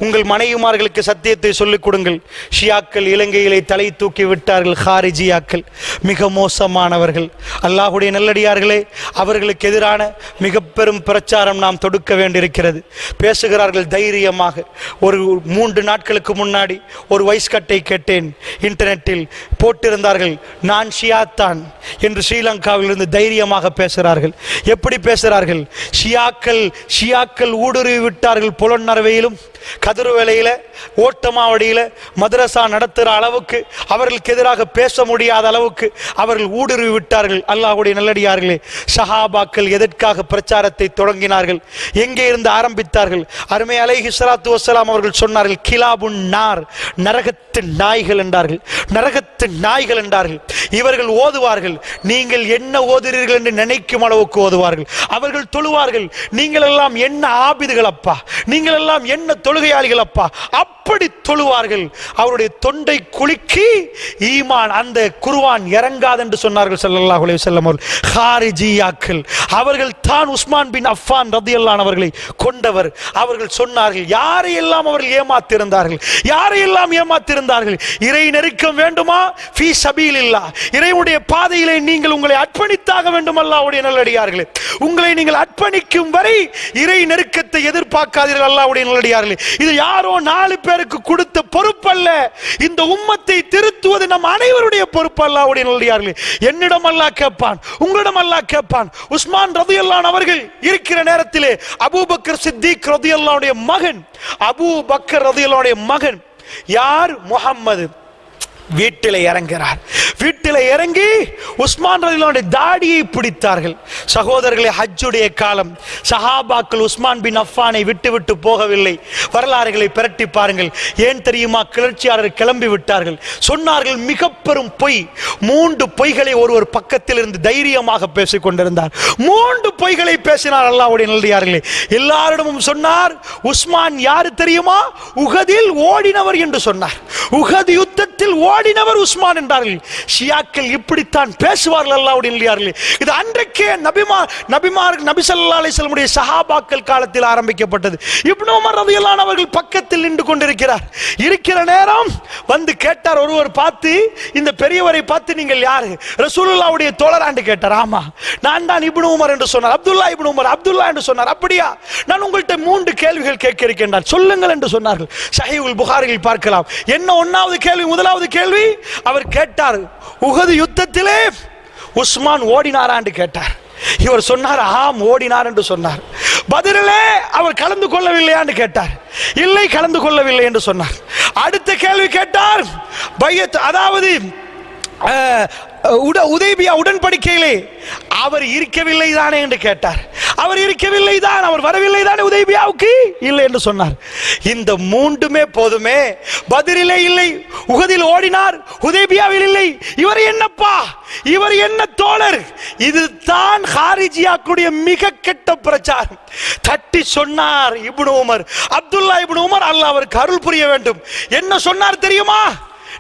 உங்கள் மனைவிமார்களுக்கு சத்தியத்தை சொல்லிக் கொடுங்கள். ஷியாக்கள் இலங்கையிலே தலை தூக்கி விட்டார்கள், ஹாரிஜியாக்கள் மிக மோசமானவர்கள். அல்லாஹ்வுடைய நல்லடியார்களே, அவர்களுக்கு எதிரான மிக பெரும் பிரச்சாரம் நாம் தொடுக்க வேண்டியிருக்கிறது. பேசுகிறார்கள் தைரியமாக. ஒரு 3 நாட்களுக்கு முன்னாடி ஒரு வைஸ்கட்டை கேட்டேன், இன்டர்நெட்டில் போட்டிருந்தார்கள், நான் ஷியாத்தான் என்று ஸ்ரீலங்காவிலிருந்து தைரியமாக பேசுகிறார்கள். எப்படி பேசுகிறார்கள்? ஷியாக்கள் ஊடுருவி விட்டார்கள். புலன்னறுவையிலும் கதிர்வேலையில ஓட்டமாவடியில மதரசா நடத்துகிற அளவுக்கு அவர்களுக்கு எதிராக பேச முடியாத அளவுக்கு அவர்கள் ஊடுருவி விட்டார்கள். அல்லாஹ்வுடைய நல்லடியார்களே, சஹாபாக்கள் எதற்காக பிரச்சாரத்தை தொடங்கினார்கள்? எங்கே இருந்து ஆரம்பித்தார்கள்? அருமை அலைஹி ஸலாத்து வஸ்ஸலாம் அவர்கள் சொன்னார்கள், கிலாபுன் நார், நரகத்தின் நாய்கள் என்றார்கள். நரகத்தின் நாய்கள் என்றார்கள். இவர்கள் ஓதுவார்கள், நீங்கள் என்ன ஓதுகிறீர்கள் என்று நினைக்கும் அளவுக்கு ஓதுவார்கள். அவர்கள் தொழுவார்கள், நீங்கள் எல்லாம் என்ன ஆபிதுகள் அப்பா, நீங்கள் எல்லாம் என்ன தொழுகையாளிகள் அப்பா, அப்படி தொழுவார்கள். அவருடைய தொண்டை குலுக்கி ஈமான், அந்த குர்ஆன் இறங்காது என்று சொன்னார்கள் ஸல்லல்லாஹு அலைஹி வஸல்லம் அவர்கள். ஹாரிஜியாக்கள், அவர்கள் தான் உஸ்மான் பின் அஃபான் ரலியல்லாஹு அன்ஹு அவர்களை கொண்டவர். அவர்கள் சொன்னார்கள், யாரையெல்லாம் அவர்கள் ஏமாத்திருந்தார்கள், யாரையெல்லாம் ஏமாத்திருந்தார்கள். இறை நெருக்கம் வேண்டுமா? ஃபீ சபீலில்லாஹ், இறைவனுடைய பாதையிலே நீங்கள் உங்களை அர்ப்பணித்தாக வேண்டும். அல்லாஹ்வுடைய நல்லடியார்களே, உங்களை நீங்கள் அர்ப்பணிக்கும் வரை இறை நெருக்கத்தை எதிர்பார்க்காதீர்கள். அல்லாஹ்வுடைய நல்லடியார்களே, இது யாரோ 4 பேருக்கு கொடுத்த பொறுப்பல்ல. இந்த உம்மத்தை திருத்துவது நம் அனைவருடைய பொறுப்பு. அல்லாஹ்வுடைய நல்லடியார்களே, என்னிடம் அல்லாஹ் கேட்பான், உங்களிடம் அல்லாஹ் கேட்பான். உஸ்மான் ரலியல்லாஹு அன்ஹு அவர்கள் இருக்கிற நேரத்திலே அபூபக்கர் சித்திக் ரலியல்லாஹு அன்ஹுடைய மகன், அபூபக்கர் ரலியல்லாஹு அன்ஹுடைய மகன் யார்? முஹம்மது வீட்டில் இறங்குகிறார். வீட்டில் இறங்கி உஸ்மான் ரலியல்லாஹு தாடியை பிடித்தார்கள். சகோதரர்களே, ஹஜ்ஜுடைய காலம். சஹாபாக்கள் உஸ்மான் பின் அஃபானை விட்டு விட்டு போகவில்லை. வரலாறுகளை பிரட்டி பாருங்கள். ஏன் தெரியுமா? கிளர்ச்சியாளர்கள் கிளம்பி விட்டார்கள். சொன்னார்கள் மிக பெரும் பொய். 3 பொய்களை ஒருவர் பக்கத்தில் இருந்து தைரியமாக பேசிக் கொண்டிருந்தார். 3 பொய்களை பேசினார். அல்லாஹ்வுடைய நல்லடியார்களே, எல்லாரிடமும் சொன்னார், உஸ்மான் யாரு தெரியுமா? உஹதில் ஓடினவர் என்று சொன்னார். உஹது யுத்தத்தில் ஓடினவர் உஸ்மான் என்றார்கள். ஷியாக்கள் இப்படித்தான் பேசுவார்கள். அல்லாஹ்வுடைய நல்லடியார்களே, இது அன்றைக்கே நபி ஸல்லல்லாஹு அலைஹி வஸல்லம் உடைய சஹாபாக்கள் காலத்தில் ஆரம்பிக்கப்பட்டது. இப்னு உமர் ரலியல்லாஹு அன்ஹு அவர்கள் பக்கத்தில் நின்று கொண்டிருக்கிறார். இருக்கிற நேரம் வந்து கேட்டார். ஒருவர் பார்த்து, இந்த பெரியவரை பார்த்து, நீங்கள் யாரு? ரசூலுல்லாஹ்வுடைய தோழராண்டு கேட்டார். ஆமா, நான் தான் இப்னு உமர் என்று சொன்னார். அப்துல்லா இப்னு உமர், அப்துல்லா என்று சொன்னார். அப்படியா? நான் உங்கள்கிட்ட 3 கேள்விகள் கேட்க இருக்கின்றார், சொல்லுங்கள் என்று சொன்னார்கள். ஸஹீஹுல் புகாரியில் பார்க்கலாம். என்ன 1வது கேள்வி? முதலாவது கேள்வி அவர் கேட்டார், உஹது யுத்தத்திலே உஸ்மான் ஓடினாரா என்று கேட்டார். இவர் சொன்னார், ஆம் ஓடினார் என்று சொன்னார். பத்ரிலே அவர் கலந்து கொள்ளவில்லையா என்று கேட்டார். இல்லை, கலந்து கொள்ளவில்லை என்று சொன்னார். அடுத்த கேள்வி கேட்டார், பையத், அதாவது உதைபியா உடன்படிக்கையிலே அவர் இருக்கவில்லை தானே என்று கேட்டார். அவர் இருக்கவில்லை தான், அவர் வரவில்லை தானே உதைபியாவுக்கு? இல்லை என்று சொன்னார். இந்த 3மே போதுமே. பத்ரிலே இல்லை, உஹதில் ஓடினார், உதைபியாவில் இல்லை. இவர் என்னப்பா, இவர் என்ன தோழர்? இதுதான் ஹாரிஜியாக்குடைய மிக கெட்ட பிரச்சாரம். தட்டி சொன்னார் இப்னு உமர், அப்துல்லா இப்னு உமர், அல்லாஹ் அவருக்கு அருள் புரிய வேண்டும். என்ன சொன்னார் தெரியுமா?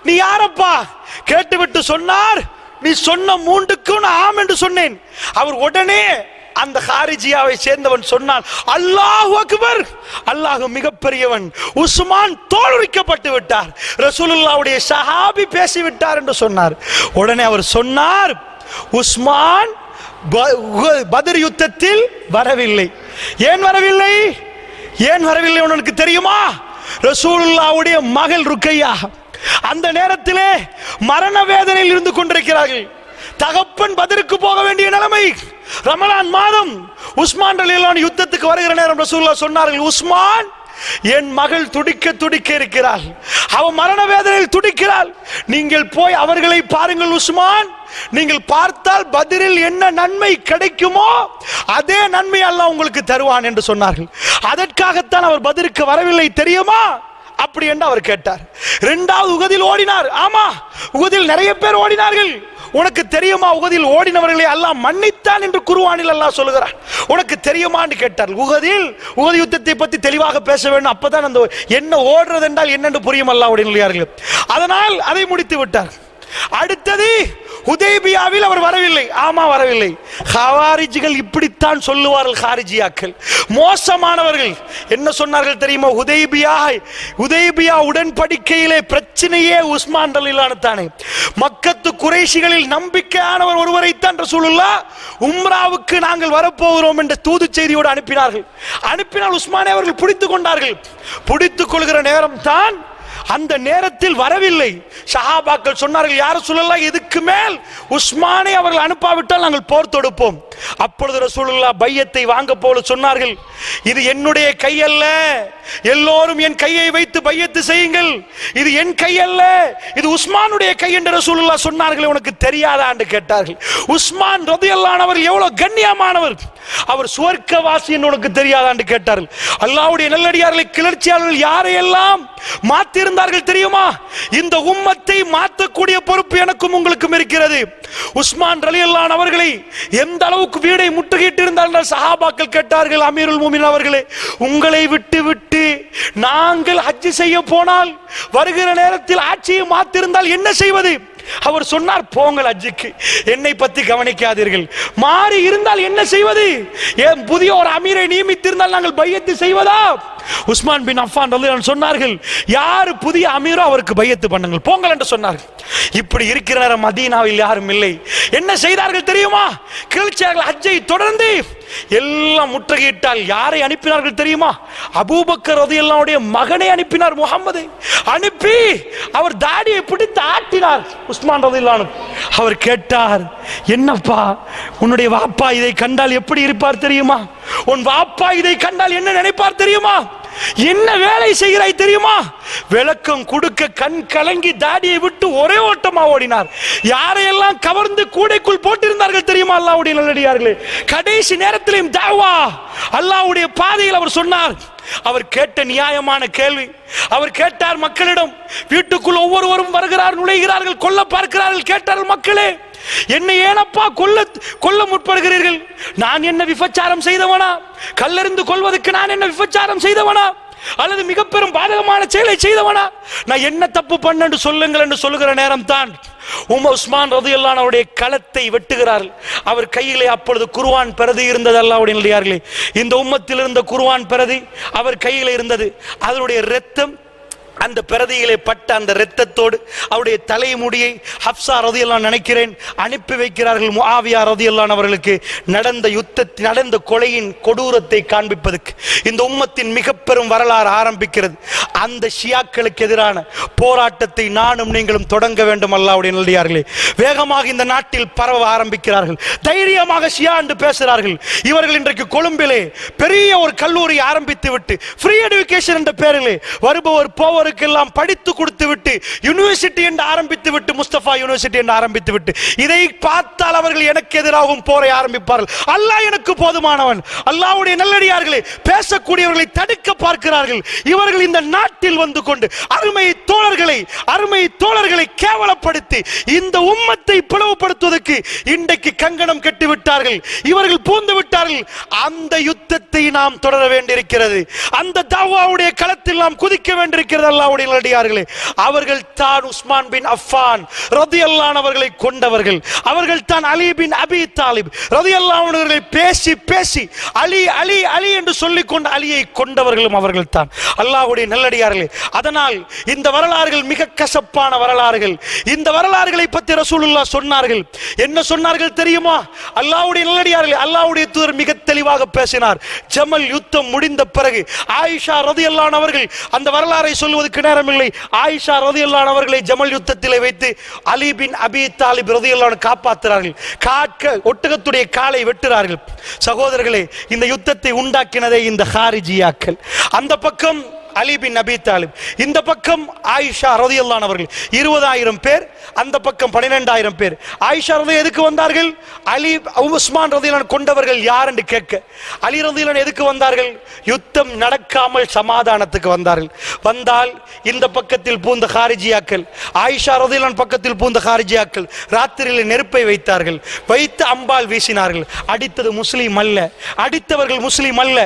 நீ யாரப்பா? கேட்டுவிட்டு சொன்னார், நீ சொன்ன 3க்கும் நான் ஆம் என்று சொன்னேன். அவர் உடனே அந்த ஹாரிஜியாவை சேர்ந்தவன் சொன்னான், அல்லாஹு அக்பர், அல்லாஹ் மிகப்பெரியவன், உஸ்மான் தோலுரிக்கப்பட்டு விட்டார், ரசூலுல்லாஹ்வுடைய சஹாபி பேசிவிட்டார் என்று சொன்னார். உடனே அவர் சொன்னார், உஸ்மான் பத்ர் யுத்தத்தில் வரவில்லை. ஏன் வரவில்லை? ஏன் வரவில்லை உனக்கு தெரியுமா? ரசூலுல்லாஹ்வுடைய மகள் ருக்கையா அந்த நேரத்திலே மரண வேதனையில் இருந்து கொண்டிருக்கிறார்கள். தகப்பன் பத்ருக்கு போக வேண்டிய நிலைமை. ரமலான் மாதம் உஸ்மான் ரலியல்லாஹு அன்ஹு யுத்தத்துக்கு வருகிற நேரம் ரசூலுல்லாஹ் சொன்னார்கள், உஸ்மான், என் மகள் துடிக்க துடிக்க இருக்கிறாள், அவள் மரண வேதனையில் துடிக்கிறாள், நீங்கள் போய் அவர்களை பாருங்கள் உஸ்மான். நீங்கள் பார்த்தால் பத்ரில் என்ன நன்மை கிடைக்குமோ அதே நன்மை அல்லாஹ் உங்களுக்கு தருவான் என்று சொன்னார்கள். அதற்காகத்தான் அவர் பத்ருக்கு வரவில்லை தெரியுமா? அப்படி என்று அவர் கேட்டார். 2வது உஹதில் ஓடினார். ஆமா, உஹதில் நிறைய பேர் ஓடினார்கள். உனக்கு தெரியுமா உஹதில் ஓடினவர்களை அல்லாஹ் மன்னித்தான் என்று குர்ஆனில் அல்லாஹ் சொல்கிறார். உனக்கு தெரியுமா என்று கேட்டார். உஹது யுத்தத்தை பற்றி தெளிவாக பேச வேண்டும். அப்பதான் அந்த என்ன ஓடுறது என்றால் என்னென்று புரியும் அல்லாஹ்வுடைய நல்லடியார்களே. அதனால் அதை முடித்து விட்டார். அடுத்தது ஹுதைபியாவில் அவர் வரவில்லை. ஆமா, வரவில்லை. ஹவாரிஜிகள் இப்படித்தான் சொல்லுவார்கள். ஹாரிஜியாக்கள் மோசமானவர்கள். என்ன சொன்னார்கள் தெரியுமா? ஹுதைபியா உடன்படிக்கையிலே பிரச்சனையே உஸ்மான் ரலியல்லாஹு அன்ஹு தானே. மக்கத்து குறைஷிகளில் நம்பிக்கையானவர் ஒருவரைத்தான் ரசூலுல்லாஹ் உம்ராவுக்கு நாங்கள் வரப்போகிறோம் என்ற தூது செய்தியோடு அனுப்பினார்கள். அனுப்பினால் உஸ்மானை அவர்கள் பிடித்துக் கொண்டார்கள். பிடித்துக் கொள்கிற நேரம் தான் அந்த நேரத்தில் வரவில்லை. சஹாபாக்கள் சொன்னார்கள், யார சொல்லலாம், இதுக்கு மேல் உஸ்மானை அவர்கள் அனுப்பாவிட்டால் நாங்கள் போர் தொடுப்போம். அப்பொழுது ரசூலுல்லாஹ் பையத்தை வாங்க போல சொன்னார்கள், இது என்னுடைய கை அல்ல, எல்லோரும் என் கையை வைத்து பையத்து செய்யுங்கள், இது என் கை அல்ல, இது உஸ்மானுடைய கை என்று ரசூலுல்லாஹ் சொன்னார்கள். உனக்கு தெரியாதா என்று கேட்டார்கள். உஸ்மான் ரலியல்லாஹு அன்ஹு அவர் எவ்வளவு கண்ணியமானவர், அவர் சுவர்க்கவாசி என்று உனக்கு தெரியாதா என்று கேட்டார்கள். அல்லாஹ்வுடைய நல்லடியார்களை கிளர்ச்சியாளர்கள் யாரையெல்லாம் மாற்றிருந்தார்கள் தெரியுமா? இந்த உம்மத்தை மாற்றக்கூடிய பொறுப்பு எனக்கும் உங்களுக்கும் இருக்கிறது. உஸ்மான் ரலியல்லாஹு அன்ஹு அவர்களை எந்த அளவுக்கு வீடை முற்றுகையிட்டு இருந்தார்கள். சஹாபாக்கள் கேட்டார்கள், அமீருல் முஃமினீன் அவர்களே, உங்களை விட்டு விட்டு நாங்கள் ஹஜ் செய்ய போனால் வருகிற நேரத்தில் ஆட்சியை மாற்றிருந்தால் என்ன செய்வது? அவர் சொன்னார், போங்கள் ஹஜ்ஜுக்கு, என்னை பத்தி கவனிக்காதீர்கள். மாறி இருந்தால் என்ன செய்வது? புதிய ஒரு அமீரை நியமித்திருந்தால் நாங்கள் பையத்து செய்வதா? உஸ்மான் பின் அஃபான் ரலியல்லாஹு அன்ஹு சொன்னார்கள், யார் புதிய அமீரோ அவருக்கு பையத்து பண்ணுங்கள், போங்கள் என்று சொன்னார்கள். இப்படி இருக்கிற நேரம் மதீனாவில் யாரும் இல்லை. என்ன செய்தார்கள் தெரியுமா? கிளர்ச்சியாளர்கள் ஹஜ்ஜை தொடர்ந்து எல்லாம் முற்றுகையிட்டால் யாரை அனுப்பினார்கள் தெரியுமா? அபூபக்கர் ரலியல்லாஹு அன்ஹுடைய மகனை அனுப்பினார். முகம்மதை அனுப்பி அவர் தாடியை பிடித்து ஆட்டினார். உஸ்மான் ரலியல்லாஹு அன்ஹு அவர் கேட்டார், என்னப்பா உன்னுடைய வாப்பா இதை கண்டால் எப்படி இருப்பார் தெரியுமா? உன் வாப்பா இதை கண்டால் என்ன நினைப்பார் தெரியுமா? என்ன வேலை செய்கிறாய் தெரியுமா? விளக்கம் கொடுக்க கண் கலங்கி தாடியை விட்டு ஒரே ஓட்டமா ஓடினார். யாரையெல்லாம் கவர்ந்து கூடைக்குள் போட்டிருந்தார்கள் தெரியுமா? அல்லாஹ்வுடைய நல்லடியார்களே, கடைசி நேரத்திலும் தாவா அல்லாஹ்வுடைய பாதையில் அவர் சொன்னார். அவர் கேட்ட நியாயமான கேள்வி. அவர் கேட்டார் மக்களிடம், வீட்டுக்குள் ஒவ்வொருவரும் வருகிறார், நுழைகிறார்கள், கொல்ல பார்க்கிறார்கள். கேட்டார்கள், மக்களே என்னை ஏனப்பா கொல்ல முற்படுகிறீர்கள்? நான் என்ன விபச்சாரம் செய்தவனா? கல்லெறிந்து கொள்வதற்கு நான் என்ன விபச்சாரம் செய்தவனா? அல்லது மிக பெரும் பாதகமான செயலை செய்தவனா? நான் என்ன தப்பு பண்ணு சொல்லுங்கள் என்று சொல்லுகிற நேரம் தான் உஸ்மான் ரலியல்லாஹு அன்ஹு அவருடைய களத்தை வெட்டுகிறார்கள். அவர் கையிலே அப்பொழுது குர்ஆன் பிரதி இருந்தது. அல்லாஹ்வுடைய நல்லடியார்களே, இந்த உம்மத்தில் இருந்த குர்ஆன் பிரதி அவர் கையிலே இருந்தது. அதனுடைய இரத்தம் அந்த பிரதியிலே பட்ட அந்த இரத்தத்தோடு அவருடைய தலைமுடியை ஹப்ஸா ரலியல்லாஹு அன்ஹா நினைக்கிறேன் அனுப்பி வைக்கிறார்கள் முஆவியா ரலியல்லாஹு அன்ஹு அவர்களுக்கு. நடந்த கொலையின் கொடூரத்தை காண்பிப்பதற்கு இந்த உம்மத்தின் மிக பெரும் வரலாறு ஆரம்பிக்கிறது. அந்த ஷியாக்களுக்கு எதிரான போராட்டத்தை நானும் நீங்களும் தொடங்க வேண்டும். அல்லாஹ்வுடைய நல்லடியார்களே, வேகமாக இந்த நாட்டில் பரவ ஆரம்பிக்கிறார்கள். தைரியமாக ஷியா என்று பேசுகிறார்கள். இவர்கள் இன்றைக்கு கொழும்பிலே பெரிய ஒரு கல்லூரி ஆரம்பித்து விட்டு ஃப்ரீ எடுகேஷன் என்ற பெயரிலே வருபவர் போவர் எல்லாம் படித்து கொடுத்து விட்டு யூனிவர்சிட்டி என்று ஆரம்பித்து விட்டு முஸ்தபா யூனிவர்சிட்டி என்று ஆரம்பித்து விட்டு இதை பார்த்தால் அவர்கள் எனக்கு எதிராகவும் போரை ஆரம்பிப்பார்கள். அல்லாஹ் எனக்கு போதுமானவன். அல்லாஹ்வுடைய நல்லடியார்களே, பேசக்கூடியவர்களை தடுக்க பார்க்கிறார்கள். இவர்கள் இந்த நாட்டில் வந்து கொண்டு அருமை தோழர்களை கேவலப்படுத்தி இந்த உம்மத்தை பிளவுபடுத்துவதற்கு இன்றைக்கு கங்கணம் கட்டி விட்டார்கள். இவர்கள் பூந்து விட்டார்கள். அந்த யுத்தத்தை நாம் தொடர வேண்டியிருக்கிறது. அந்த தாவாவுடைய களத்தில் நாம் குதிக்க வேண்டியிருக்கிறது. அல்லாஹ்வுடைய நல்லடியார்களே, அவர்கள் தான் உஸ்மான் பின் அஃபான் ரலியல்லாஹு அன்ஹு அவர்களை கொண்டவர்கள். அவர்கள் தான் அலி பின் அபி தாலிப் ரலியல்லாஹு அன்ஹு அவர்களை பேசி அலி அலி அலி என்று சொல்லிக் கொண்டு அலியை கொண்டவர்களும் அவர்கள் தான். அல்லாஹ்வுடைய நல்லடியார்களே, அதனால் இந்த வரலாறுகள் மிக கசப்பான வரலாறுகள். இந்த வரலாறுகளை பற்றி ரசூலுல்லாஹ் சொன்னார்கள். என்ன சொன்னார்கள் தெரியுமா? அல்லாஹ்வுடைய நல்லடியார்களே, அல்லாஹ்வுடைய தூதர் மிக தெளிவாக பேசினார். ஜமல் யுத்தம் முடிந்த பிறகு ஆயிஷா ரலியல்லாஹு அன்ஹா அவர்கள், அந்த வரலாறை சொல்லுவதற்கு நேரமில்லை, ஆயிஷா ரலியல்லாஹு அன்ஹா அவர்களை ஜமல் யுத்தத்திலே வைத்து அலி பின் அபி தாலிப் ரலியல்லாஹு அன்ஹு காப்பாற்றுகிறார்கள். ஒட்டகத்துடைய காலை வெட்டுகிறார்கள். சகோதரர்களே, இந்த யுத்தத்தை உண்டாக்கினதே இந்த ஹாரிஜியாக்கள். அந்த பக்கம் அலி பின் அபி தாலிப், இந்த பக்கம் ஆயிஷா ரலியல்லாஹு அன்ஹா அவர்கள் 20,000 பேர், அந்த பக்கம் 12,000 பேர். ஆயிஷா ரலியல்லாஹு எதுக்கு வந்தார்கள்? அலி உஸ்மான் ரலியல்லாஹு அன்ஹு கொண்டவர்கள் யார் என்று கேட்க. அலி ரலியல்லாஹு அன்ஹு எதுக்கு வந்தார்கள்? யுத்தம் நடக்காமல் சமாதானத்துக்கு வந்தார்கள். வந்தால் இந்த பக்கத்தில் பூந்த ஹாரிஜியாக்கள், ஆயிஷா ரலியல்லாஹு அன்ஹா பக்கத்தில் பூந்த ஹாரிஜியாக்கள் ராத்திரியில் நெருப்பை வைத்தார்கள். வைத்து அம்பால் வீசினார்கள். அடித்தது முஸ்லீம் அல்ல, அடித்தவர்கள் முஸ்லீம் அல்ல.